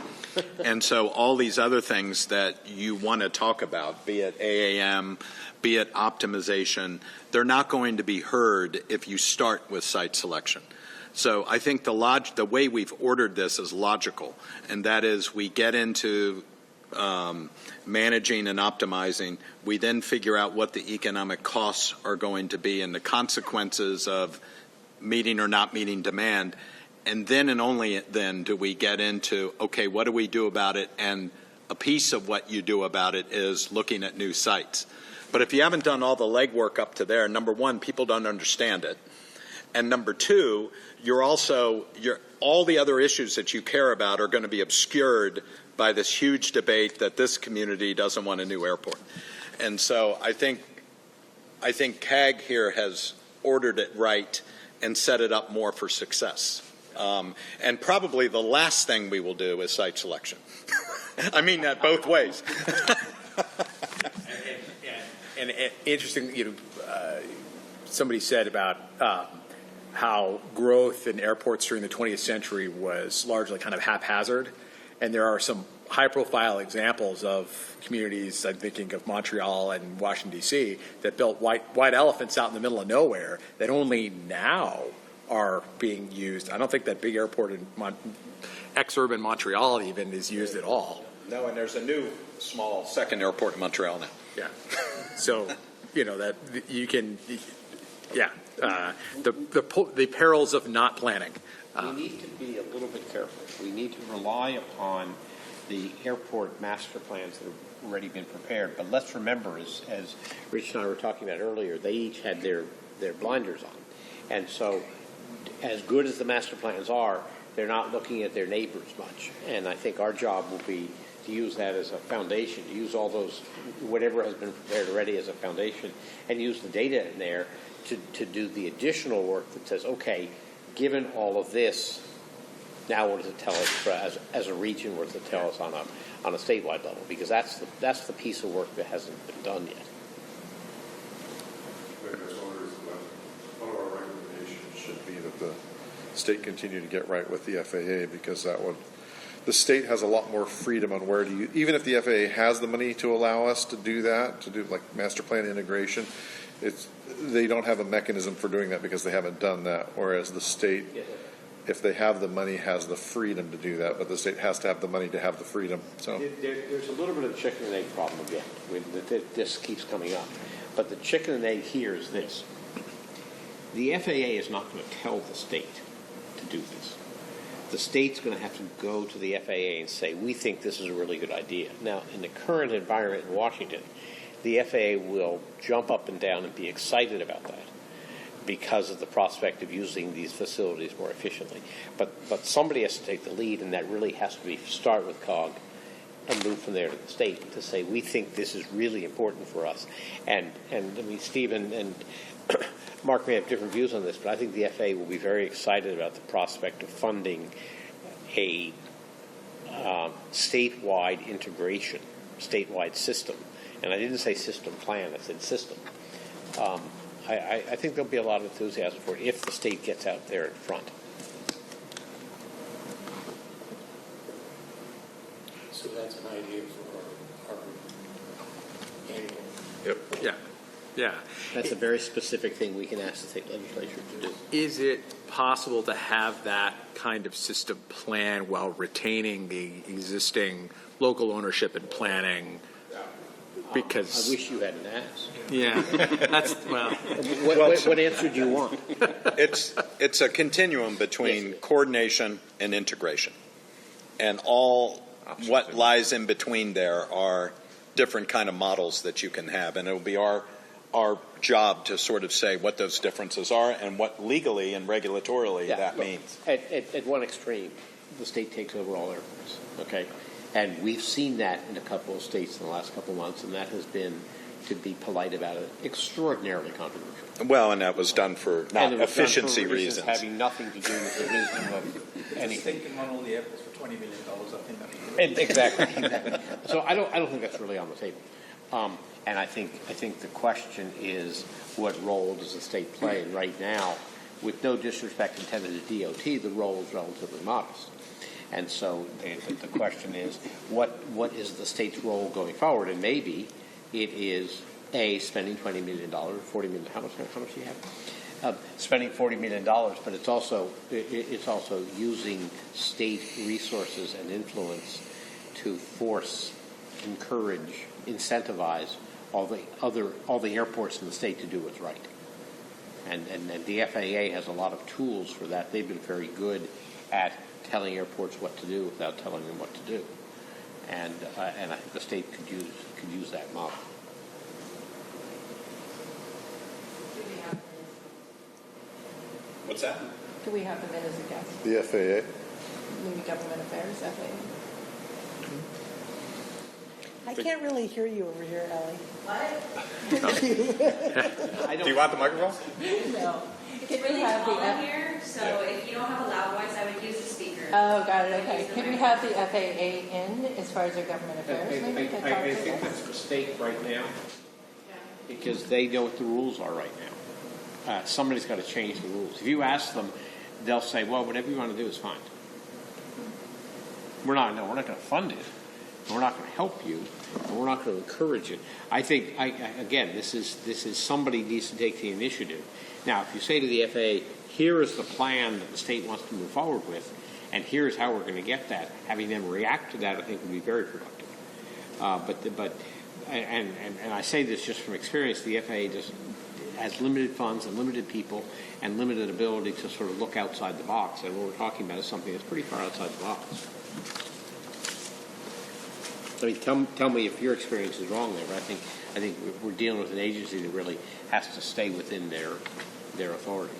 And so all these other things that you want to talk about, be it AAM, be it optimization, they're not going to be heard if you start with site selection. So I think the way we've ordered this is logical, and that is we get into managing and optimizing. We then figure out what the economic costs are going to be and the consequences of meeting or not meeting demand. And then and only then do we get into, okay, what do we do about it? And a piece of what you do about it is looking at new sites. But if you haven't done all the legwork up to there, number one, people don't understand it. And number two, all the other issues that you care about are going to be obscured by this huge debate that this community doesn't want a new airport. And so I think CAG here has ordered it right and set it up more for success. And probably the last thing we will do is site selection. I mean that both ways. and interesting, somebody said about how growth in airports during the 20th century was largely kind of haphazard. And there are some high-profile examples of communities, I'm thinking of Montreal and Washington, D.C., that built white elephants out in the middle of nowhere that only now are being used. I don't think that big airport in ex-urban Montreal even is used at all. No, and there's a new small second airport in Montreal now. Yeah. So, that you can, the perils of not planning. We need to be a little bit careful. We need to rely upon the airport master plans that have already been prepared. But let's remember, as Rich and I were talking about earlier, they each had their blinders on. And so as good as the master plans are, they're not looking at their neighbors much. And I think our job will be to use that as a foundation, to use all those, whatever has been prepared already as a foundation, and use the data in there to do the additional work that says, okay, given all of this, now what does it tell us as a region? What does it tell us on a statewide level? Because that's the piece of work that hasn't been done yet. One of our recommendations should be that the state continue to get right with the FAA, because the state has a lot more freedom on where to use, even if the FAA has the money to allow us to do that, to do like master plan integration, they don't have a mechanism for doing that because they haven't done that, whereas the state, if they have the money, has the freedom to do that, but the state has to have the money to have the freedom. So there's a little bit of the chicken and egg problem again. This keeps coming up. But the chicken and egg here is this. The FAA is not going to tell the state to do this. The state's going to have to go to the FAA and say, we think this is a really good idea. Now, in the current environment in Washington, the FAA will jump up and down and be excited about that because of the prospect of using these facilities more efficiently. But somebody has to take the lead, and that really has to be start with COG and move from there to the state to say, we think this is really important for us. And I mean, Stephen and Mark may have different views on this, but I think the FAA will be very excited about the prospect of funding a statewide integration, statewide system. And I didn't say system plan, I said system. I think there'll be a lot of enthusiasm for it if the state gets out there in front. So that's an idea for our annual. Yep. Yeah. Yeah. That's a very specific thing we can ask the state legislature to do. Is it possible to have that kind of system plan while retaining the existing local ownership and planning? Because I wish you hadn't asked. Yeah, that's well. What answer do you want? It's a continuum between coordination and integration, and all what lies in between there are different kind of models that you can have, and it will be our job to sort of say what those differences are and what legally and regulatorily that means. At one extreme, the state takes over all airports. Okay. And we've seen that in a couple of states in the last couple of months, and that has been, to be polite about it, extraordinarily controversial. Well, and that was done for not efficiency reasons. Having nothing to do with the wisdom of anything. The state can run all the airports for $20 million. I think Exactly. So I don't think that's really on the table. And I think the question is, what role does the state play? And right now, with no disrespect intended to DOT, the role is relatively modest. And so the question is, what is the state's role going forward? And maybe it is spending $20 million, $40 million. How much do you have? Spending $40 million, but it's also using state resources and influence to force, encourage, incentivize all the airports in the state to do what's right. And the FAA has a lot of tools for that. They've been very good at telling airports what to do without telling them what to do, and I think the state could use that model. What's that? Do we have them in as a guest? The FAA. Maybe Government Affairs, FAA. I can't really hear you over here, Ellie. What? Do you want the microphone? No. It's really tall in here, so if you don't have a loud voice, I would use the speaker. Oh, got it. Okay. Can we have the FAA in as far as their government affairs? Maybe to talk I to think them? that's the state right now, because they know what the rules are right now. Somebody's got to change the rules. If you ask them, they'll say, "Well, whatever you want to do is fine. We're not going to fund it. We're not going to help you. And we're not going to encourage it." I think, again, this is somebody needs to take the initiative. Now, if you say to the FAA, here is the plan that the state wants to move forward with, and here's how we're going to get that, having them react to that, I think would be very productive. But I say this just from experience, the FAA just has limited funds and limited people and limited ability to sort of look outside the box. And what we're talking about is something that's pretty far outside the box. I mean, tell me if your experience is wrong there. But I think we're dealing with an agency that really has to stay within their authority,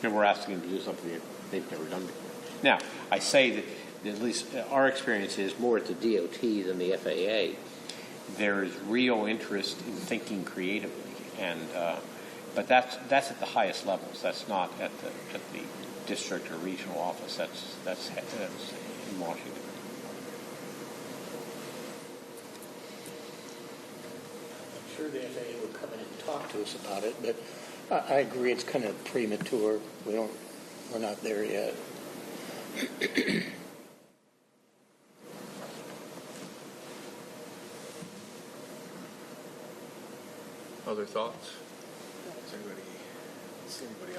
and we're asking them to do something that they've never done before. Now, I say that at least our experience is more at the DOT than the FAA. There is real interest in thinking creatively, and but that's at the highest levels. That's not at the district or regional office. That's in Washington. I'm sure the FAA will come in and talk to us about it, but I agree it's kind of premature. We're not there yet. Other thoughts? Is anybody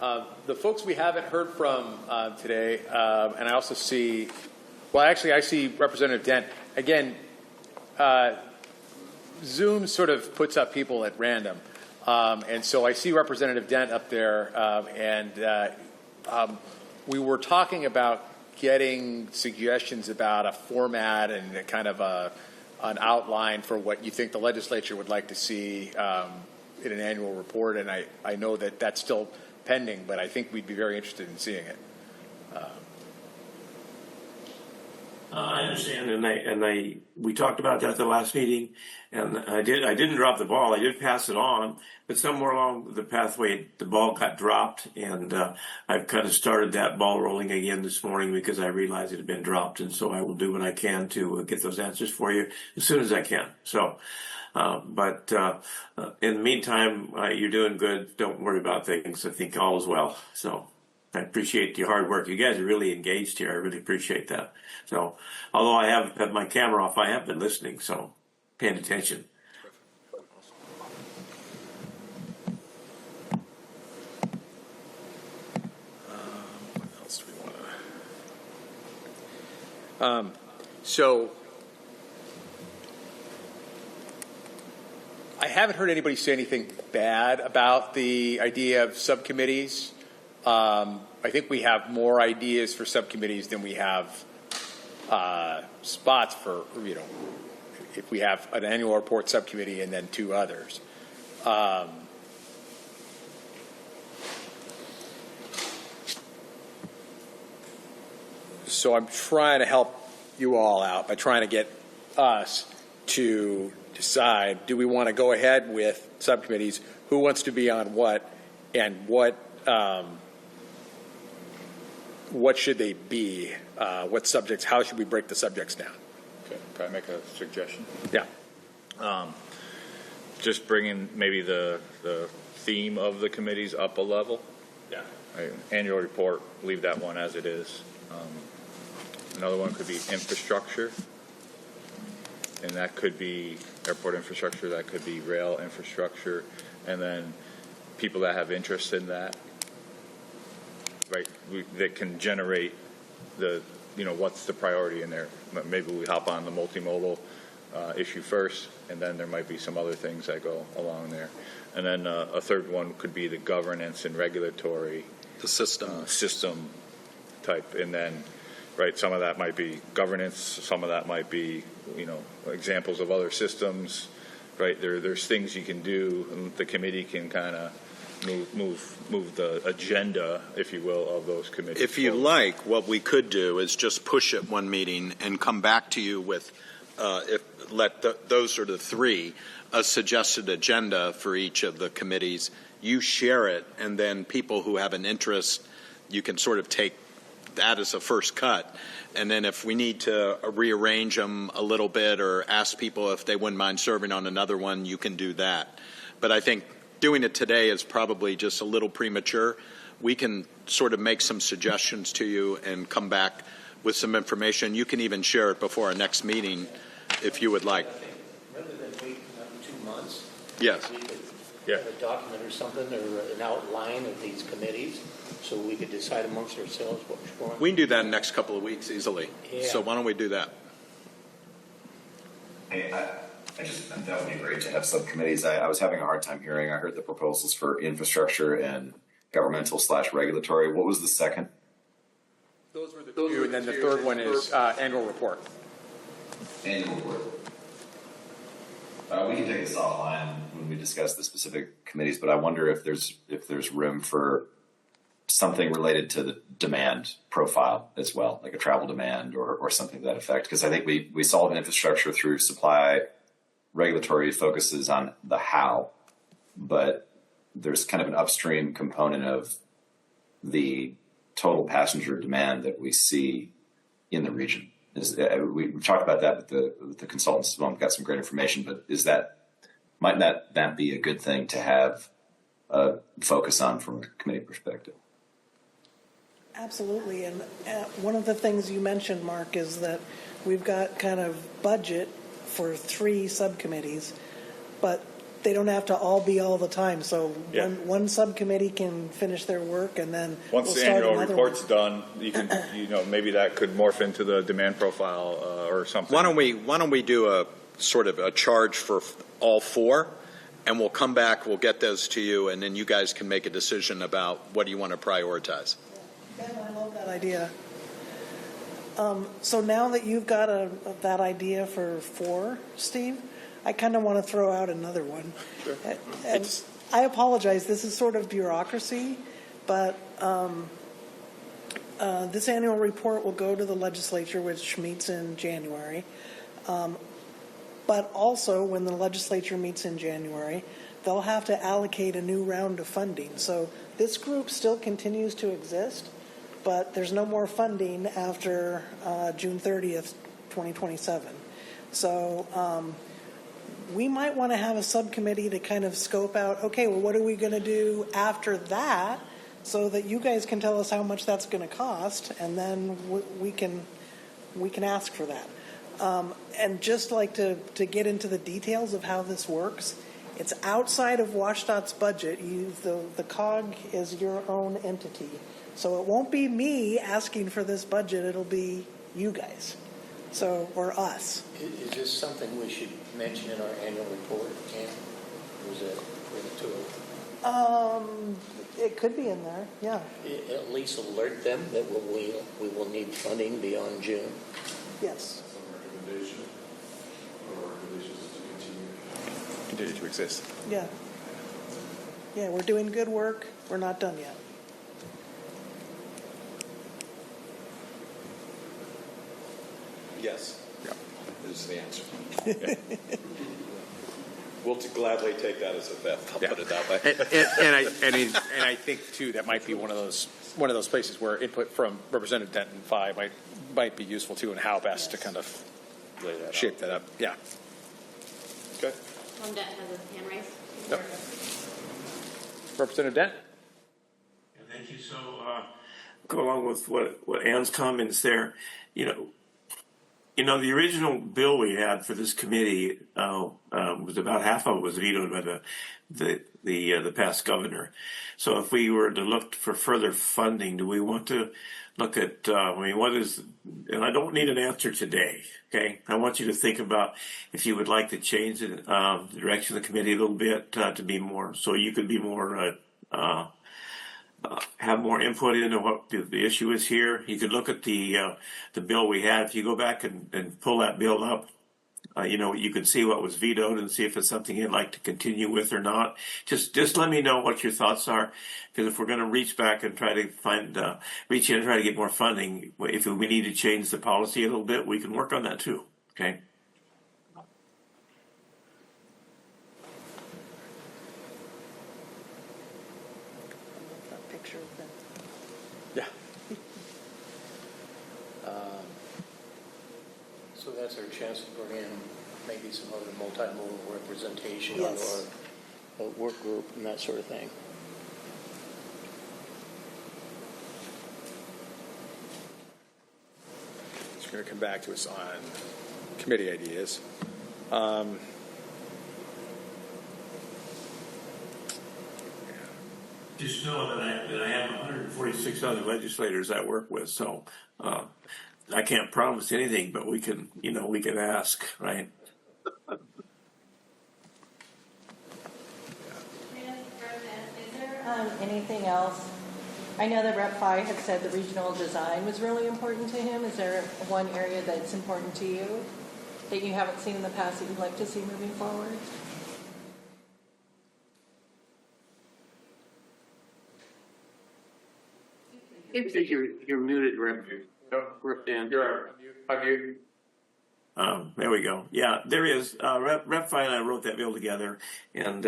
online? The folks we haven't heard from today, and I also see, well, actually, I see Representative Dent. Again, Zoom sort of puts up people at random. And so I see Representative Dent up there, we were talking about getting suggestions about a format and a kind of an outline for what you think the legislature would like to see in an annual report. And I know that that's still pending, but I think we'd be very interested in seeing it. I understand, and we talked about that at the last meeting, and I didn't drop the ball. I did pass it on, but somewhere along the pathway, the ball got dropped, and I've kind of started that ball rolling again this morning because I realized it had been dropped, and so I will do what I can to get those answers for you as soon as I can. So, but in the meantime, you're doing good. Don't worry about things. I think all is well. So. I appreciate your hard work. You guys are really engaged here. I really appreciate that. So, although I have had my camera off, I have been listening, so paying attention. What else do we want to... So, I haven't heard anybody say anything bad about the idea of subcommittees. I think we have more ideas for subcommittees than we have spots for, if we have an annual report subcommittee and then two others. So I'm trying to help you all out by trying to get us to decide, do we want to go ahead with subcommittees, who wants to be on what, and what should they be? What subjects? How should we break the subjects down? Okay. Can I make a suggestion? Yeah. Just bringing maybe the theme of the committees up a level. Yeah. Annual report, leave that one as it is. Another one could be infrastructure, and that could be airport infrastructure, that could be rail infrastructure, and then people that have interest in that. Right, that can generate what's the priority in there. Maybe we hop on the multimodal issue first, and then there might be some other things that go along there. And then a third one could be the governance and regulatory, the system type. And then, right, some of that might be governance, some of that might be examples of other systems. Right, there's things you can do, and the committee can kind of move the agenda, if you will, of those committees. If you like, what we could do is just push it one meeting and come back to you with, those are the three, a suggested agenda for each of the committees. You share it, and then people who have an interest, you can sort of take that as a first cut. And then if we need to rearrange them a little bit or ask people if they wouldn't mind serving on another one, you can do that. But I think doing it today is probably just a little premature. We can sort of make some suggestions to you and come back with some information. You can even share it before our next meeting if you would like. Rather than wait 2 months, yes, we could have a document or something or an outline of these committees so we could decide amongst ourselves what we're going. We can do that in the next couple of weeks easily. Yeah. So why don't we do that? Hey, that would be great to have subcommittees. I was having a hard time hearing. I heard the proposals for infrastructure and governmental/regulatory. What was the second? Those were the two, and then the third one is annual report. Annual report. We can take this offline when we discuss the specific committees, but I wonder if there's room for something related to the demand profile as well, like a travel demand or something to that effect. Because I think we solve infrastructure through supply. Regulatory focuses on the how, but there's kind of an upstream component of the total passenger demand that we see in the region. We talked about that with the consultants as well. We've got some great information, but might that be a good thing to have a focus on from a committee perspective? Absolutely, and one of the things you mentioned, Mark, is that we've got kind of budget for 3 subcommittees, but they don't have to all be all the time. So one subcommittee can finish their work, and then once we'll the start annual another report's one. done, you can maybe that could morph into the demand profile or something. Why don't we do sort of a charge for all four, and we'll come back, we'll get those to you, and then you guys can make a decision about what do you want to prioritize. Ben, I love that idea. So now that you've got that idea for 4, Steve, I kind of want to throw out another one. Sure. And I apologize, this is sort of bureaucracy, but this annual report will go to the legislature, which meets in January. But also, when the legislature meets in January, they'll have to allocate a new round of funding. So this group still continues to exist, but there's no more funding after June 30th, 2027. So we might want to have a subcommittee to kind of scope out, okay, well, what are we going to do after that, so that you guys can tell us how much that's going to cost, and then we can ask for that. And just like to get into the details of how this works, it's outside of WashDOT's budget. The COG is your own entity. So it won't be me asking for this budget, it'll be you guys, or us. Is this something we should mention in our annual report, Cam? Or is it premature? It could be in there, yeah. At least alert them that we will need funding beyond June. Yes. Continue to exist. Yeah. Yeah, we're doing good work. We're not done yet. Yes. Yeah. Is the answer. Okay. We'll gladly take that as a fifth. I'll put it that way. And I think too that might be one of those places where input from Representative Denton 5 might be useful too, and how best to kind of shape that up. Yeah. Okay. Tom Dent has his hand raised. Yep. Representative Dent. Thank you. So, go along with what Ann's comments there. You know, the original bill we had for this committee was about half of it was vetoed by the past governor. So, if we were to look for further funding, do we want to look at? What is? And I don't need an answer today. Okay, I want you to think about if you would like to change the direction of the committee a little bit to be more, so you could be more. Have more input into what the issue is here. You could look at the bill we had. If you go back and pull that bill up, you can see what was vetoed and see if it's something you'd like to continue with or not. Just let me know what your thoughts are, because if we're going to reach back and try to reach in and try to get more funding, if we need to change the policy a little bit, we can work on that too. Okay. Yeah. So that's our chance to bring in maybe some other multimodal representation Yes. on our work group and that sort of thing. It's going to come back to us on committee ideas. Just know that I have 146 other legislators I work with, so I can't promise anything, but we can ask, right? Is there anything else? I know that Rep. 5 had said the regional design was really important to him. Is there one area that's important to you that you haven't seen in the past that you'd like to see moving forward? You're muted, Rep. Dan. You're on mute. There we go. Yeah, there is. Rep. 5 and I wrote that bill together, and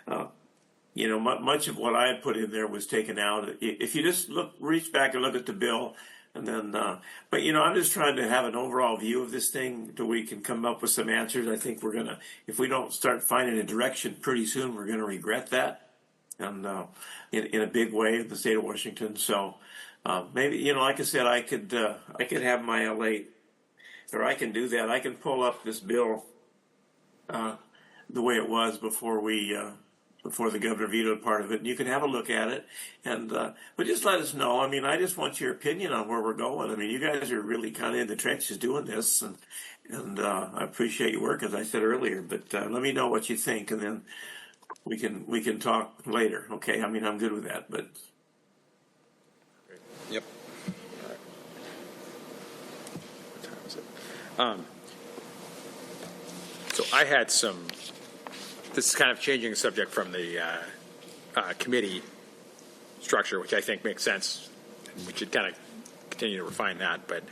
much of what I had put in there was taken out. If you just reach back and look at the bill, and then, but I'm just trying to have an overall view of this thing so we can come up with some answers. I think if we don't start finding a direction pretty soon, we're gonna regret that, and in a big way in the state of Washington. So maybe like I said, I could have my LA, or I can do that. I can pull up this bill the way it was before we before the governor vetoed part of it, and you can have a look at it. And but just let us know. I mean, I just want your opinion on where we're going. I mean, you guys are really kind of in the trenches doing this, and I appreciate your work, as I said earlier. But let me know what you think, and then we can talk later. Okay? I mean, I'm good with that, but. Yep. All right. What time is it? So I had some. This is kind of changing the subject from the committee structure, which I think makes sense. We should kind of continue to refine that. But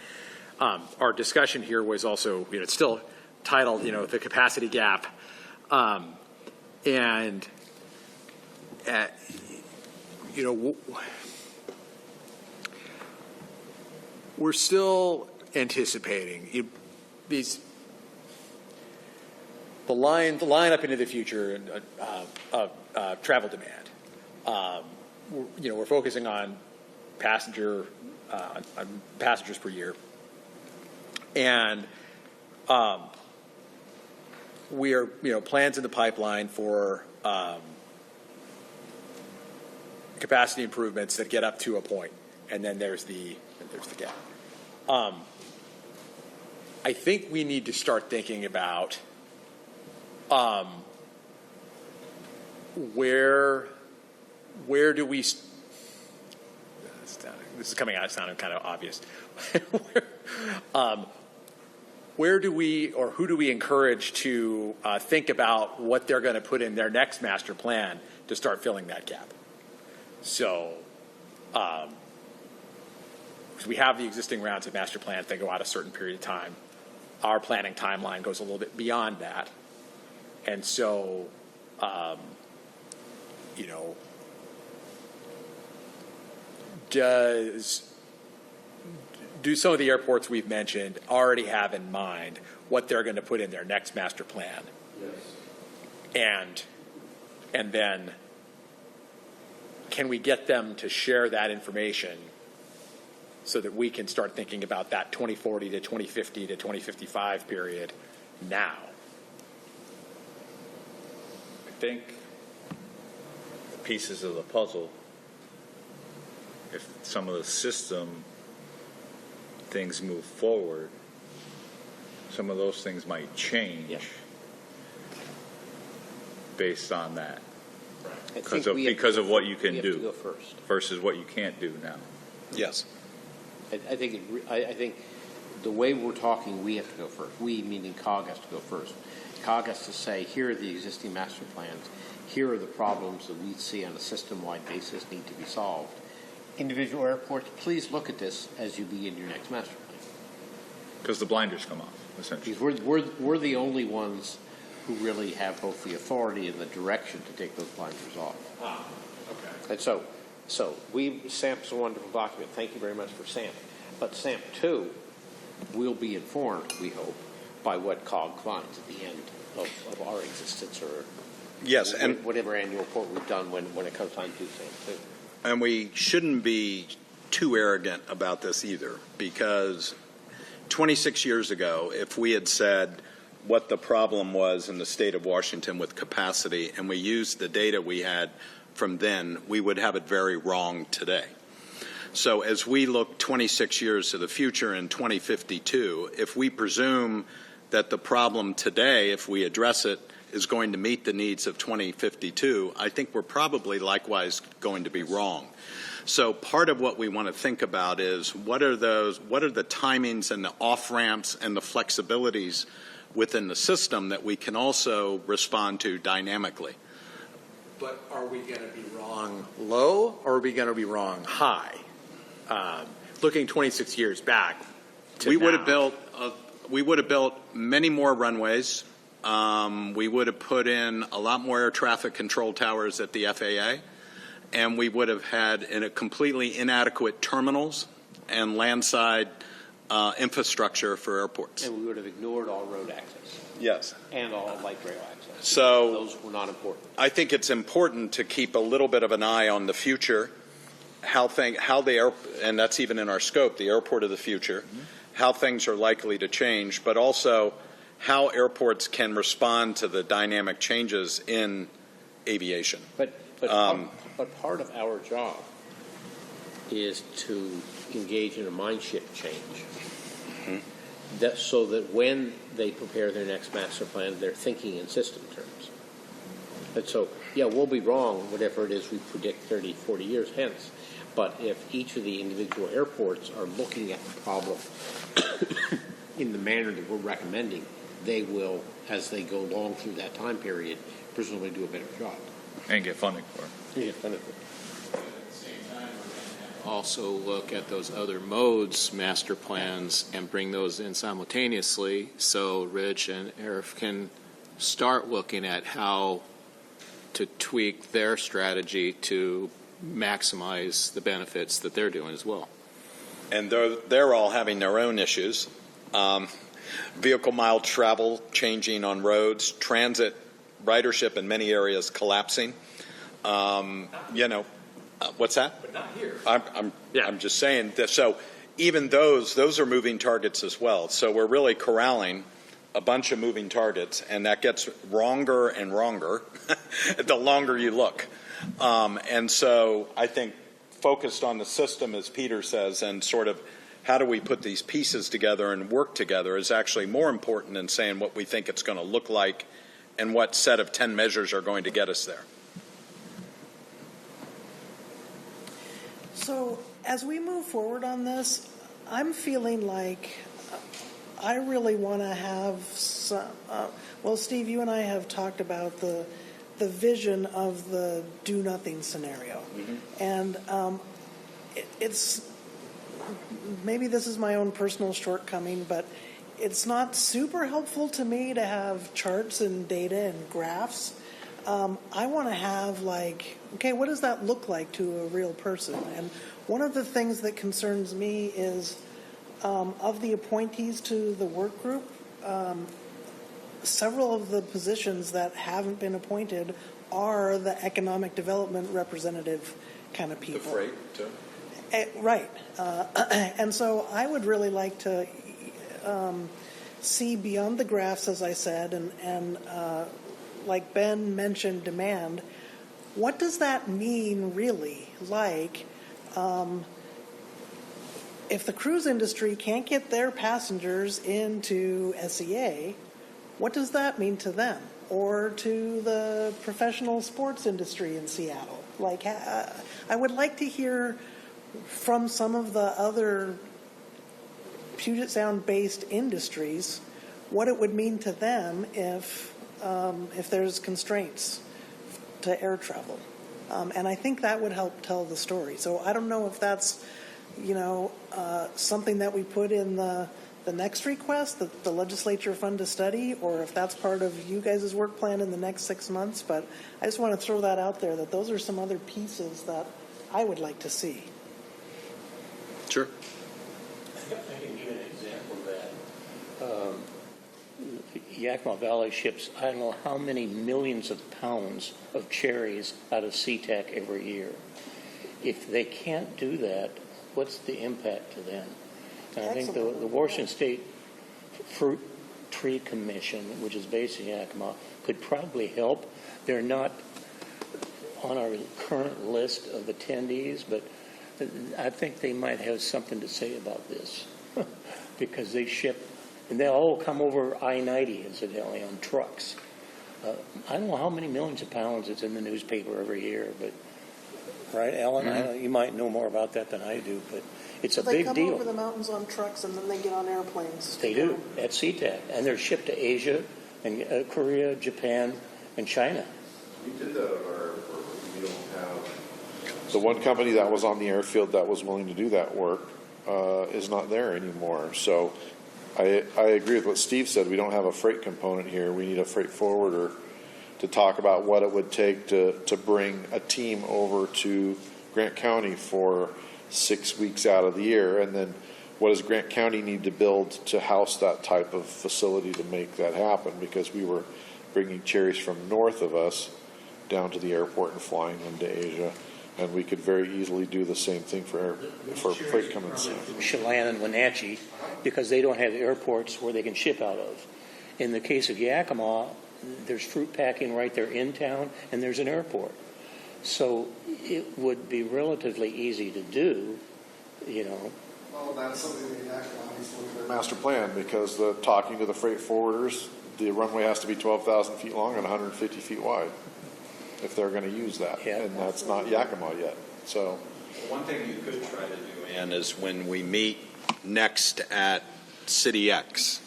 our discussion here was also, it's still titled, the capacity gap, and we're still anticipating these. The line up into the future of travel demand. We're focusing on passengers per year, and we are plans in the pipeline for capacity improvements that get up to a point, and then there's the gap. I think we need to start thinking about. Where do we? This is coming out sounding kind of obvious. Where do we, or who do we encourage to think about what they're going to put in their next master plan to start filling that gap? So, because we have the existing rounds of master plans that go out a certain period of time. Our planning timeline goes a little bit beyond that. And so, do some of the airports we've mentioned already have in mind what they're going to put in their next master plan? Yes. And then, can we get them to share that information so that we can start thinking about that 2040 to 2050 to 2055 period now? I think the pieces of the puzzle, if some of the system things move forward, some of those things might change based on that. Because of what you can do versus what you can't do now. Yes. I think the way we're talking, we have to go first. We, meaning COG, has to go first. COG has to say, here are the existing master plans. Here are the problems that we see on a system-wide basis need to be solved. Individual airports, please look at this as you begin your next master plan. Because the blinders come off, essentially. Because we're the only ones who really have both the authority and the direction to take those blinders off. Okay. And so SAMP's a wonderful document. Thank you very much for SAMP. But SAMP 2 will be informed, we hope, by what COG finds at the end of our existence, or and whatever annual report we've done when it comes time to do SAMP 2. And we shouldn't be too arrogant about this either, because 26 years ago, if we had said what the problem was in the state of Washington with capacity, and we used the data we had from then, we would have it very wrong today. So as we look 26 years to the future in 2052, if we presume that the problem today, if we address it, is going to meet the needs of 2052, I think we're probably likewise going to be wrong. So part of what we want to think about is what are the timings and the off-ramps and the flexibilities within the system that we can also respond to dynamically. But are we going to be wrong low, or are we going to be wrong high? Looking 26 years back, we would have built many more runways. We would have put in a lot more air traffic control towers at the FAA, and we would have had completely inadequate terminals and landside infrastructure for airports. And we would have ignored all road access. Yes. And all light rail access. So those were not important. I think it's important to keep a little bit of an eye on the future, and that's even in our scope, the airport of the future, how things are likely to change, but also how airports can respond to the dynamic changes in aviation. But part of our job is to engage in a mind shift change. So that when they prepare their next master plan, they're thinking in system terms. And so, yeah, we'll be wrong, whatever it is we predict 30, 40 years hence. But if each of the individual airports are looking at the problem in the manner that we're recommending, they will, as they go along through that time period, presumably do a better job. And get funding for it. Yeah, funding for it. Also look at those other modes master plans and bring those in simultaneously so Rich and Arif can start looking at how to tweak their strategy to maximize the benefits that they're doing as well. And they're all having their own issues. Vehicle mile travel changing on roads, transit ridership in many areas collapsing. What's that? But not here. I'm just saying that. So even those are moving targets as well. So we're really corralling a bunch of moving targets, and that gets wronger and wronger the longer you look. And so I think focused on the system, as Peter says, and sort of how do we put these pieces together and work together is actually more important than saying what we think it's going to look like and what set of 10 measures are going to get us there. So as we move forward on this, I'm feeling like I really want to have some, well, Steve, you and I have talked about the vision of the do-nothing scenario. And it's, maybe this is my own personal shortcoming, but it's not super helpful to me to have charts and data and graphs. I want to have okay, what does that look like to a real person? And one of the things that concerns me is of the appointees to the work group, several of the positions that haven't been appointed are the economic development representative kind of people. The freight, too. Right. And so I would really like to see beyond the graphs, as I said, and like Ben mentioned, demand. What does that mean, really? If the cruise industry can't get their passengers into SEA, what does that mean to them? Or to the professional sports industry in Seattle? I would like to hear from some of the other Puget Sound-based industries what it would mean to them if there's constraints to air travel. And I think that would help tell the story. So I don't know if that's, something that we put in the next request, the legislature fund to study, or if that's part of you guys' work plan in the next 6 months. But I just want to throw that out there, that those are some other pieces that I would like to see. Sure. I can give an example of that. Yakima Valley ships, I don't know how many millions of pounds of cherries out of Sea-Tac every year. If they can't do that, what's the impact to them? And I think the Washington State Fruit Tree Commission, which is based in Yakima, could probably help. They're not on our current list of attendees, but I think they might have something to say about this because they ship, and they all come over I-90, incidentally, on trucks. I don't know how many millions of pounds it's in the newspaper every year, but right, Ellen? Mm-hmm. You might know more about that than I do, but it's a big deal. They come over the mountains on trucks and then they get on airplanes. They do, at Sea-Tac, and they're shipped to Asia, and Korea, Japan, and China. We did that at our airport. We don't have... The one company that was on the airfield that was willing to do that work is not there anymore. So I agree with what Steve said. We don't have a freight component here. We need a freight forwarder to talk about what it would take to bring a team over to Grant County for 6 weeks out of the year. And then what does Grant County need to build to house that type of facility to make that happen? Because we were bringing cherries from north of us down to the airport and flying them to Asia. And we could very easily do the same thing for freight coming south. Chelan and Wenatchee, because they don't have airports where they can ship out of. In the case of Yakima, there's fruit packing right there in town, and there's an airport. So it would be relatively easy to do, you know. Well, that's something that Yakima needs to look at their master plan, because talking to the freight forwarders, the runway has to be 12,000 feet long and 150 feet wide if they're going to use that. Yeah. And that's not Yakima yet. So one thing you could try to do, Ann, is when we meet next at City X,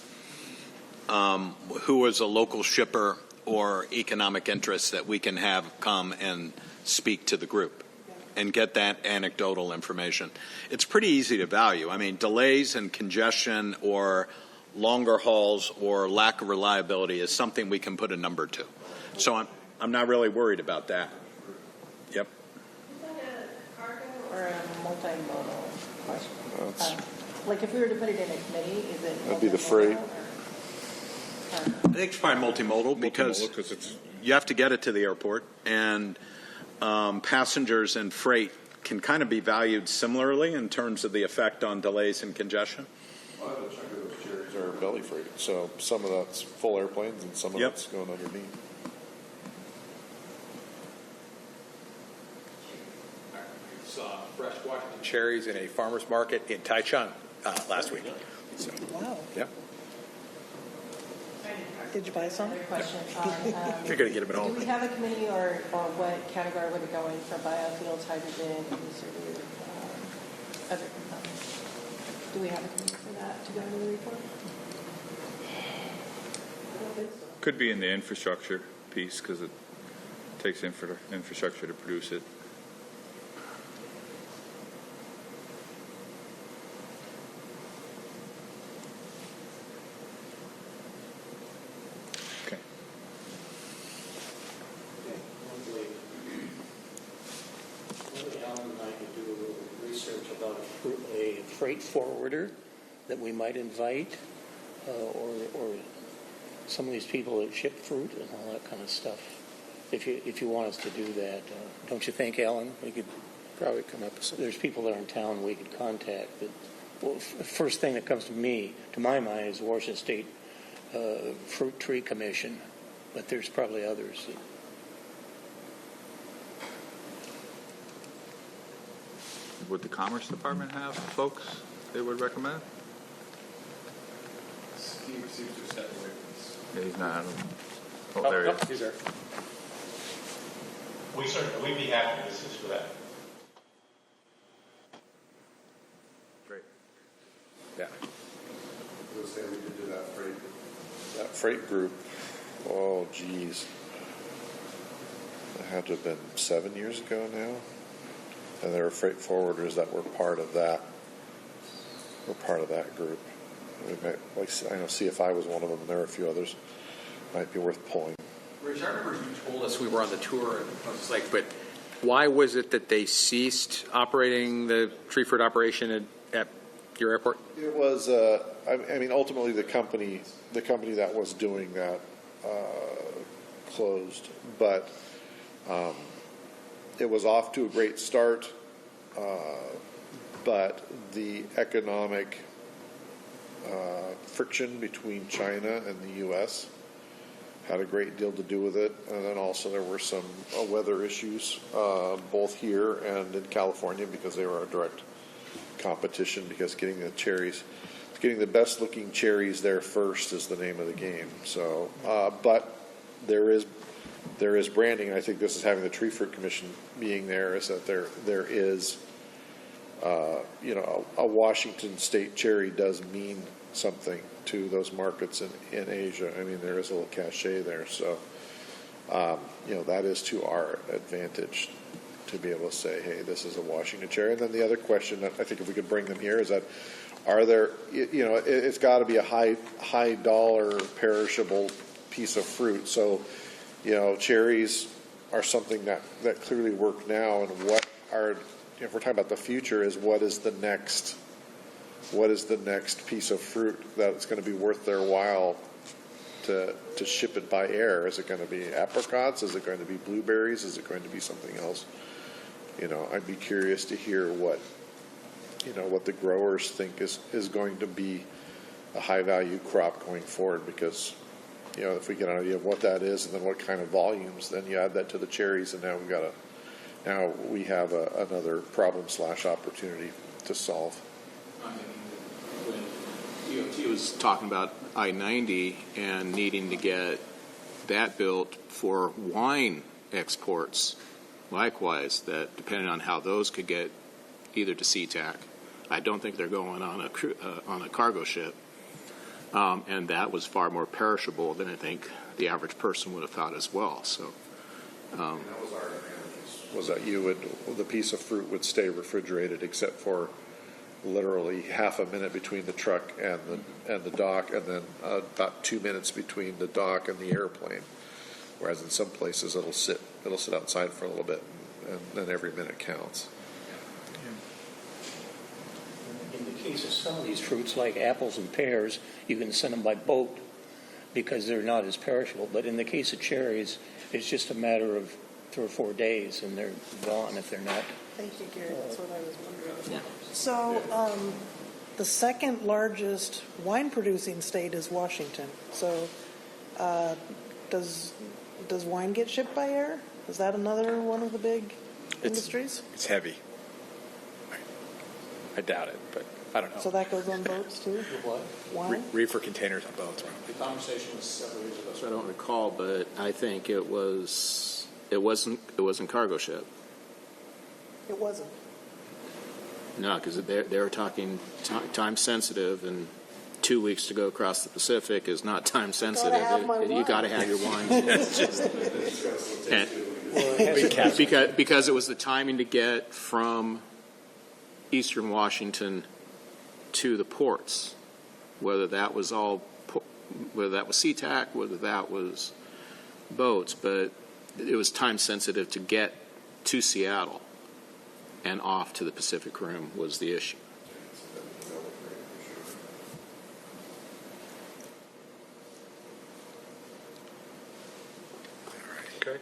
who is a local shipper or economic interest that we can have come and speak to the group and get that anecdotal information. It's pretty easy to value. I mean, delays and congestion or longer hauls or lack of reliability is something we can put a number to. So I'm not really worried about that. Yep. Is that a cargo or a multimodal question? Like if we were to put it in a committee, is it? That'd be the freight. I think it's probably multimodal because you have to get it to the airport, and passengers and freight can kind of be valued similarly in terms of the effect on delays and congestion. Well, a chunk of those cherries are belly freight, so some of that's full airplanes and some of that's going underneath. Saw fresh Washington cherries in a farmer's market in Taichung last week. So, Wow. yeah. Did you buy some? Another question on, You're going to get them at do home. we have a committee or what category would it go in for biofuels, hydrogen, and sort of other components? Do we have a committee for that to go into the report? Could be in the infrastructure piece because it takes infrastructure to produce it. Okay. Alan and I could do a little research about a freight forwarder that we might invite, or some of these people that ship fruit and all that kind of stuff. If you want us to do that, don't you think, Alan? We could probably come up with some. There's people there in town we could contact. But first thing that comes to my mind, is Washington State Fruit Tree Commission, but there's probably others. Would the Commerce Department have folks they would recommend? Steve just stepped away from this. Yeah, he's not. Oh, there he is. He's there. We'd be happy to assist with that. Great. Yeah. I was saying we could do that freight group. Oh, geez. It had to have been 7 years ago now. And there were freight forwarders that were part of that. Were part of that group. We might, like, I know CFI was one of them, and there were a few others. Might be worth pulling. Rich, I remember you told us we were on the tour, and I was like, but why was it that they ceased operating the tree fruit operation at your airport? It was, I mean, ultimately the company that was doing that closed, but it was off to a great start, but the economic friction between China and the U.S. had a great deal to do with it, and then also there were some weather issues both here and in California because they were a direct competition, because getting the best looking cherries there first is the name of the game. So, but there is branding, and I think this is having the Tree Fruit Commission being there, is that there is, a Washington State cherry does mean something to those markets in Asia. I mean, there is a little cachet there. So, that is to our advantage to be able to say, hey, this is a Washington cherry. And then the other question that I think if we could bring them here is that, are there, it's got to be a high dollar perishable piece of fruit. So, cherries are something that clearly work now, and if we're talking about the future, is what is the next piece of fruit that's going to be worth their while to ship it by air? Is it going to be apricots? Is it going to be blueberries? Is it going to be something else? I'd be curious to hear what the growers think is going to be a high value crop going forward, because if we get an idea of what that is and then what kind of volumes, then you add that to the cherries, and now we have another problem/opportunity to solve. When DOT was talking about I-90 and needing to get that built for wine exports, likewise, that depending on how those could get either to Sea-Tac, I don't think they're going on a cargo ship, and that was far more perishable than I think the average person would have thought as well. So, that was our advantage, was that the piece of fruit would stay refrigerated except for literally half a minute between the truck and the dock, and then about 2 minutes between the dock and the airplane. Whereas in some places it'll sit outside for a little bit, and then every minute counts. In the case of some of these fruits, like apples and pears, you can send them by boat because they're not as perishable. But in the case of cherries, it's just a matter of 3 or 4 days, and they're gone if they're not. Thank you, Gary. That's what I was wondering. So, the second largest wine producing state is Washington. So, does wine get shipped by air? Is that another one of the big industries? It's heavy. I doubt it, but I don't know. So that goes on boats too? What? Wine? Reefer containers on boats. The conversation was several years ago, so I don't recall, but I think it wasn't cargo ship. It wasn't. No, because they were talking time sensitive, and 2 weeks to go across the Pacific is not time sensitive. You got to have your wine. Because it was the timing to get from Eastern Washington to the ports, whether that was Sea-Tac, whether that was boats, but it was time sensitive to get to Seattle and off to the Pacific Rim was the issue. Okay.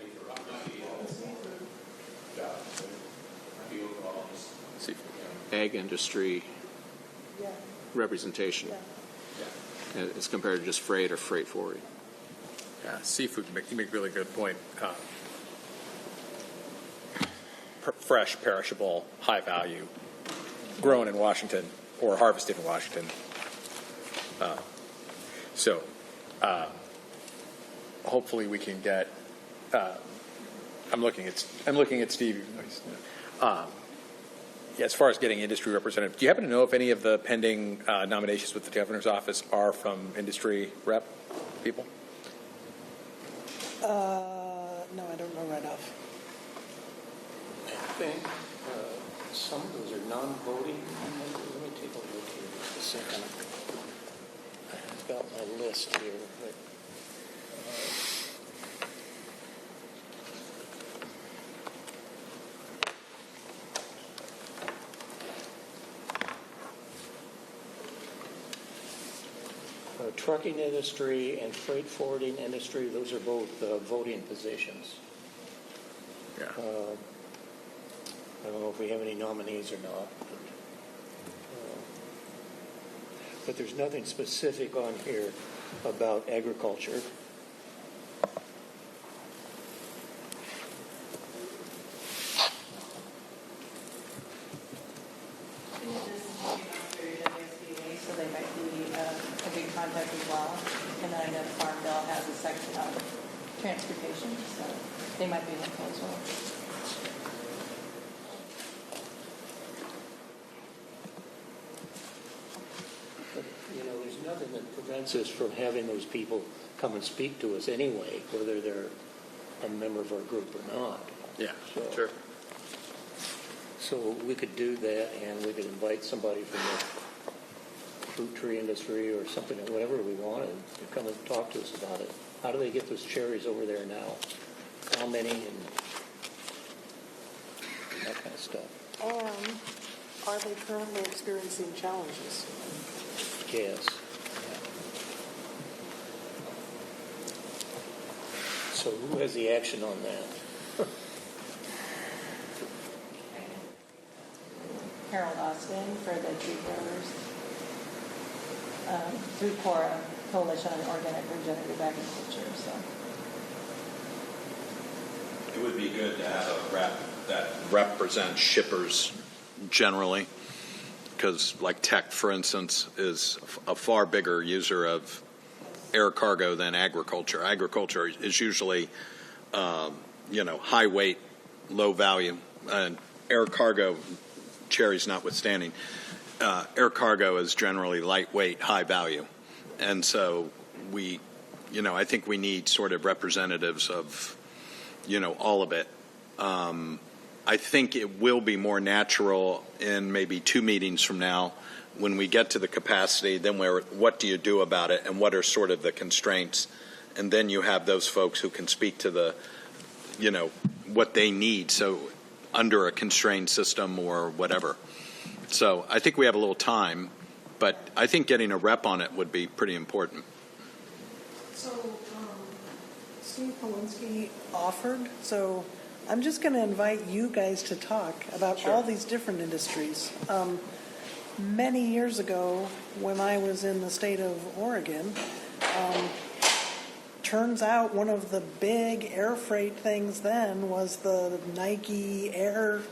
Ag industry representation as compared to just freight or freight forwarding. Yeah, seafood, you make a really good point. Fresh, perishable, high value, grown in Washington or harvested in Washington. So hopefully we can get. I'm looking at Steve. As far as getting industry representatives, do you happen to know if any of the pending nominations with the governor's office are from industry rep people? No, I don't know right off. I think some of those are non-voting. Let me take a look here just a second. I've got my list here. But, trucking industry and freight forwarding industry, those are both voting positions. Yeah. I don't know if we have any nominees or not. But there's nothing specific on here about agriculture. So they might be a big contact as well. And then I know Farm Bill has a section on transportation, so they might be helpful as well. But, there's nothing that prevents us from having those people come and speak to us anyway, whether they're a member of our group or not. Yeah, sure. So we could do that, and we could invite somebody from the fruit tree industry or something, whatever we wanted, to come and talk to us about it. How do they get those cherries over there now? How many, and that kind of stuff. And are they currently experiencing challenges? Yes. So who has the action on that? Harold Austin for the tree growers through Cora. Coalition on Organic Regenerative Agriculture, so. It would be good to have a rep that represents shippers generally, because like Tech, for instance, is a far bigger user of air cargo than agriculture. Agriculture is usually, high weight, low value, and air cargo, cherries notwithstanding, air cargo is generally lightweight, high value. And so I think we need sort of representatives of, all of it. I think it will be more natural in maybe 2 meetings from now when we get to the capacity, then what do you do about it and what are sort of the constraints? And then you have those folks who can speak to the, what they need. So under a constrained system or whatever. So I think we have a little time, but I think getting a rep on it would be pretty important. So Steve Polinsky offered, so I'm just going to invite you guys to talk about all these different industries. Many years ago, when I was in the state of Oregon, turns out one of the big air freight things then was the Nike Air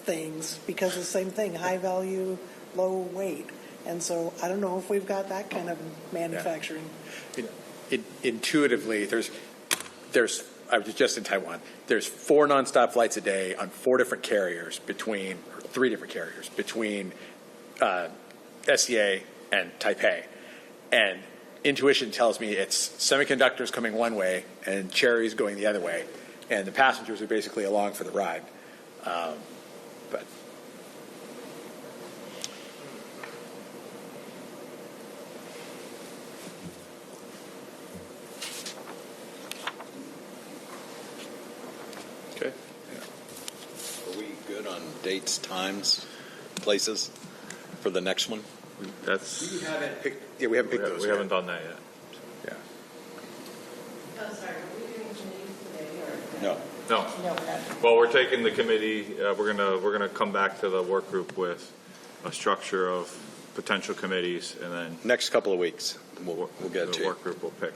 things, because of the same thing, high value, low weight. And so I don't know if we've got that kind of manufacturing. Intuitively, I was just in Taiwan. There's 4 nonstop flights a day on 3 different carriers between SEA and Taipei. And intuition tells me it's semiconductors coming one way and cherries going the other way. And the passengers are basically along for the ride. But Okay. Are we good on dates, times, places for the next one? we haven't picked those. We haven't done that yet. Yeah. Oh, sorry, were we doing committees today or? No. No. No, we're not. Well, we're taking the committee. We're gonna come back to the work group with a structure of potential committees, and then next couple of weeks we'll get to the work group will pick.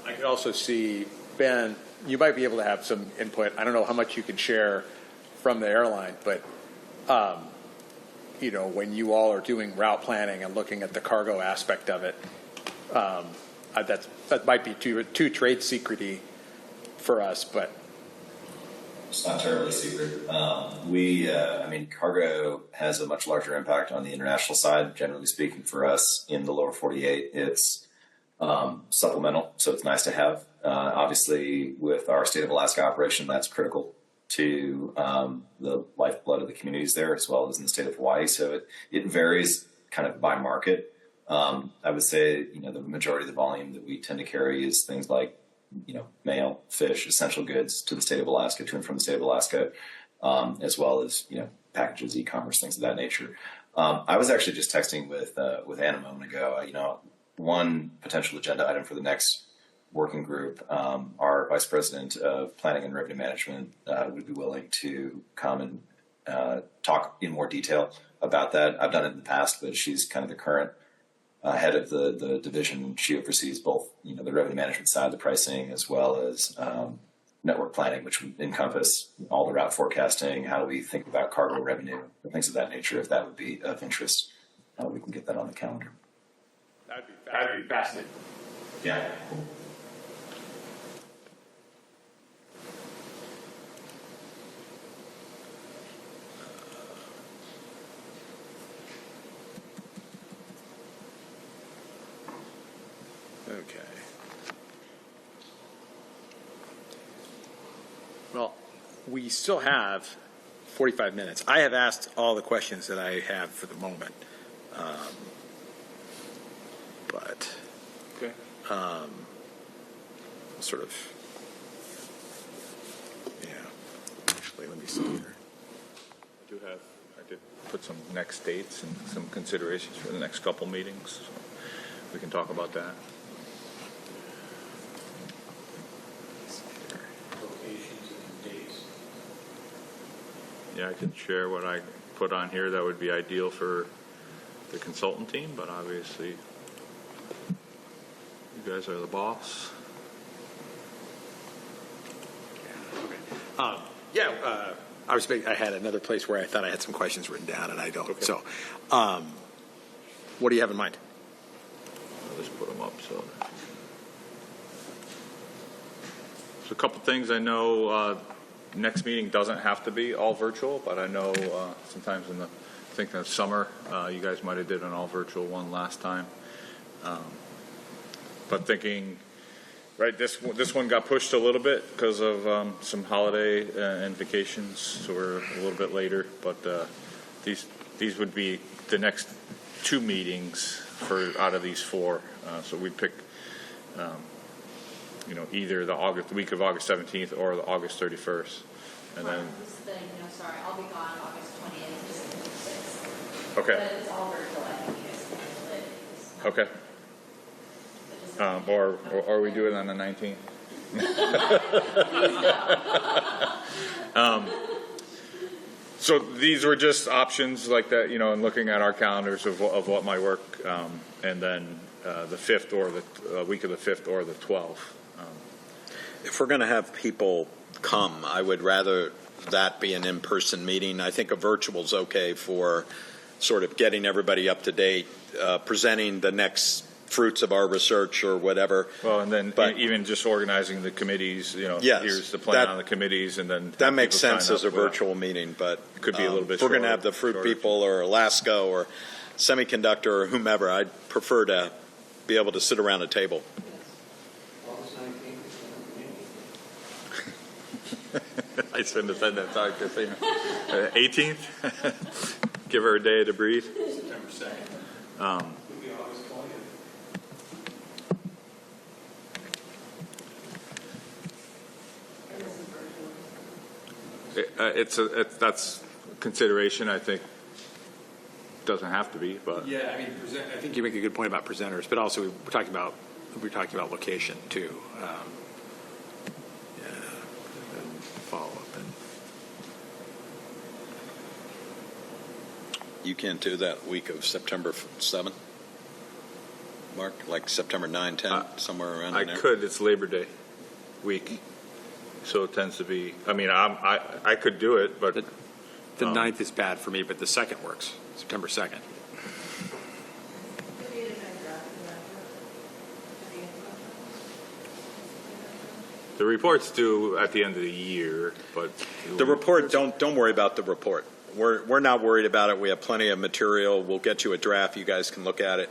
I could also see, Ben, you might be able to have some input. I don't know how much you can share from the airline, but when you all are doing route planning and looking at the cargo aspect of it, that might be too trade secrety for us, but it's not terribly secret. Cargo has a much larger impact on the international side. Generally speaking, for us in the lower 48, it's supplemental, so it's nice to have. Obviously, with our state of Alaska operation, that's critical to the lifeblood of the communities there, as well as in the state of Hawaii. So it varies kind of by market. I would say, the majority of the volume that we tend to carry is things like, mail, fish, essential goods to the state of Alaska, to and from the state of Alaska, as well as, packages, e-commerce, things of that nature. I was actually just texting with Anna a moment ago. One potential agenda item for the next working group, our Vice President of Planning and Revenue Management would be willing to come and talk in more detail about that. I've done it in the past, but she's kind of the current head of the division. She oversees both, the revenue management side, the pricing, as well as network planning, which would encompass all the route forecasting. How do we think about cargo revenue, and things of that nature? If that would be of interest, we can get that on the calendar. that'd be fascinating. Yeah. Okay. Well, we still have 45 minutes. I have asked all the questions that I have for the moment. But Okay. Sort of, actually, let me see here. I did put some next dates and some considerations for the next couple meetings. So we can talk about that. Locations and dates. Yeah, I can share what I put on here that would be ideal for the consultant team, but obviously you guys are the boss. I had another place where I thought I had some questions written down, and I don't. Okay. So, what do you have in mind? I'll just put them up. So a couple things I know. Next meeting doesn't have to be all virtual, but I know sometimes I think in the summer, you guys might have did an all virtual one last time. But thinking, right, this one got pushed a little bit because of some holiday and vacations, so we're a little bit later. But these would be the next 2 meetings out of these 4. So we'd pick, either the week of August 17th or the August 31st, and then. Sorry, I'll be gone August 20th to 26th. Okay. But it's all virtual. I think you guys can handle it. Okay. Or we do it on the 19th. So these were just options like that, and looking at our calendars of what might work, and then the 5th or the week of the 5th or the 12th. If we're going to have people come, I would rather that be an in-person meeting. I think a virtual is okay for sort of getting everybody up to date, presenting the next fruits of our research or whatever. Well, and then even just organizing the committees, yes, here's the plan on the committees, and then that makes sense as a virtual meeting. But it could be a little bit. If we're going to have the fruit people or Alaska or semiconductor or whomever, I'd prefer to be able to sit around a table. I shouldn't have said that. Sorry, Christina. 18th. Give her a day to breathe. September 2nd. That's consideration. I think doesn't have to be, but yeah, I mean, I think you make a good point about presenters, but also we're talking about location too. And follow up. And you can't do that week of September 7th, Mark, like September 9, 10, somewhere around there. I could. It's Labor Day week. So it tends to be. I mean, I could do it, but the 9th is bad for me. But the 2nd works. September 2nd. The report's due at the end of the year, but the report. Don't worry about the report. We're not worried about it. We have plenty of material. We'll get you a draft. You guys can look at it.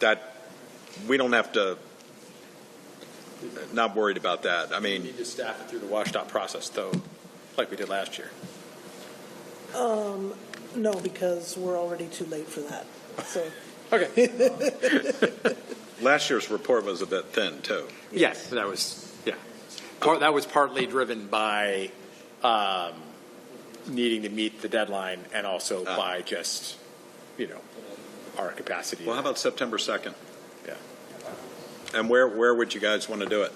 That we don't have to. Not worried about that. I mean, we need to staff it through the washed-out process, though, like we did last year. No, because we're already too late for that. So. Okay. Last year's report was a bit thin, too. Yes, that was that was partly driven by needing to meet the deadline, and also by just our capacity. Well, how about September 2nd? Yeah. And where would you guys want to do it?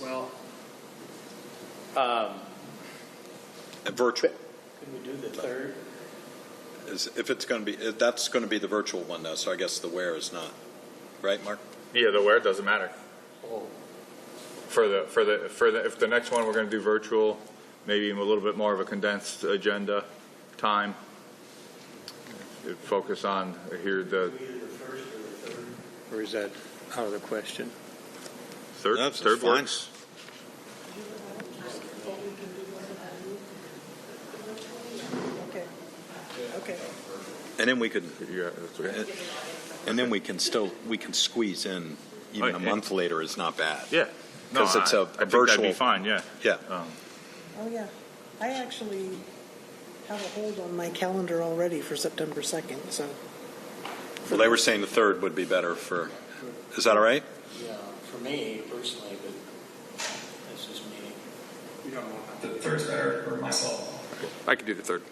Well, virtual. Can we do the 3rd? If it's going to be, that's going to be the virtual one though. So I guess the where is not, right, Mark? Yeah, the where doesn't matter. Oh. If the next one we're going to do virtual, maybe a little bit more of a condensed agenda time. Focus on here the. Or is that out of the question? Third fine. Works. Okay. And then we could, and then we can squeeze in even a month later is not bad. Yeah, because it's a think virtual. That'd be fine. Yeah. Yeah. Oh yeah, I actually have a hold on my calendar already for September 2nd. So. Well, they were saying the 3rd would be better for. Is that all right? Yeah, for me personally, but that's just me. We don't want the 3rd's better for myself. I could do the 3rd.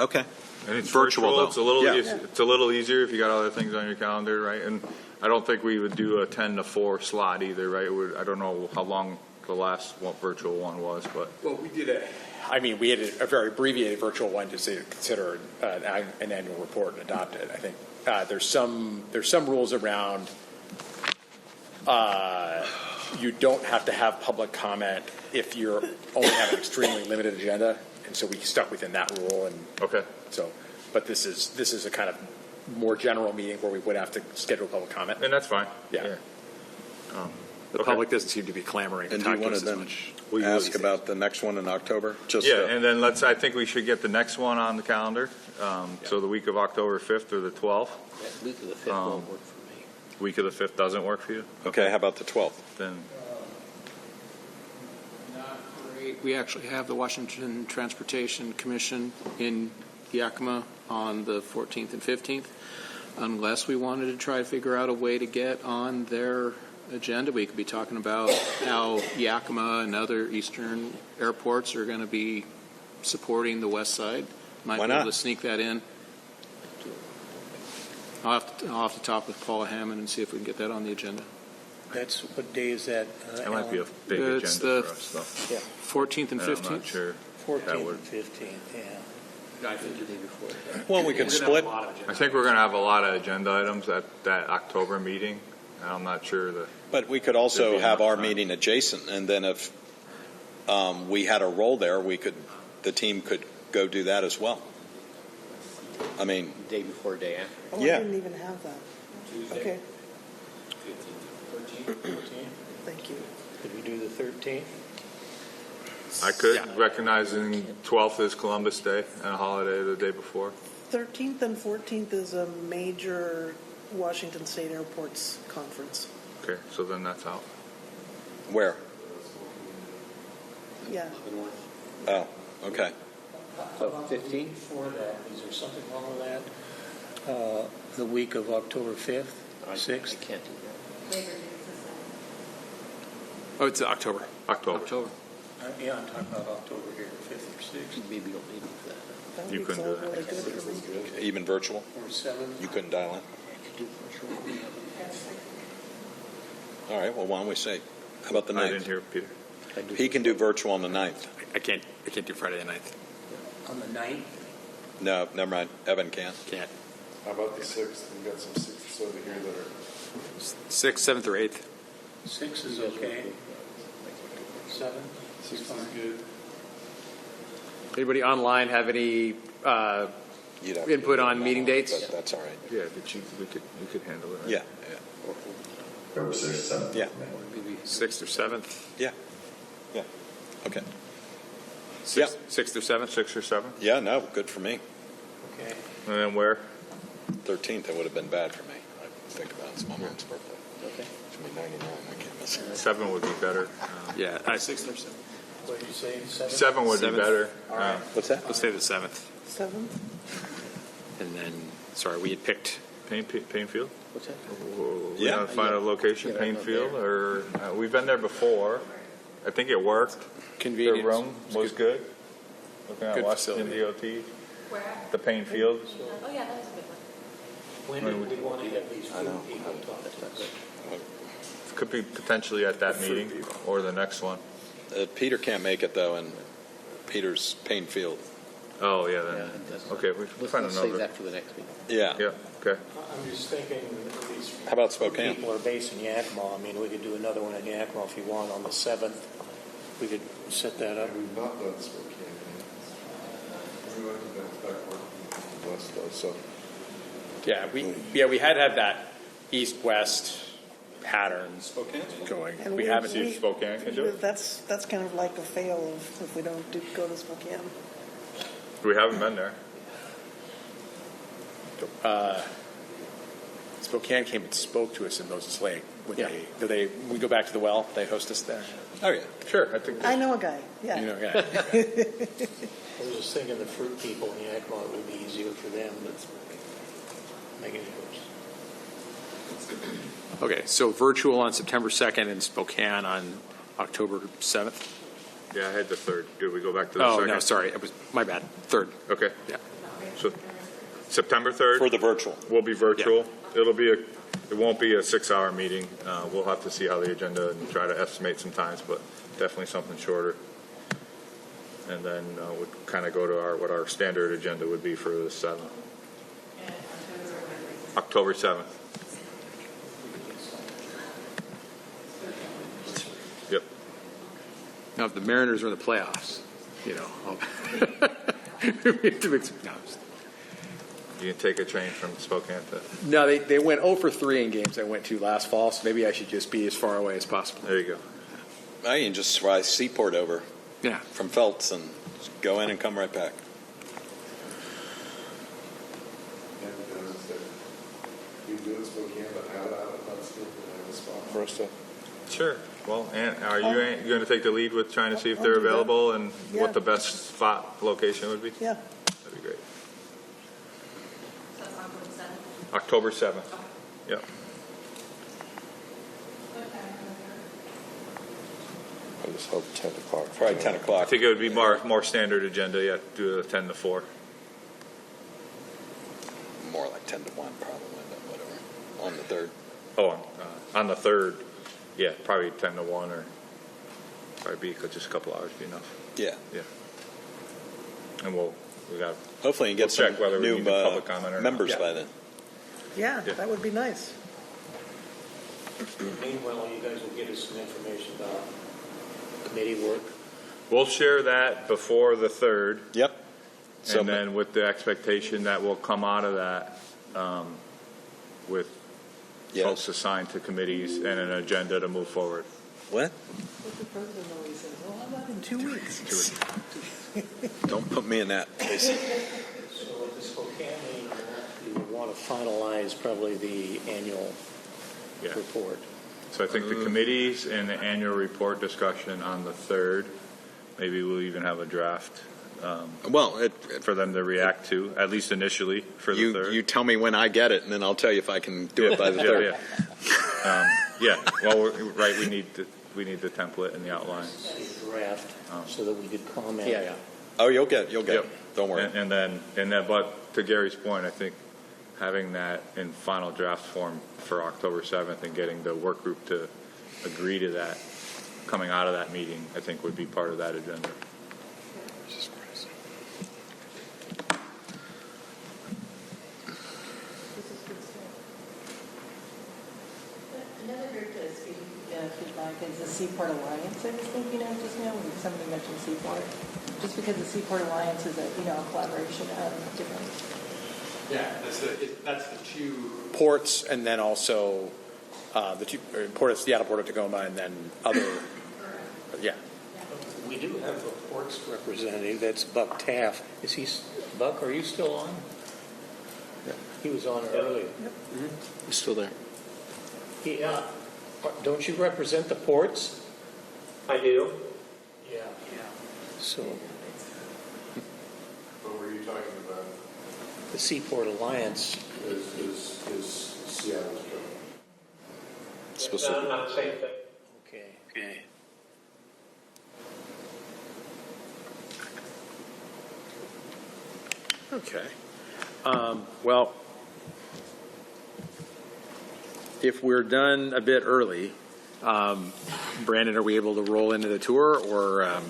Okay. And it's virtual though. It's a little easier if you got other things on your calendar, right? And I don't think we would do a 10 to 4 slot either, right? I don't know how long the last virtual one was, but. Well, we had a very abbreviated virtual one just to consider an annual report and adopt it. I think there's some rules around you don't have to have public comment if you're only have an extremely limited agenda, and so we stuck within that rule. And okay. So, but this is a kind of more general meeting where we would have to schedule public comment, and that's fine. Yeah. The public doesn't seem to be clamoring. And do you want to then ask about the next one in October? And then I think we should get the next one on the calendar. So the week of October 5th or the 12th. That week of the 5th won't work for me. Week of the 5th doesn't work for you? Okay, how about the 12th? Then. Not great. We actually have the Washington Transportation Commission in Yakima on the 14th and 15th. Unless we wanted to try to figure out a way to get on their agenda, we could be talking about how Yakima and other eastern airports are going to be supporting the west side. Might Why be able not? to sneak that in. I'll have to talk with Paula Hammond and see if we can get that on the agenda. That's, what day is that? That might be a big It's agenda the for us, though. 14th and 15th. I'm not sure. 14th and 15th, yeah. I think the day before. Well, we could split. I think we're going to have a lot of agenda items at that October meeting. I'm not sure that. But we could also have our meeting adjacent, and then if we had a role there, the team could go do that as well. I mean, Day before, day after. Oh, Yeah. I didn't even have that. Tuesday. Okay, 13th, 14th. thank you. Could we do the 13th? I could, recognizing 12th is Columbus Day and a holiday the day before. 13th and 14th is a major Washington State Airports conference. Okay, so then that's out. where? Yeah. Oh, okay. So 15? Before that, is there something wrong with that? The week of October 5th, 6th? I can't do that. Oh, it's October. October. Yeah, I'm talking about October here, 5th or 6th. Maybe you'll need for that. That You week's couldn't all do that. really good for me. Even virtual? Or 7th. You couldn't dial in? I could do virtual. All right, well, why don't we say, how about the 9th? I didn't hear Peter. He can do virtual on the 9th. I can't do Friday the 9th. On the 9th? No, never mind. Evan can't. Can't. How about the 6th? We've got some 6th over here that are. 6th, 7th, or 8th. 6 is okay. 7? 6th is good. Anybody online have any You'd have to input do it on meeting dates? But that's all right. Yeah, we could handle it. Right? Yeah, October 6th, 7th. yeah. 6th or 7th? Yeah. Yeah. Okay. 6th or 7th? 6th or 7th? Yeah, no, good for me. Okay. And then where? 13th, it would have been bad for me. I think about it. It's my mom's birthday. Okay. It's going to be 99. I can't miss it. 7 would be better. Yeah, 6th or 7th. What did you say, 7? 7 would be 7th. better. All right. What's that? Let's say the 7th. 7th? And then, sorry, we had picked. Painfield? What's that? We Yeah. want to find a location, Yeah, Painfield, or we've been there before. I think it worked. Convenience. The room was good. Looking at Good Washington facility. DOT. Where? The Painfield. Oh, yeah, that was a good one. When do we want to have these food people talk to us? Could be potentially at that meeting or the next one. Peter can't make it, though, and Peter's Painfield. Oh, yeah. Then. Okay, we Let's find save another. that for the next meeting. Yeah. Yeah, okay. I'm just thinking, these How about Spokane? people are based in Yakima. I mean, we could do another one in Yakima if you want on the 7th. We could set that up. We've not done Spokane yet. We went to the backward west though, so. Yeah, we had that east-west patterns going. And We haven't. See if Spokane can do it. That's kind of like a fail if we don't go to Spokane. We haven't been there. Spokane came and spoke to us in Moses Lake. We go back to the well? They host us there. Oh, yeah. Sure, I think. I know a guy, yeah. You know, yeah. I was just thinking the fruit people in Yakima, it would be easier for them, but make it worse. Okay, so virtual on September 2nd and Spokane on October 7th. Yeah, I had the 3rd. Did we go back to the 2nd? Oh, no, sorry. It was my bad. 3rd. Okay. Yeah. So September 3rd. For the virtual. Will be virtual. It'll be It won't be a 6-hour meeting. We'll have to see how the agenda and try to estimate some times, but definitely something shorter. And then would kind of go to what our standard agenda would be for the 7th. October 7th. Yep. Now, if the Mariners are in the playoffs, you know, You can take a train from Spokane to... No, they went 0 for 3 in games I went to last fall, so maybe I should just be as far away as possible. There you go. I can just fly Seaport over from Phelps and go in and come right back. For us to. Sure. Well, and are you going to take the lead with trying to see if they're available and what the best spot location would be? Yeah. That'd be great. October 7th. Yep. I just hope 10 o'clock. Probably 10 o'clock. I think it would be more standard agenda. Yeah, do a 10 to 4. More like 10 to 1 probably, but whatever. On the 3rd. Oh, on the 3rd. Yeah, probably 10 to 1 or probably be just a couple hours be enough. Yeah. Yeah. And we got. Hopefully you get some check whether we new need the public comment or members not. by then. Yeah, that would be nice. Meanwhile, you guys will get us some information about committee work. We'll share that before the 3rd. Yep. And then with the expectation that will come out of that with folks assigned to committees and an agenda to move forward. What? What the president always says, well, how about in 2 weeks? Don't put me in that, Casey. So at the Spokane meeting, you would want to finalize probably the annual report. So I think the committees and the annual report discussion on the 3rd, maybe we'll even have a draft for them to react to, at least initially for the 3rd. You tell me when I get it, and then I'll tell you if I can do it by the 3rd. Well, we need the template and the outline. Draft so that we could comment. Yeah. Oh, you'll get it. Don't worry. And then, but to Gary's point, I think having that in final draft form for October 7th and getting the work group to agree to that coming out of that meeting, I think would be part of that agenda. Another group to speak feedback is the Seaport Alliance. I was thinking of just now when somebody mentioned Seaport, just because the Seaport Alliance is a collaboration of different. Yeah, that's the 2 ports, and then also the 2 port of Seattle, Port of Tacoma, and then other. Yeah. We do have a ports representative. That's Buck Taft. Is he Buck? Are you still on? Yeah. He was on earlier. Yep. He's still there. Don't you represent the ports? I do. Yeah. So. What were you talking about? The Seaport Alliance is Seattle's job. Specific. Not the same thing. Okay. Okay. Well, if we're done a bit early, Brandon, are we able to roll into the tour, or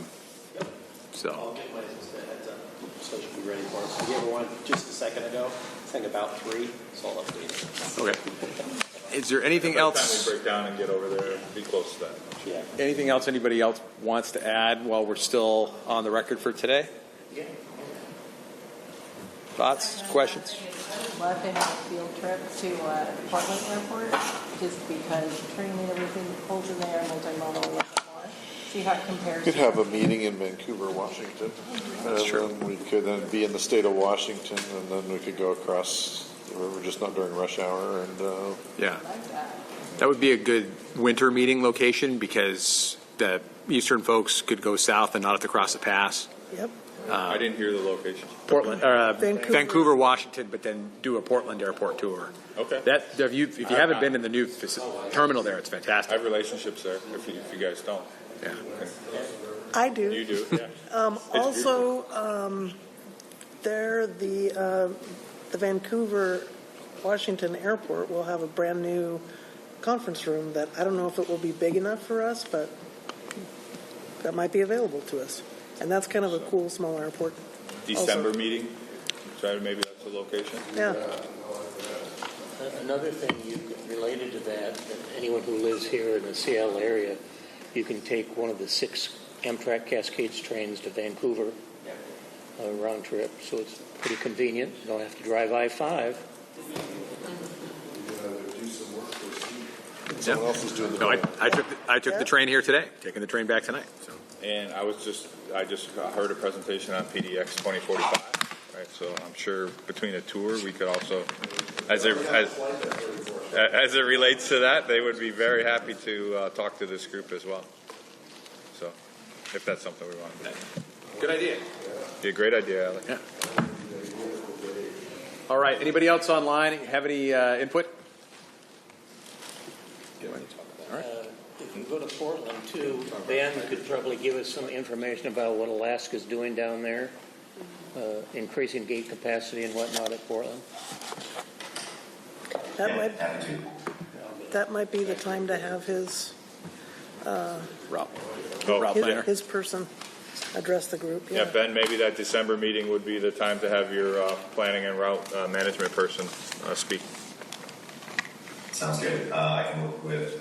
so? I'll get my heads up so you can be ready for it. So you ever wanted just a second ago? I think about 3, so I'll update it. Okay. Is there anything By the else? time we break down and get over there, be close to that. Yeah. Anything else anybody else wants to add while we're still on the record for today? Yeah. Thoughts, questions? I'd love to have a field trip to Portland Airport, just because training and everything holds in there, multimodal a little bit more. See how it compares. We could have a meeting in Vancouver, Washington. That's true. Then we could then be in the state of Washington, and then we could go across the river, just not during rush hour. And Yeah. That would be a good winter meeting location because the eastern folks could go south and not have to cross the pass. Yep. I didn't hear the location. Portland, Vancouver. Washington, but then do a Portland airport tour. Okay. That if you haven't been in the new terminal there, it's fantastic. I have relationships there. If you guys don't, Yeah. I do. you do. Yeah. Also, there the Vancouver Washington Airport will have a brand new conference room that I don't know if it will be big enough for us, but that might be available to us. And that's kind of a cool small airport. December also. meeting? So maybe that's the location? Yeah. Another thing related to that, anyone who lives here in the Seattle area, you can take one of the 6 Amtrak Cascades trains to Vancouver, round trip. So it's pretty convenient. You don't have to drive I-5. Someone else is doing the. No, I took the train here today. Taking the train back tonight. So. And I just heard a presentation on PDX 2045, right? So I'm sure between a tour, we could also, as it relates to that, they would be very happy to talk to this group as well. So if that's something we want to do. Good idea. Be a great idea, Alec. Yeah. All right. Anybody else online have any input? If you go to Portland, too, Ben could probably give us some information about what Alaska's doing down there, increasing gate capacity and whatnot at Portland. That might be the time to have his route planner. his person address the group. Yeah, Ben, maybe that December meeting would be the time to have your planning and route management person speak. Sounds good. I can work with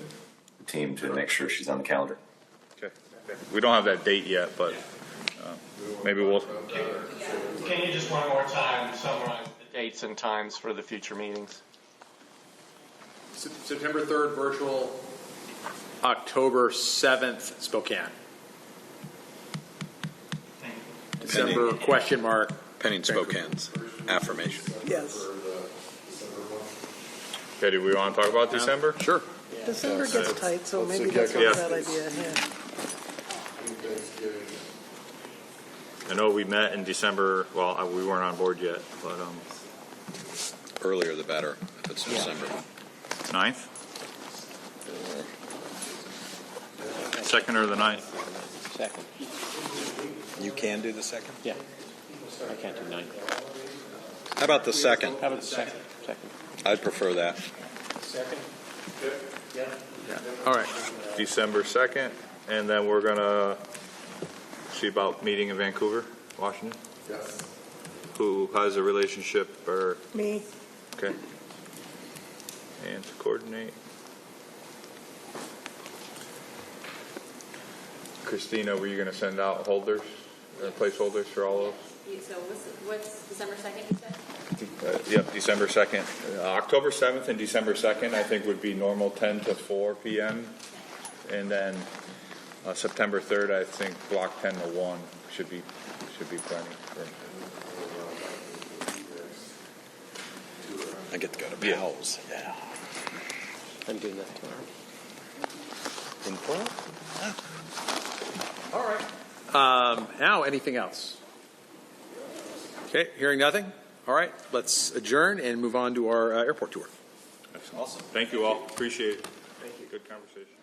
the team to make sure she's on the calendar. Okay. We don't have that date yet, but maybe we'll. Can you just one more time summarize the dates and times for the future meetings? September 3rd, virtual. October 7th, Spokane. December, question mark. Pending Spokane's affirmation. Yes. Okay, do we want to talk about December? Sure. December gets tight, so maybe that's not a bad idea. Yeah. I know we met in December. Well, we weren't on board yet, but Earlier the better, if it's December. 9th? 2nd or the 9th? Second. You can do the 2nd? Yeah. I can't do 9. How about the 2nd? How about the second? I'd prefer that. Second? Yeah. All right. December 2nd, and then we're going to see about meeting in Vancouver, Washington. Yes. Who has a relationship or? Me. Okay. And to coordinate. Christina, were you going to send out holders, placeholders for all those? So what's December 2nd, you said? Yep, December 2nd. October 7th and December 2nd, I think, would be normal 10 to 4 p.m. And then September 3rd, I think, block 10 to 1 should be plenty. I get to go to Powell's. Yeah. I'm doing that tomorrow. In Portland? All right. Now, anything else? Okay, hearing nothing. All right, let's adjourn and move on to our airport tour. Awesome. Thank you all. Appreciate it. Thank you. Good conversation.